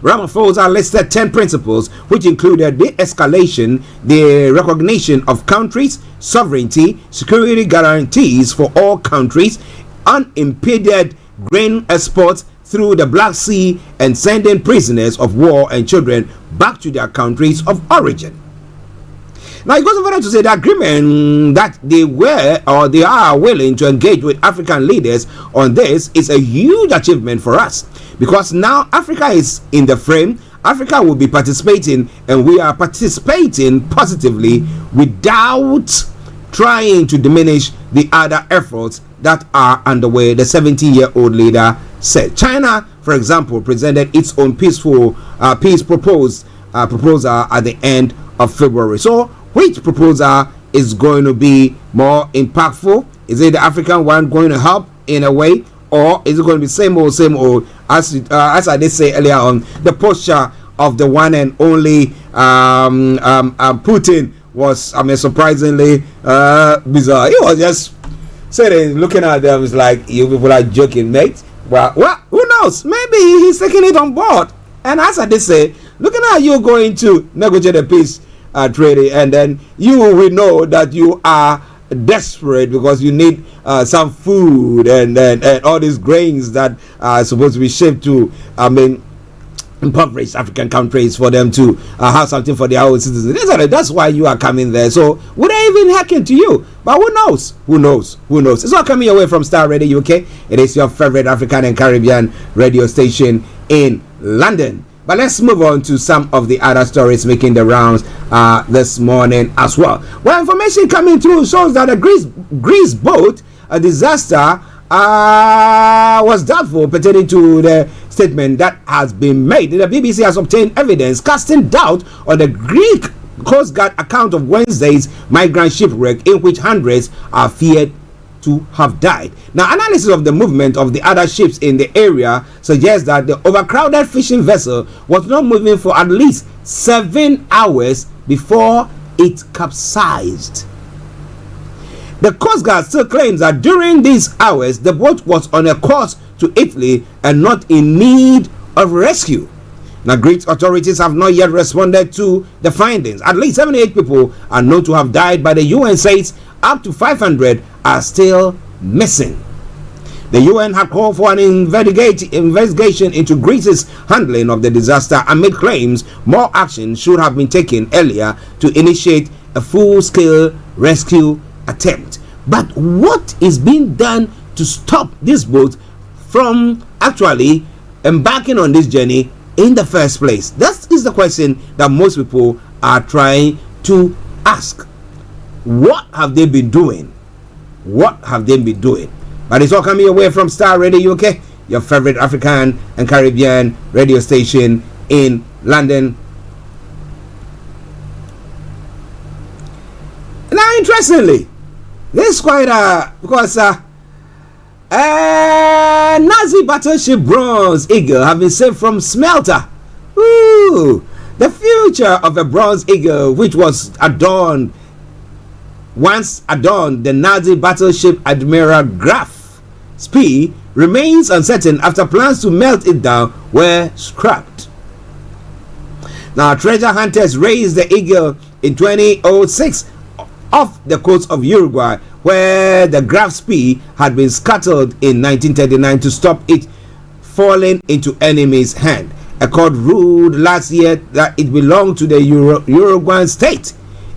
Ramaphosa listed 10 principles, which included de-escalation, the recognition of countries' sovereignty, security guarantees for all countries, unimpeded grain exports through the Black Sea, and sending prisoners of war and children back to their countries of origin. Now, it goes further to say the agreement that they are willing to engage with African leaders on this is a huge achievement for us, because now Africa is in the frame. Africa will be participating, and we are participating positively without trying to diminish the other efforts that are underway, the 70-year-old leader said. China, for example, presented its own peace proposal at the end of February. So, which proposal is going to be more impactful? Is it the African one going to help in a way, or is it going to be same old, as I did say earlier on, the posture of the one and only Putin was, I mean, surprisingly bizarre. He was just sitting, looking at them, it's like, you people are joking, mate. Well, who knows? Maybe he's taking it on board. And as I did say, looking at you going to negotiate a peace treaty, and then you will know that you are desperate because you need some food and all these grains that are supposed to be shipped to, I mean, impoverished African countries for them to have something for their own citizens. That's why you are coming there. So would I even hearken to you? But who knows? Who knows? Who knows? It's all coming away from Starr Radio UK. It is your favorite African and Caribbean radio station in London. But let's move on to some of the other stories making the rounds this morning as well. Well, information coming through shows that a Greece boat, a disaster, was doubtful pertaining to the statement that has been made. The BBC has obtained evidence casting doubt on the Greek Coast Guard account of Wednesday's migrant shipwreck, in which hundreds are feared to have died. Now, analysis of the movement of the other ships in the area suggests that the overcrowded fishing vessel was not moving for at least 7 hours before it capsized. The Coast Guard still claims that during these hours, the boat was on a course to Italy and not in need of rescue. Now, Greek authorities have not yet responded to the findings. At least 78 people are known to have died, but the UN says up to 500 are still missing. The UN had called for an investigation into Greece's handling of the disaster amid claims more action should have been taken earlier to initiate a full-scale rescue attempt. But what is being done to stop this boat from actually embarking on this journey in the first place? That is the question that most people are trying to ask. What have they been doing? What have they been doing? But it's all coming away from Starr Radio UK, your favorite African and Caribbean radio station in London. Now, interestingly, this is quite because Nazi battleship Bronze Eagle have been saved from smelter. Ooh, the future of a Bronze Eagle, which was once adorned the Nazi battleship Admiral Graf Spee, remains uncertain after plans to melt it down were scrapped. Now, treasure hunters raised the Eagle in 2006 off the coast of Uruguay, where the Graf Spee had been scuttled in 1939 to stop it falling into enemy's hand. A court ruled last year that it belonged to the Uruguayan state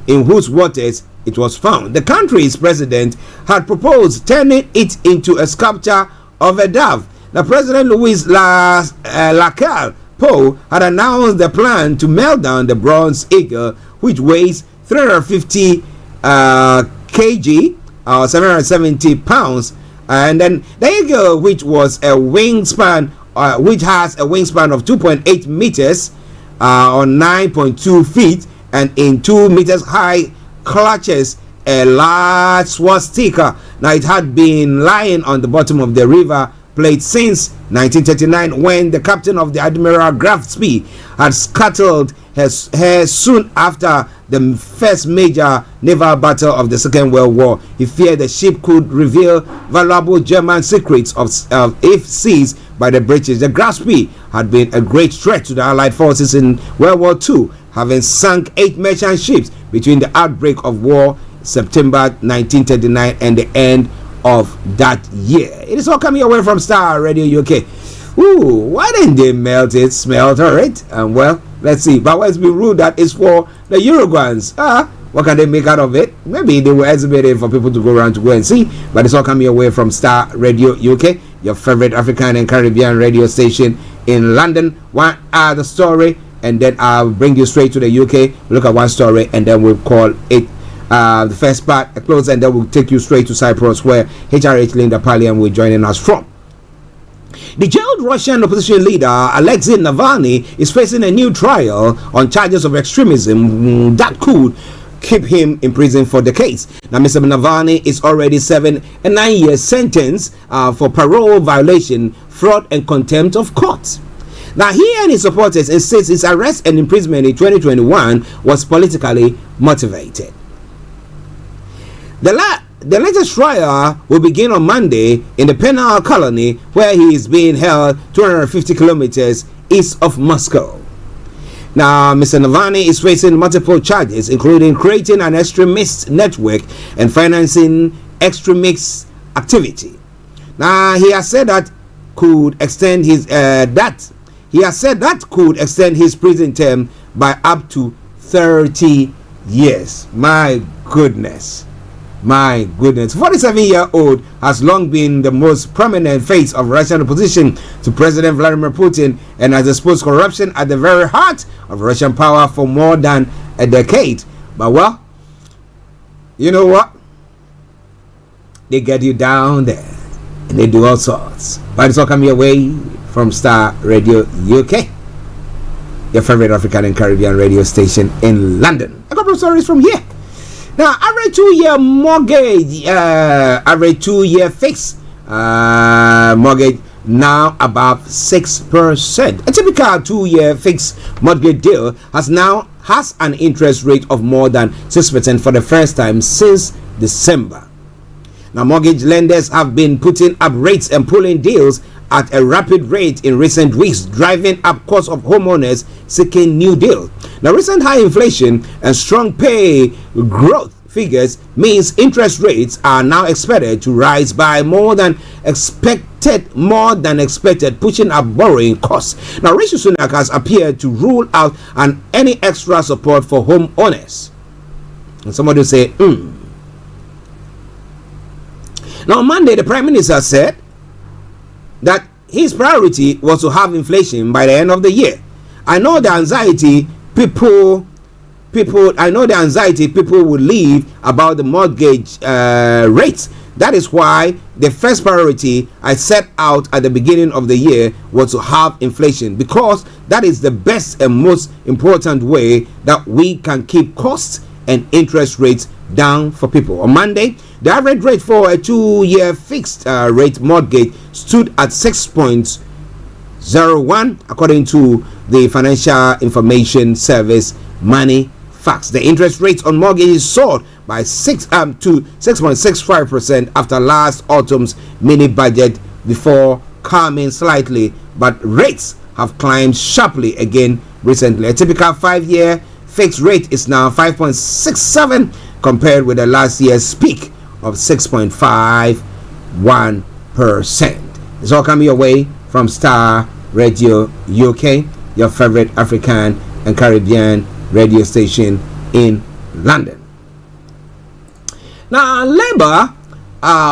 in whose waters it was found. The country's president had proposed turning it into a sculpture of a dove. The President Luis Lacalle Pou had announced the plan to melt down the Bronze Eagle, which weighs 350 kg or 770 pounds, and then the Eagle, which was a wingspan, which has a wingspan of 2.8 meters or 9.2 feet, and in 2 meters high, clutches a large swastika. Now, it had been lying on the bottom of the river Plate since 1939, when the captain of the Admiral Graf Spee had scuttled her soon after the first major naval battle of the Second World War. He feared the ship could reveal valuable German secrets if seized by the British. The Graf Spee had been a great threat to the Allied forces in World War II, having sunk 8 merchant ships between the outbreak of war, September 1939, and the end of that year. It is all coming away from Starr Radio UK. Ooh, why didn't they smelter it? And well, let's see. But what's been ruled that is for the Uruguayans. What can they make out of it? Maybe they were exhibiting for people to go around to go and see. But it's all coming away from Starr Radio UK, your favorite African and Caribbean radio station in London. One other story, and then I'll bring you straight to the UK. Look at one story, and then we'll call it the first part a close, and then we'll take you straight to Cyprus, where HRH Linda Palian will join us from. The jailed Russian opposition leader Alexei Navalny is facing a new trial on charges of extremism that could keep him in prison for decades. Now, Mr. Navalny is already serving a 9-year sentence for parole violation, fraud, and contempt of court. Now, he and his supporters insist his arrest and imprisonment in 2021 was politically motivated. The latest trial will begin on Monday in the penal colony where he is being held 250 kilometers east of Moscow. Now, Mr. Navalny is facing multiple charges, including creating an extremist network and financing extremist activity. Now, he has said that could extend his could extend his prison term by up to 30 years. My goodness. 47-year-old has long been the most prominent face of Russian opposition to President Vladimir Putin and has exposed corruption at the very heart of Russian power for more than a decade. But well, you know what? They get you down there and they do all sorts. But it's all coming your way from Starr Radio UK, your favorite African and Caribbean radio station in London. A couple of stories from here. Now, average 2-year mortgage, average 2-year fixed mortgage now above 6%. A typical 2-year fixed mortgage deal has an interest rate of more than 6% for the first time since December. Now, mortgage lenders have been putting up rates and pulling deals at a rapid rate in recent weeks, driving up costs of homeowners seeking new deals. Now, recent high inflation and strong pay growth figures means interest rates are now expected to rise by more than expected, pushing up borrowing costs. Now, Rishi Sunak has appeared to rule out any extra support for homeowners. And somebody will say, Now, on Monday, the Prime Minister said that his priority was to have inflation by the end of the year. I know the anxiety people would leave about the mortgage rates. That is why the first priority I set out at the beginning of the year was to have inflation, because that is the best and most important way that we can keep costs and interest rates down for people. On Monday, the average rate for a 2-year fixed rate mortgage stood at 6.01 according to the Financial Information Service Money Facts. The interest rate on mortgages soared by 6.65% after last autumn's mini budget before calming slightly, but rates have climbed sharply again recently. A typical 5-year fixed rate is now 5.67 compared with the last year's peak of 6.51%. It's all coming your way from Starr Radio UK, your favorite African and Caribbean radio station in London. Now, Labour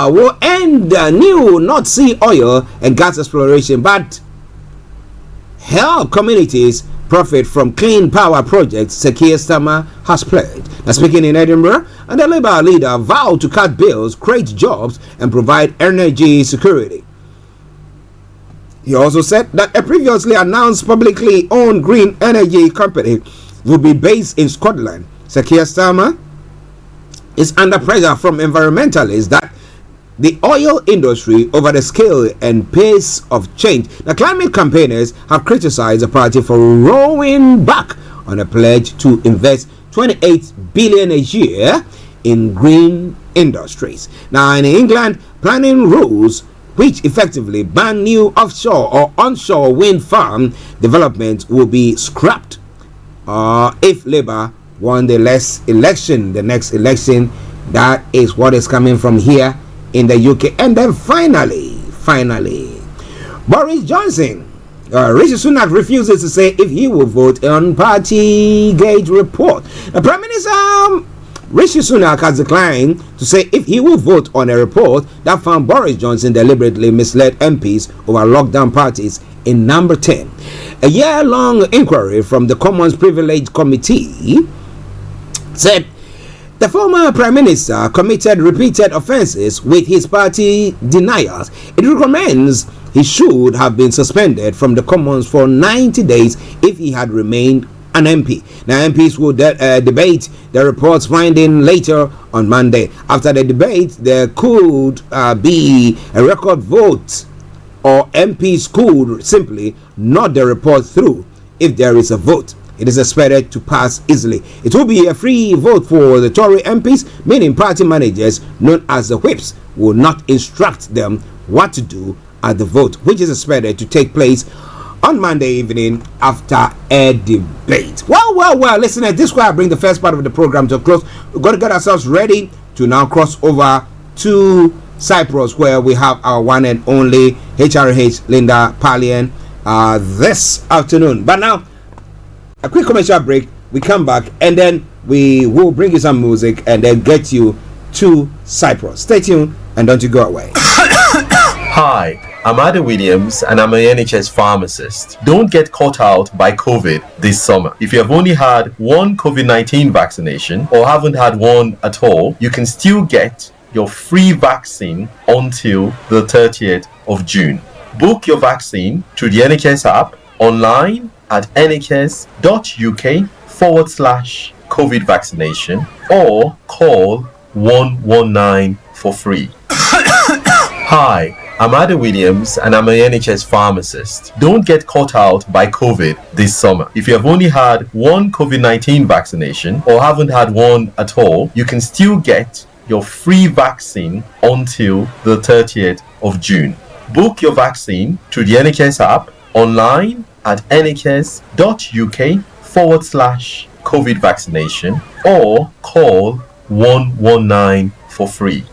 will end new North Sea oil and gas exploration, but help communities profit from clean power projects, Sir Keir Starmer has pledged. Now, speaking in Edinburgh, and the Labour leader vowed to cut bills, create jobs, and provide energy security. He also said that a previously announced publicly owned green energy company would be based in Scotland. Sir Keir Starmer is under pressure from environmentalists that the oil industry over the scale and pace of change. The climate campaigners have criticized the party for rowing back on a pledge to invest 28 billion a year in green industries. Now, in England, planning rules which effectively ban new offshore or onshore wind farm development will be scrapped if Labour won the next election. That is what is coming from here in the UK. And then finally, Boris Johnson, Rishi Sunak refuses to say if he will vote on Partygate report. The Prime Minister Rishi Sunak has declined to say if he will vote on a report that found Boris Johnson deliberately misled MPs over lockdown parties in Number 10. A year-long inquiry from the Commons Privilege Committee said the former Prime Minister committed repeated offences with his party denials. It recommends he should have been suspended from the Commons for 90 days if he had remained an MP. Now, MPs will debate the report's finding later on Monday. After the debate, there could be a record vote or MPs could simply nod the report through if there is a vote. It is expected to pass easily. It will be a free vote for the Tory MPs, meaning party managers known as the whips will not instruct them what to do at the vote, which is expected to take place on Monday evening after a debate. Well, listen, at this point I bring the first part of the program to a close. We've got to get ourselves ready to now cross over to Cyprus, where we have our one and only HRH Linda Pallian this afternoon. But now, a quick commercial break. We come back and then we will bring you some music and then get you to Cyprus. Stay tuned and don't you go away. Hi, I'm Ada Williams and I'm an NHS pharmacist. Don't get caught out by COVID this summer. If you have only had one COVID-19 vaccination or haven't had one at all, you can still get your free vaccine until the 30th of June. Book your vaccine through the NHS app, online at nhs.uk/COVID vaccination or call 119 for free. Hi, I'm Ada Williams and I'm an NHS pharmacist. Don't get caught out by COVID this summer. If you have only had one COVID-19 vaccination or haven't had one at all, you can still get your free vaccine until the 30th of June. Book your vaccine through the NHS app, online at nhs.uk/COVID vaccination or call 119 for free.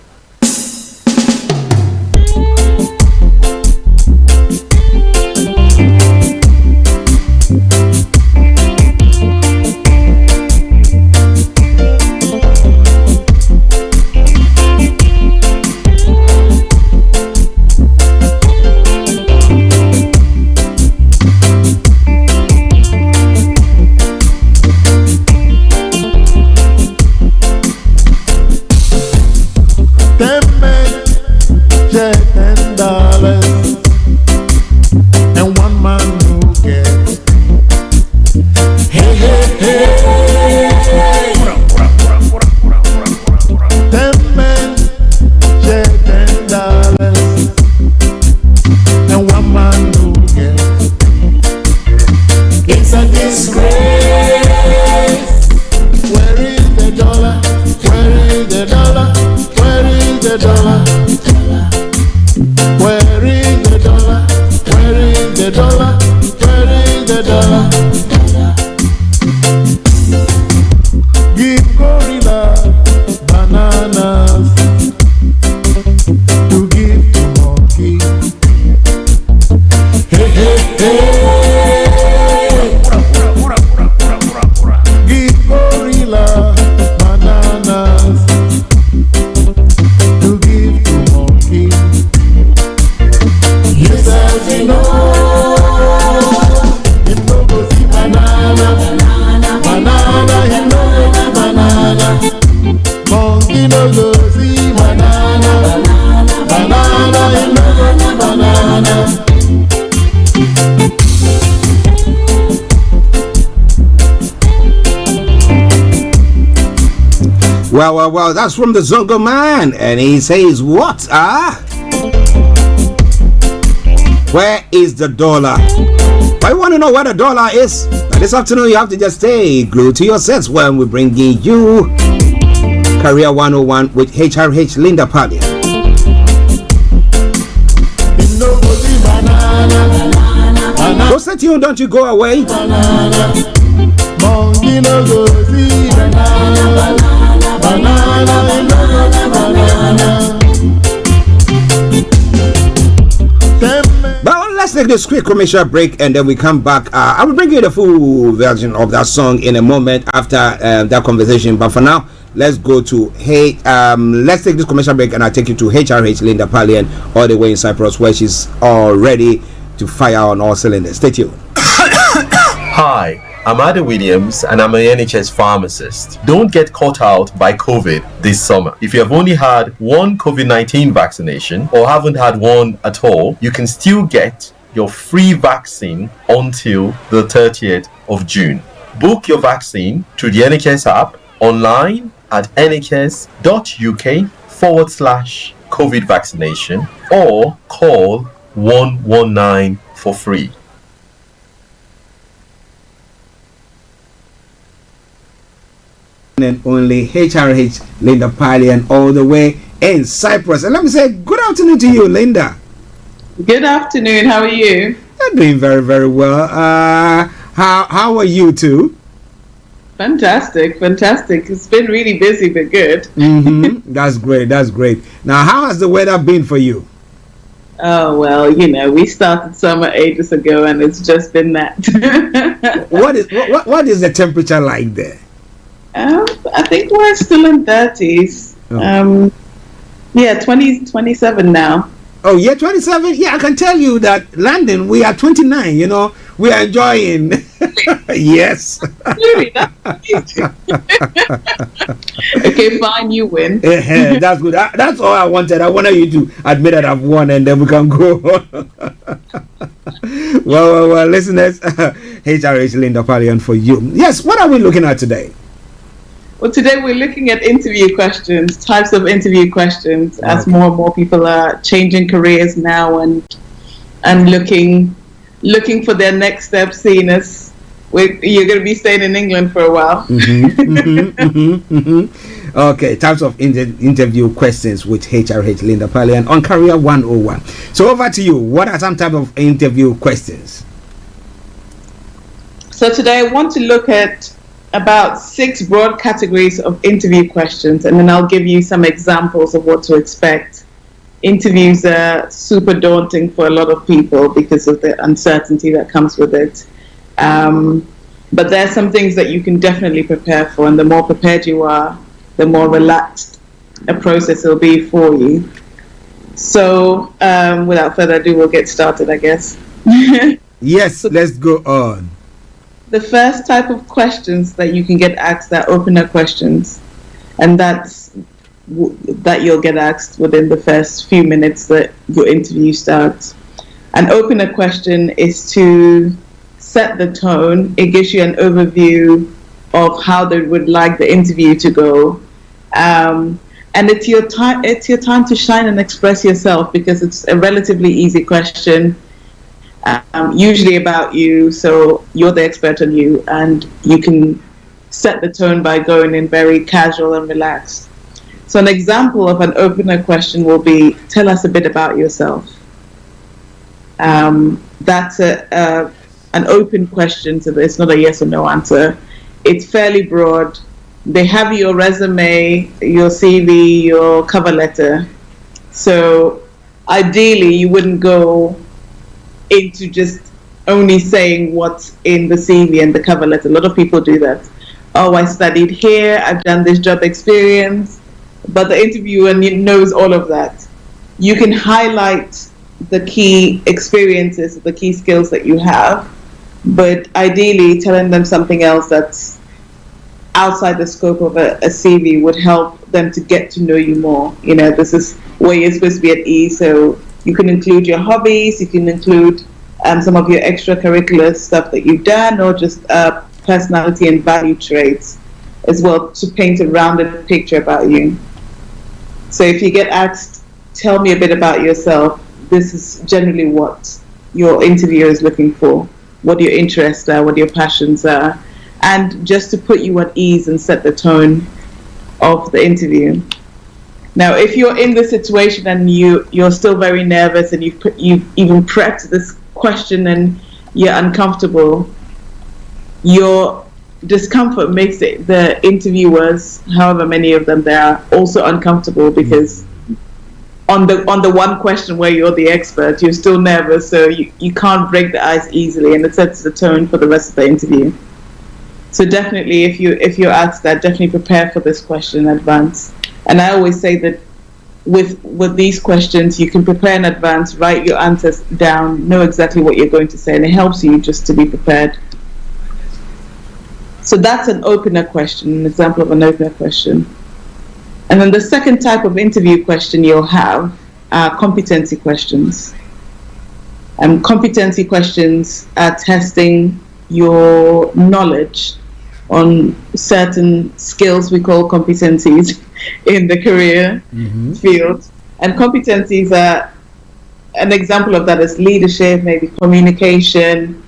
Well, that's from the Zongo Man, and he says, what? Where is the dollar? But you want to know where the dollar is? Now, this afternoon, you have to just stay glued to your sets when we're bringing you Career 101 with HRH Linda Pallian. So stay tuned, don't you go away. But let's take this quick commercial break and then we come back. I will bring you the full version of that song in a moment after that conversation. But for now, let's go to let's take this commercial break and I'll take you to HRH Linda Pallian all the way in Cyprus, where she's all ready to fire on all cylinders. Stay tuned. Hi, I'm Ada Williams and I'm an NHS pharmacist. Don't get caught out by COVID this summer. If you have only had one COVID-19 vaccination or haven't had one at all, you can still get your free vaccine until the 30th of June. Book your vaccine through the NHS app, online at nhs.uk/COVID vaccination or call 119 for free. And only HRH Linda Palian all the way in Cyprus. And let me say good afternoon to you, Linda. Good afternoon. How are you? I'm doing very, very well. How are you too? Fantastic. It's been really busy, but good. That's great. Now, how has the weather been for you? Oh, well, we started summer ages ago and it's just been that. What is the temperature like there? I think we're still in 30s. Oh. 27 now. Oh, yeah, 27? Yeah, I can tell you that London, we are 29, we are enjoying. Yes. Really? Okay, fine, you win. That's good. That's all I wanted. I wanted you to admit that I've won and then we can go. well, listeners, HRH Linda Palian for you. Yes, what are we looking at today? Well, today we're looking at interview questions, types of interview questions, as more and more people are changing careers now and looking for their next step, seeing as you're going to be staying in England for a while. Okay, types of interview questions with HRH Linda Palian on Career 101. So over to you. What are some type of interview questions? So today I want to look at about 6 broad categories of interview questions, and then I'll give you some examples of what to expect. Interviews are super daunting for a lot of people because of the uncertainty that comes with it. But there are some things that you can definitely prepare for, and the more prepared you are, the more relaxed a process will be for you. So without further ado, we'll get started, I guess. Yes, let's go on. The first type of questions that you can get asked are opener questions, and that you'll get asked within the first few minutes that your interview starts. An opener question is to set the tone. It gives you an overview of how they would like the interview to go, and it's your time. It's your time to shine and express yourself, because it's a relatively easy question. Usually about you, so you're the expert on you, and you can set the tone by going in very casual and relaxed. So an example of an opener question will be, tell us a bit about yourself. That's an open question, so it's not a yes or no answer. It's fairly broad. They have your resume, your CV, your cover letter. So ideally you wouldn't go into just only saying what's in the CV and the cover letter. A lot of people do that. Oh, I studied here, I've done this job experience, but the interviewer knows all of that. You can highlight the key experiences, the key skills that you have, but ideally telling them something else that's outside the scope of a CV would help them to get to know you more. This is where you're supposed to be at ease, so you can include your hobbies, you can include some of your extracurricular stuff that you've done, or just personality and value traits as well, to paint a rounded picture about you. So if you get asked, tell me a bit about yourself, this is generally what your interviewer is looking for, what your interests are, what your passions are, and just to put you at ease and set the tone of the interview. Now, if you're in the situation and you're still very nervous and you've even prepped this question and you're uncomfortable, your discomfort makes the interviewers, however many of them there are, also uncomfortable, because on the one question where you're the expert, you're still nervous, so you can't break the ice easily, and it sets the tone for the rest of the interview. So definitely, if you're asked that, definitely prepare for this question in advance. And I always say that with these questions, you can prepare in advance, write your answers down, know exactly what you're going to say, and it helps you just to be prepared. So that's an opener question, an example of an opener question. And then the second type of interview question you'll have are competency questions. And competency questions are testing your knowledge on certain skills we call competencies in the career field. And competencies are an example of that is leadership, maybe communication,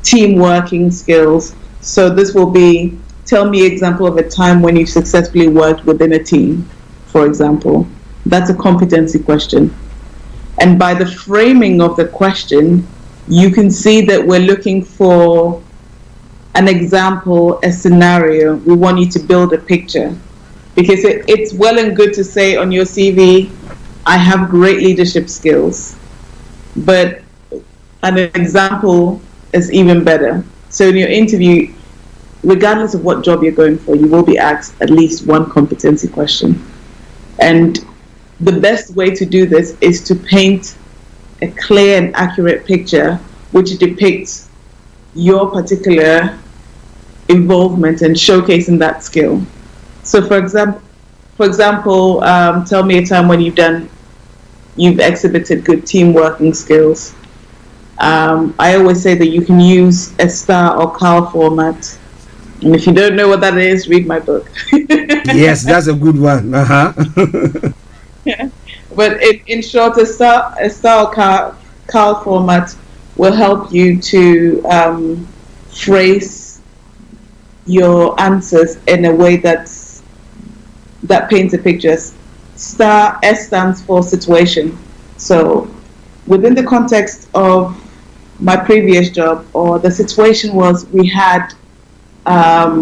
team working skills. So this will be, tell me an example of a time when you successfully worked within a team, for example. That's a competency question. And by the framing of the question, you can see that we're looking for an example, a scenario. We want you to build a picture. Because it's well and good to say on your CV, I have great leadership skills. But an example is even better. So in your interview, regardless of what job you're going for, you will be asked at least one competency question. And the best way to do this is to paint a clear and accurate picture which depicts your particular involvement and showcasing that skill. So for example, tell me a time when you've exhibited good team working skills. I always say that you can use a Starr or Carl format. And if you don't know what that is, read my book. Yes, that's a good one. Yeah. But in short, a Starr or Carl format will help you to phrase your answers in a way that paints a picture. Starr, S stands for situation. So within the context of my previous job, or the situation was we had a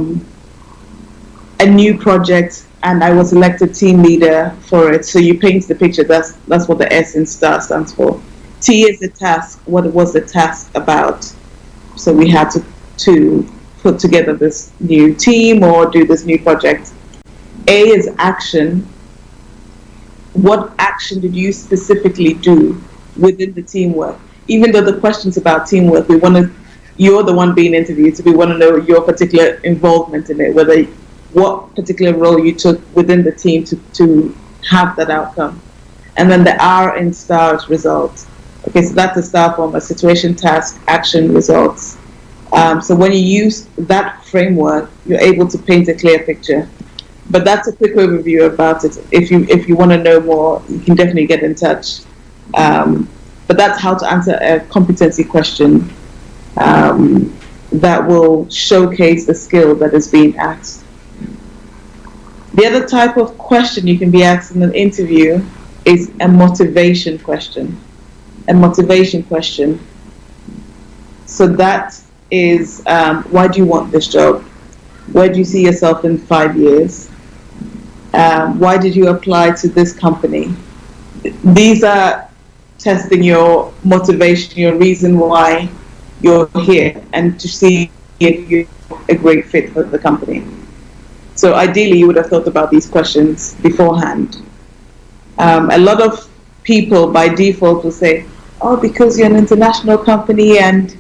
new project and I was elected team leader for it. So you paint the picture. That's what the S in Starr stands for. T is the task. What was the task about? So we had to put together this new team or do this new project. A is action. What action did you specifically do within the teamwork? Even though the question's about teamwork, you're the one being interviewed, so we want to know your particular involvement in it, what particular role you took within the team to have that outcome. And then the R in Starr is results. Okay, so that's the Starr form, a situation, task, action, results. So when you use that framework, you're able to paint a clear picture. But that's a quick overview about it. If you want to know more, you can definitely get in touch. But that's how to answer a competency question that will showcase the skill that is being asked. The other type of question you can be asked in an interview is a motivation question. A motivation question. So that is, why do you want this job? Where do you see yourself in 5 years? Why did you apply to this company? These are testing your motivation, your reason why you're here, and to see if you're a great fit for the company. So ideally, you would have thought about these questions beforehand. A lot of people by default will say, oh, because you're an international company and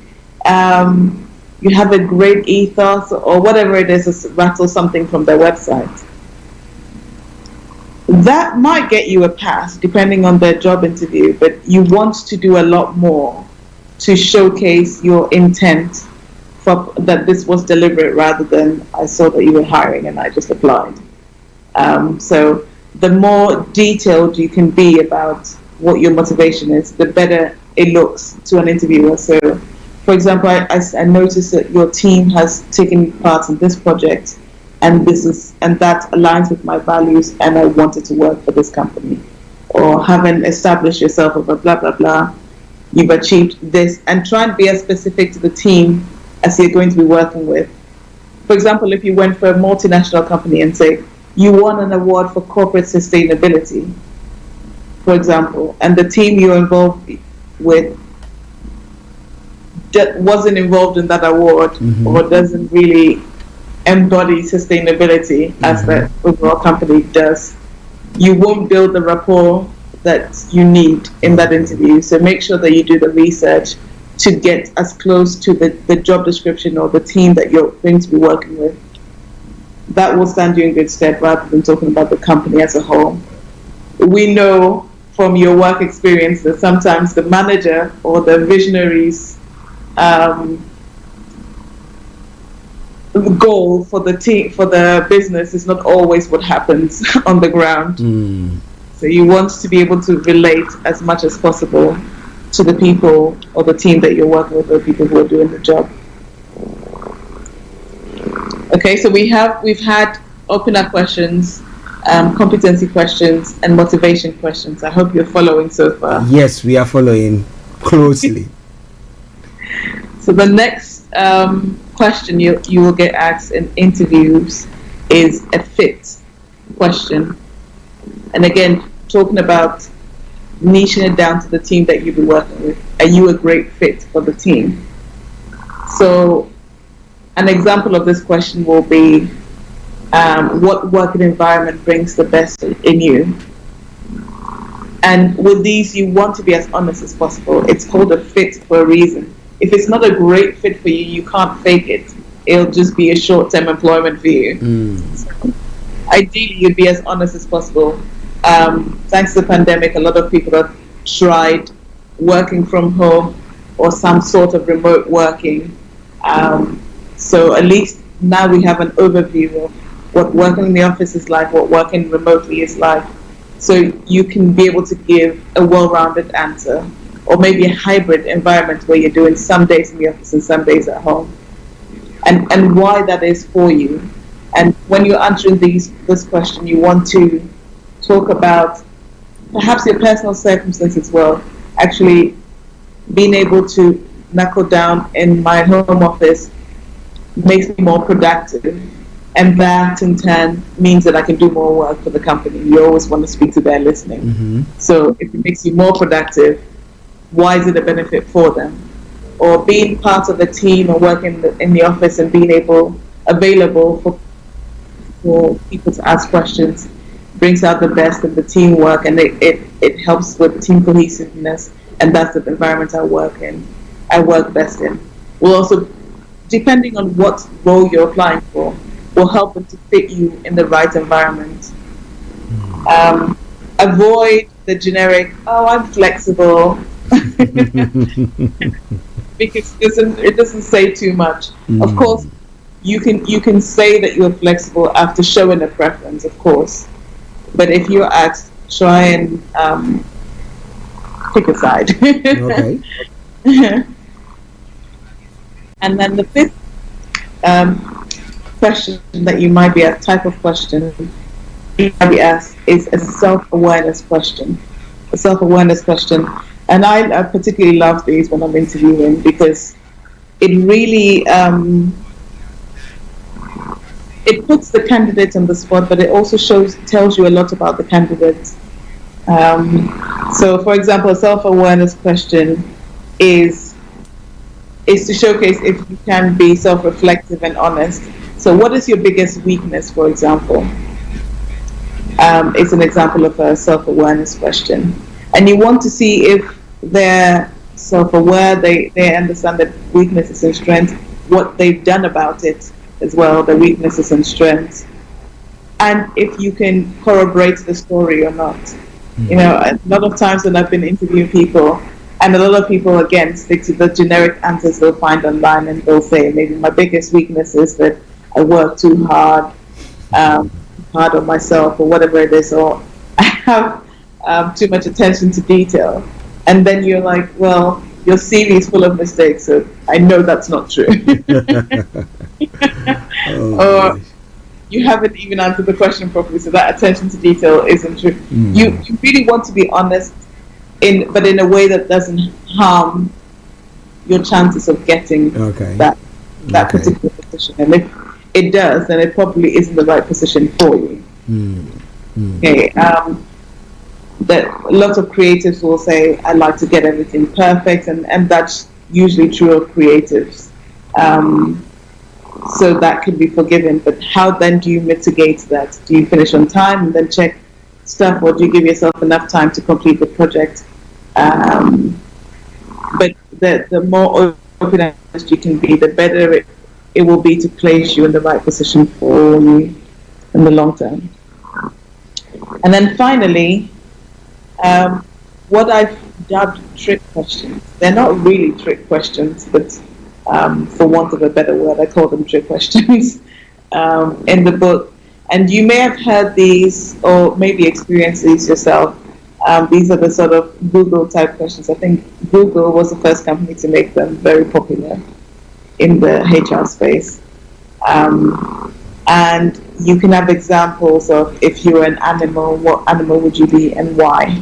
you have a great ethos or whatever it is, rattle something from their website. That might get you a pass depending on their job interview, but you want to do a lot more to showcase your intent that this was deliberate rather than I saw that you were hiring and I just applied. So the more detailed you can be about what your motivation is, the better it looks to an interviewer. So, for example, I noticed that your team has taken part in this project, and that aligns with my values, and I wanted to work for this company. Or having established yourself over blah blah blah, you've achieved this, and try and be as specific to the team as you're going to be working with. For example, if you went for a multinational company and say you won an award for corporate sustainability, for example, and the team you're involved with wasn't involved in that award, or doesn't really embody sustainability as the overall company does, you won't build the rapport that you need in that interview. So make sure that you do the research to get as close to the job description or the team that you're going to be working with. That will stand you in good stead rather than talking about the company as a whole. We know from your work experience that sometimes the manager or the visionaries goal for the team, for the business, is not always what happens on the ground. So you want to be able to relate as much as possible to the people or the team that you're working with, or people who are doing the job. Okay, so we've had open-up questions, competency questions, and motivation questions. I hope you're following so far. Yes, we are following closely. So the next question you will get asked in interviews is a fit question. And again, talking about niching it down to the team that you'll be working with. Are you a great fit for the team? So an example of this question will be, what working environment brings the best in you? And with these, you want to be as honest as possible. It's called a fit for a reason. If it's not a great fit for you, you can't fake it. It'll just be a short-term employment for you. So ideally, you'd be as honest as possible. Thanks to the pandemic, a lot of people have tried working from home or some sort of remote working. So at least now we have an overview of what working in the office is like, what working remotely is like. So you can be able to give a well-rounded answer, or maybe a hybrid environment where you're doing some days in the office and some days at home, and why that is for you. And when you're answering this question, you want to talk about perhaps your personal circumstances as well. Actually, being able to knuckle down in my home office makes me more productive, and that in turn means that I can do more work for the company. You always want to speak to their listening. So if it makes you more productive, why is it a benefit for them? Or being part of a team or working in the office and being available for people to ask questions brings out the best of the teamwork, and it helps with team cohesiveness, and that's the environment I work best in. We'll also, depending on what role you're applying for, will help them to fit you in the right environment. Avoid the generic, I'm flexible, because it doesn't say too much. Of course, you can say that you're flexible after showing a preference, of course. But if you're asked, try and pick a side. Okay. And then the fifth question that you might be asked, type of question you might be asked, is a self-awareness question. A self-awareness question. And I particularly love these when I'm interviewing, because it really it puts the candidate on the spot, but it also tells you a lot about the candidate. So, for example, a self-awareness question is to showcase if you can be self-reflective and honest. So, what is your biggest weakness, for example? It's an example of a self-awareness question. And you want to see if they're self-aware, they understand their weaknesses and strengths, what they've done about it as well, their weaknesses and strengths, and if you can corroborate the story or not. You know, a lot of times when I've been interviewing people, and a lot of people again stick to the generic answers they'll find online, and they'll say maybe my biggest weakness is that I work too hard on myself, or whatever it is, or I have too much attention to detail. And then you're like, well, your CV is full of mistakes, so I know that's not true. Or you haven't even answered the question properly, so that attention to detail isn't true. You really want to be honest, but in a way that doesn't harm your chances of getting that particular position. And if it does, then it probably isn't the right position for you. Okay. That a lot of creatives will say, I like to get everything perfect, and that's usually true of creatives. So that can be forgiven, but how then do you mitigate that? Do you finish on time and then check stuff, or do you give yourself enough time to complete the project? But the more open and honest you can be, the better it will be to place you in the right position for you in the long term. And then finally, what I've dubbed trick questions. They're not really trick questions, but for want of a better word, I call them trick questions in the book. And you may have heard these or maybe experienced these yourself. These are the sort of Google type questions. I think Google was the first company to make them very popular in the HR space. And you can have examples of, if you were an animal, what animal would you be and why?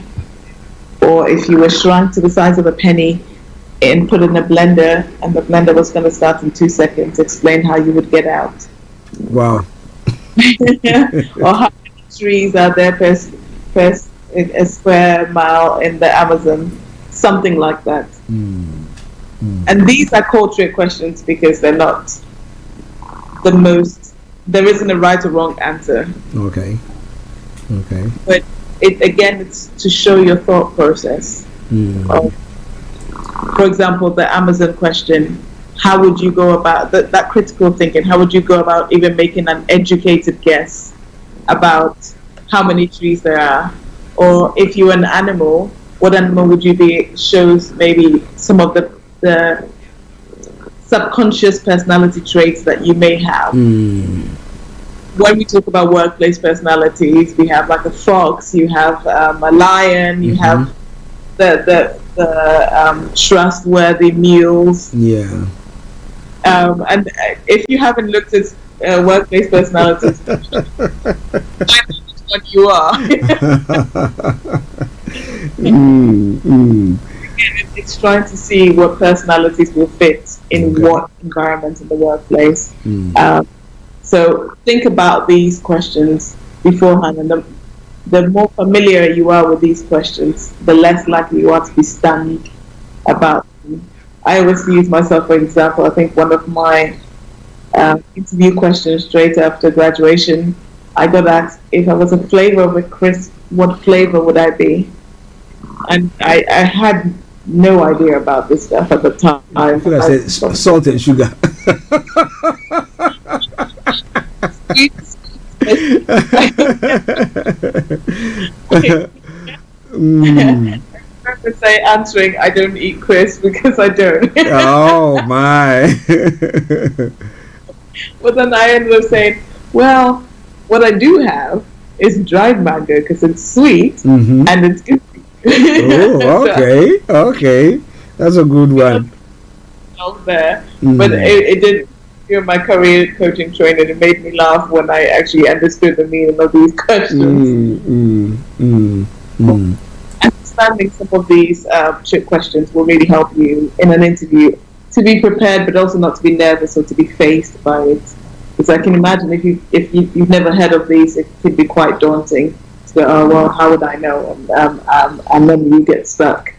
Or if you were shrunk to the size of a penny and put in a blender, and the blender was going to start in 2 seconds, explain how you would get out. Wow. Or how many trees are there per a square mile in the Amazon? Something like that. And these are called trick questions because they're not the most, there isn't a right or wrong answer. Okay. But it's to show your thought process. For example, the Amazon question, how would you go about that critical thinking? How would you go about even making an educated guess about how many trees there are? Or if you were an animal, what animal would you be? Shows maybe some of the subconscious personality traits that you may have. When we talk about workplace personalities, we have like a fox, you have a lion, you have the trustworthy mules. Yeah. And if you haven't looked at workplace personalities, I know what you are. Again, it's trying to see what personalities will fit in what environment in the workplace. So think about these questions beforehand, and the more familiar you are with these questions, the less likely you are to be stunned about them. I always use myself for example. I think one of my interview questions straight after graduation, I got asked if I was a flavor of a crisp, what flavor would I be? And I had no idea about this stuff at the time. I feel like I said salt and sugar. I remember answering, I don't eat crisps because I don't. Oh my. But then I ended up saying, well, what I do have is dried mango because it's sweet and it's good. Oh, okay. That's a good one. Out there, but it did. During my career coaching training, it made me laugh when I actually understood the meaning of these questions. Understanding some of these trick questions will really help you in an interview to be prepared, but also not to be nervous or to be faced by it. Because I can imagine if you've never heard of these, it could be quite daunting. So, oh well, how would I know? And then you get stuck.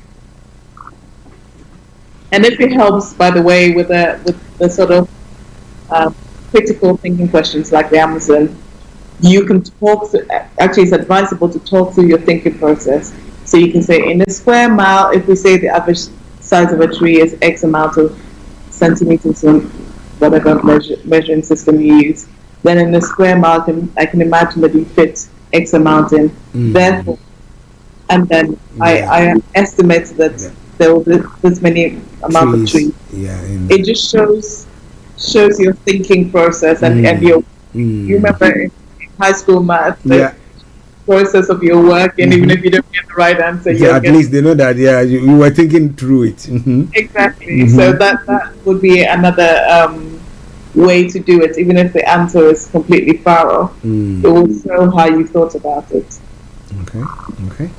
And if it helps, by the way, with the sort of critical thinking questions like the Amazon, you can talk to, actually it's advisable to talk through your thinking process. So you can say, in a square mile, if we say the average size of a tree is X amount of centimeters or whatever measuring system you use, then in a square mile I can imagine that you fit X amount in. Therefore, and then I estimate that there will be this many amount of trees. It just shows your thinking process and your you remember in high school math the process of your work, and even if you don't get the right answer, at least they know that you were thinking through it. Exactly. So that would be another way to do it, even if the answer is completely far off. It will show how you thought about it. Okay.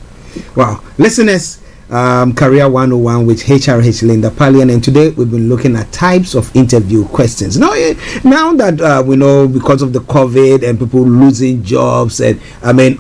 Wow, listeners, Career 101 with HRH Linda Pallian, and today we've been looking at types of interview questions. Now that we know, because of the COVID and people losing jobs, and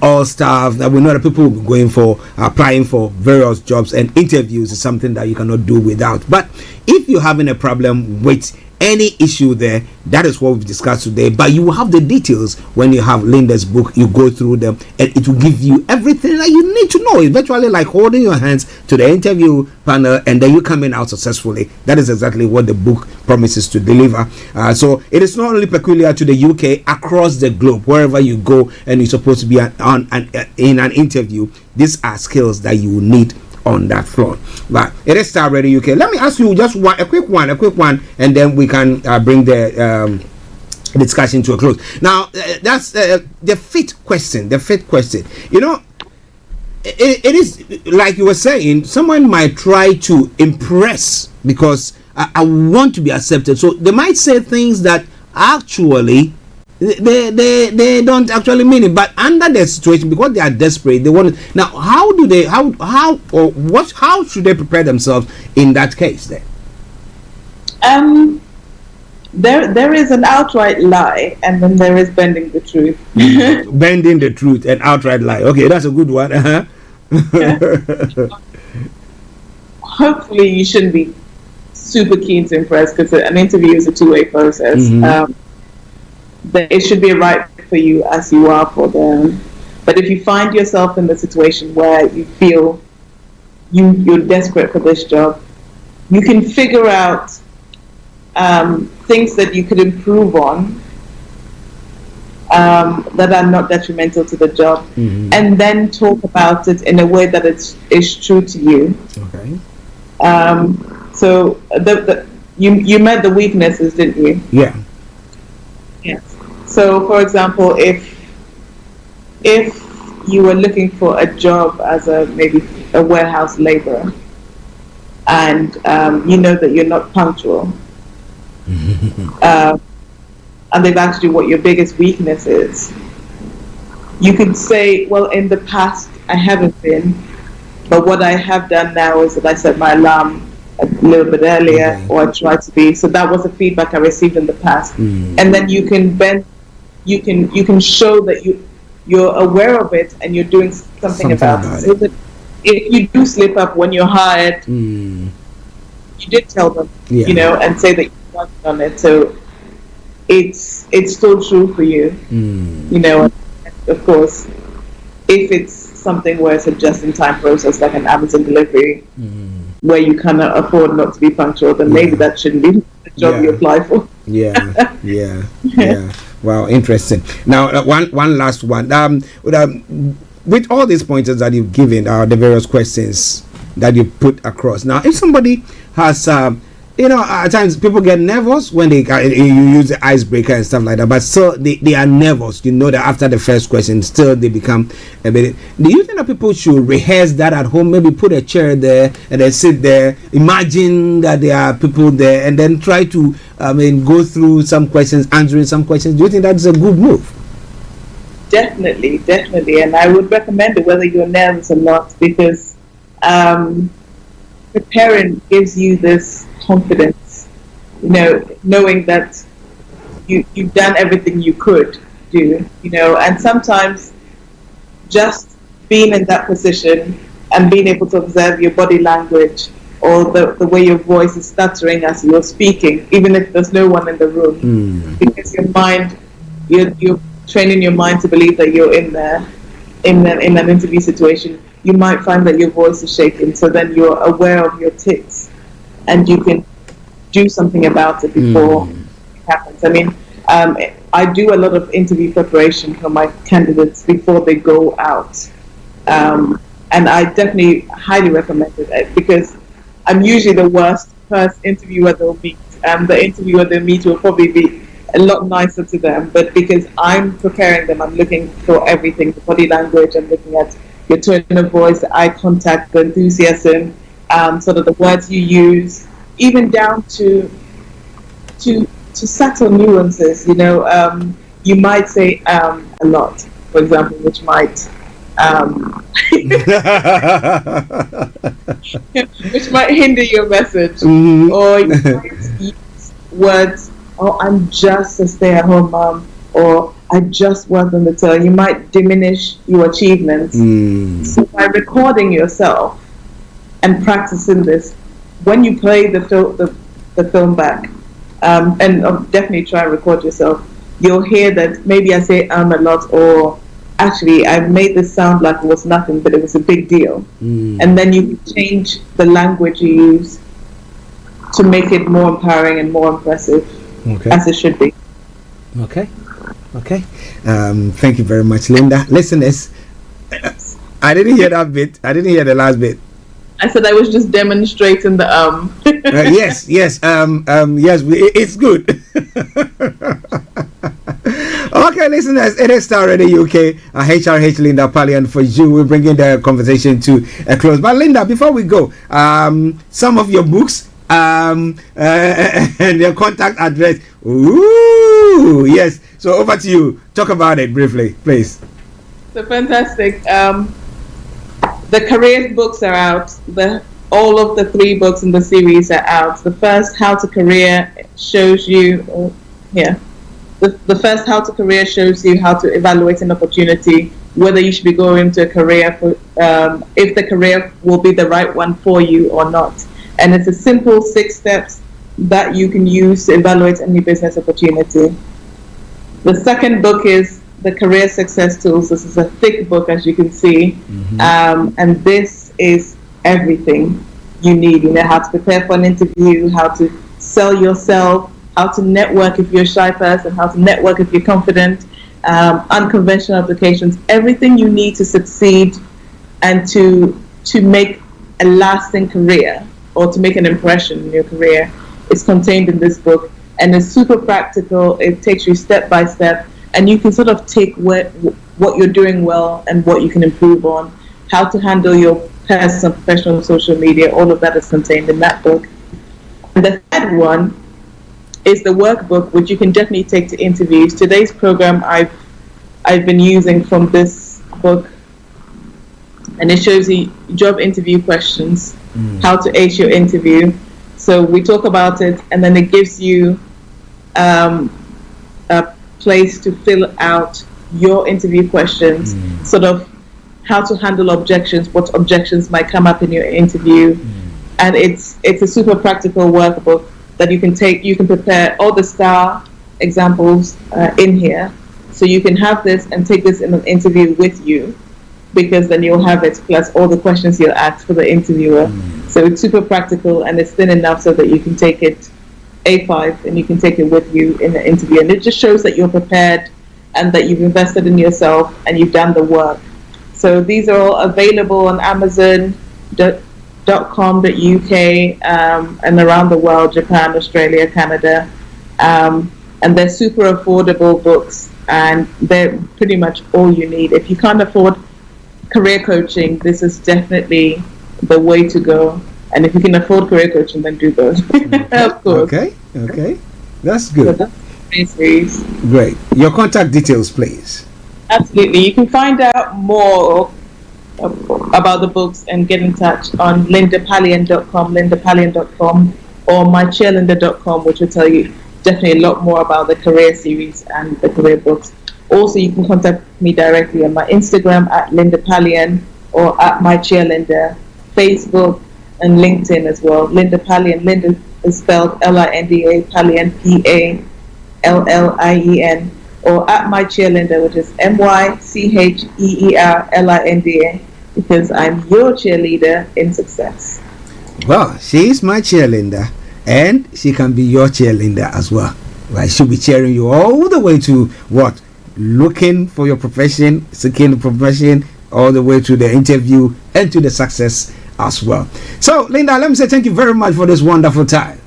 all staff, that we know that people will be going for applying for various jobs, and interviews is something that you cannot do without. But if you're having a problem with any issue there, that is what we've discussed today. But you will have the details when you have Linda's book. You go through them and it will give you everything that you need to know. It's virtually like holding your hands to the interview panel and then you coming out successfully. That is exactly what the book promises to deliver. So it is not only peculiar to the UK, across the globe, wherever you go and you're supposed to be in an interview, these are skills that you will need on that floor. But it is Starr Radio UK. Let me ask you just a quick one, and then we can bring the discussion to a close. Now, that's the fifth question. You know, it is like you were saying, someone might try to impress because I want to be accepted. So they might say things that actually they don't actually mean it, but under the situation, because they are desperate, they want it. Now, how should they prepare themselves in that case then? There is an outright lie, and then there is bending the truth. Bending the truth and outright lie. Okay, that's a good one. Hopefully you shouldn't be super keen to impress, because an interview is a two-way process. It should be right for you as you are for them. But if you find yourself in the situation where you feel you're desperate for this job, you can figure out things that you could improve on that are not detrimental to the job, and then talk about it in a way that is true to you. Okay. So you met the weaknesses, didn't you? Yeah. Yes. So, for example, if you were looking for a job as maybe a warehouse laborer, and you know that you're not punctual, and they've asked you what your biggest weakness is, you could say, well, in the past I haven't been, but what I have done now is that I set my alarm a little bit earlier, or I try to be. So that was the feedback I received in the past, and then you can show that you're aware of it and you're doing something about it. So that if you do slip up when you're hired, you did tell them, you know, and say that you worked on it. So it's still true for you, you know. Of course, if it's something where it's a just-in-time process, like an Amazon delivery, where you cannot afford not to be punctual, then maybe that shouldn't be the job you apply for. Yeah. Wow, interesting. Now, one last one. With all these pointers that you've given, the various questions that you put across. Now, if somebody has, at times people get nervous when you use the icebreaker and stuff like that, but still they are nervous. You know that after the first question, still they become a bit. Do you think that people should rehearse that at home? Maybe put a chair there and then sit there, imagine that there are people there, and then try to go through some questions, answering some questions. Do you think that's a good move? Definitely, and I would recommend it whether you're nervous or not, because preparing gives you this confidence, knowing that you've done everything you could do, and sometimes just being in that position and being able to observe your body language or the way your voice is stuttering as you're speaking, even if there's no one in the room, because your mind, you're training your mind to believe that you're in there, in an interview situation. You might find that your voice is shaking, so then you're aware of your tics and you can do something about it before it happens. I mean, I do a lot of interview preparation for my candidates before they go out, and I definitely highly recommend it, because I'm usually the worst first interviewer they'll meet. The interviewer they meet will probably be a lot nicer to them, but because I'm preparing them, I'm looking for everything, the body language, I'm looking at your tone of voice, the eye contact, the enthusiasm, sort of the words you use, even down to subtle nuances. You might say a lot, for example, which might which might hinder your message, or you might use words, "Oh, I'm just a stay-at-home mom," or "I just worked on the till." You might diminish your achievements. So by recording yourself and practicing this, when you play the film back, and definitely try and record yourself, you'll hear that maybe I say a lot, or actually I made this sound like it was nothing, but it was a big deal. And then you can change the language you use to make it more empowering and more impressive, as it should be. Okay. Thank you very much, Linda. Listeners, I didn't hear that bit. I didn't hear the last bit. I said I was just demonstrating the yes. It's good. Okay, listeners, it is Starr Radio UK. HRH Linda Pallian for you. We're bringing the conversation to a close. But Linda, before we go, some of your books and your contact address. Ooh, yes. So over to you. Talk about it briefly, please. So fantastic. The careers books are out. All of the 3 books in the series are out. The first, How to Career, shows you. The first How to Career shows you how to evaluate an opportunity, whether you should be going to a career for, if the career will be the right one for you or not. And it's a simple 6 steps that you can use to evaluate any business opportunity. The second book is the Career Success Tools. This is a thick book, as you can see, and this is everything you need. You know, how to prepare for an interview, how to sell yourself, how to network if you're a shy person, how to network if you're confident, unconventional applications, everything you need to succeed and to make a lasting career or to make an impression in your career is contained in this book. And it's super practical. It takes you step by step, and you can sort of take what you're doing well and what you can improve on, how to handle your personal, professional, social media. All of that is contained in that book. And the third one is the workbook, which you can definitely take to interviews. Today's program I've been using from this book, and it shows you job interview questions, how to ace your interview. So we talk about it, and then it gives you a place to fill out your interview questions, sort of how to handle objections, what objections might come up in your interview. And it's a super practical workbook that you can take. You can prepare all the STAR examples in here, so you can have this and take this in an interview with you, because then you'll have it plus all the questions you'll ask for the interviewer. So it's super practical, and it's thin enough so that you can take it A5 and you can take it with you in the interview. And it just shows that you're prepared and that you've invested in yourself and you've done the work. So these are all available on Amazon.com.uk and around the world, Japan, Australia, Canada. And they're super affordable books, and they're pretty much all you need. If you can't afford career coaching, this is definitely the way to go. And if you can afford career coaching, then do both. Of course. Okay. That's good. So that's great. Your contact details, please. Absolutely. You can find out more about the books and get in touch on lindapallian.com, or mychairlinda.com, which will tell you definitely a lot more about the career series and the career books. Also, you can contact me directly on my Instagram at Linda Pallian or at mychairlinda, Facebook and LinkedIn as well. Linda Pallian. Linda is spelled Linda, Pallian Pallien, or at mychairlinda, which is MyCheerlinda, because I'm your cheerleader in success. Well, she's my cheerleader, and she can be your cheerleader as well. Right? She'll be cheering you all the way to what? Looking for your profession, seeking the profession, all the way to the interview and to the success as well. So, Linda, let me say thank you very much for this wonderful time.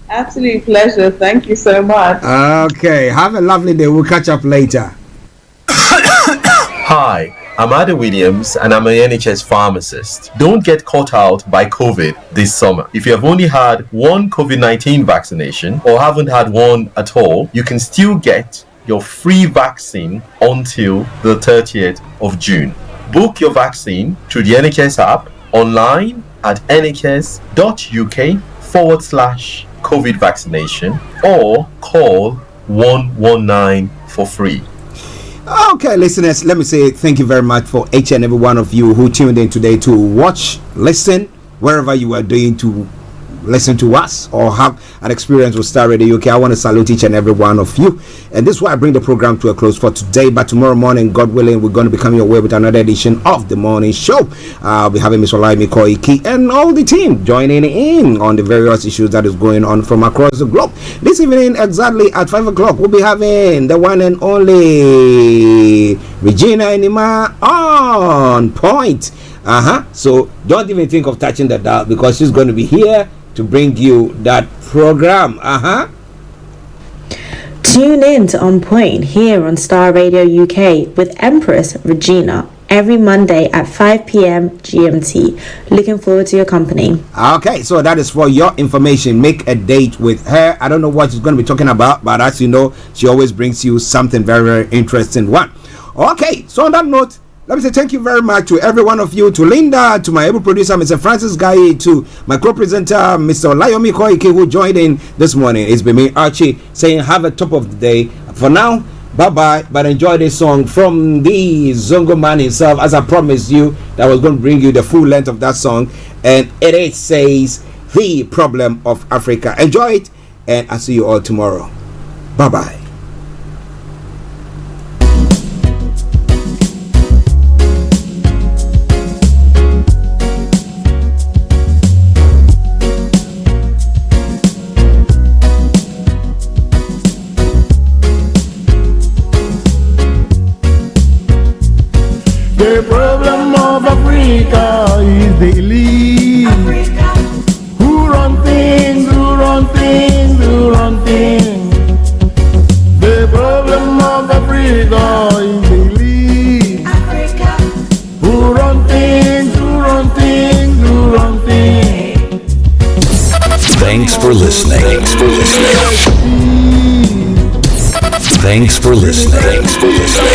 Absolute pleasure. Thank you so much. Okay, have a lovely day. We'll catch up later. Hi, I'm Ada Williams, and I'm an NHS pharmacist. Don't get caught out by COVID this summer. If you have only had one COVID-19 vaccination or haven't had one at all, you can still get your free vaccine until the 30th of June. Book your vaccine through the NHS app, online at nhs.uk/COVID vaccination, or call 119 for free. Okay, listeners, let me say thank you very much for each and every one of you who tuned in today to watch, listen, wherever you are doing to listen to us or have an experience with Starr Radio UK. I want to salute each and every one of you, and this is why I bring the program to a close for today. But tomorrow morning, God willing, we're going to be coming your way with another edition of the morning show. I'll be having Miss Olayomi Koiki and all the team joining in on the various issues that is going on from across the globe. This evening, exactly at 5 o'clock, we'll be having the one and only Regina Enima on point. So don't even think of touching the dial, because she's going to be here to bring you that program. Tune in to On Point here on Star Radio UK with Empress Regina every Monday at 5 p.m. GMT. Looking forward to your company. Okay, so that is for your information. Make a date with her. I don't know what she's going to be talking about, but as you know, she always brings you something very, very interesting one. Okay, so on that note, let me say thank you very much to every one of you, to Linda, to my able producer, Mr. Francis Guy, to my co-presenter, Mr. Olayomi Koike, who joined in this morning. It's been me, Archie, saying have a top of the day. For now, bye-bye, but enjoy this song from the Zongo man himself, as I promised you that I was going to bring you the full length of that song, and it says, The Problem of Africa. Enjoy it, and I'll see you all tomorrow. Bye-bye. The problem of Africa is the elite. Who run things, who run things, who run things. The problem of Africa is the elite. Who run things, who run things, who run things. Thanks for listening. Thanks for listening. Thanks for listening. Thanks for listening.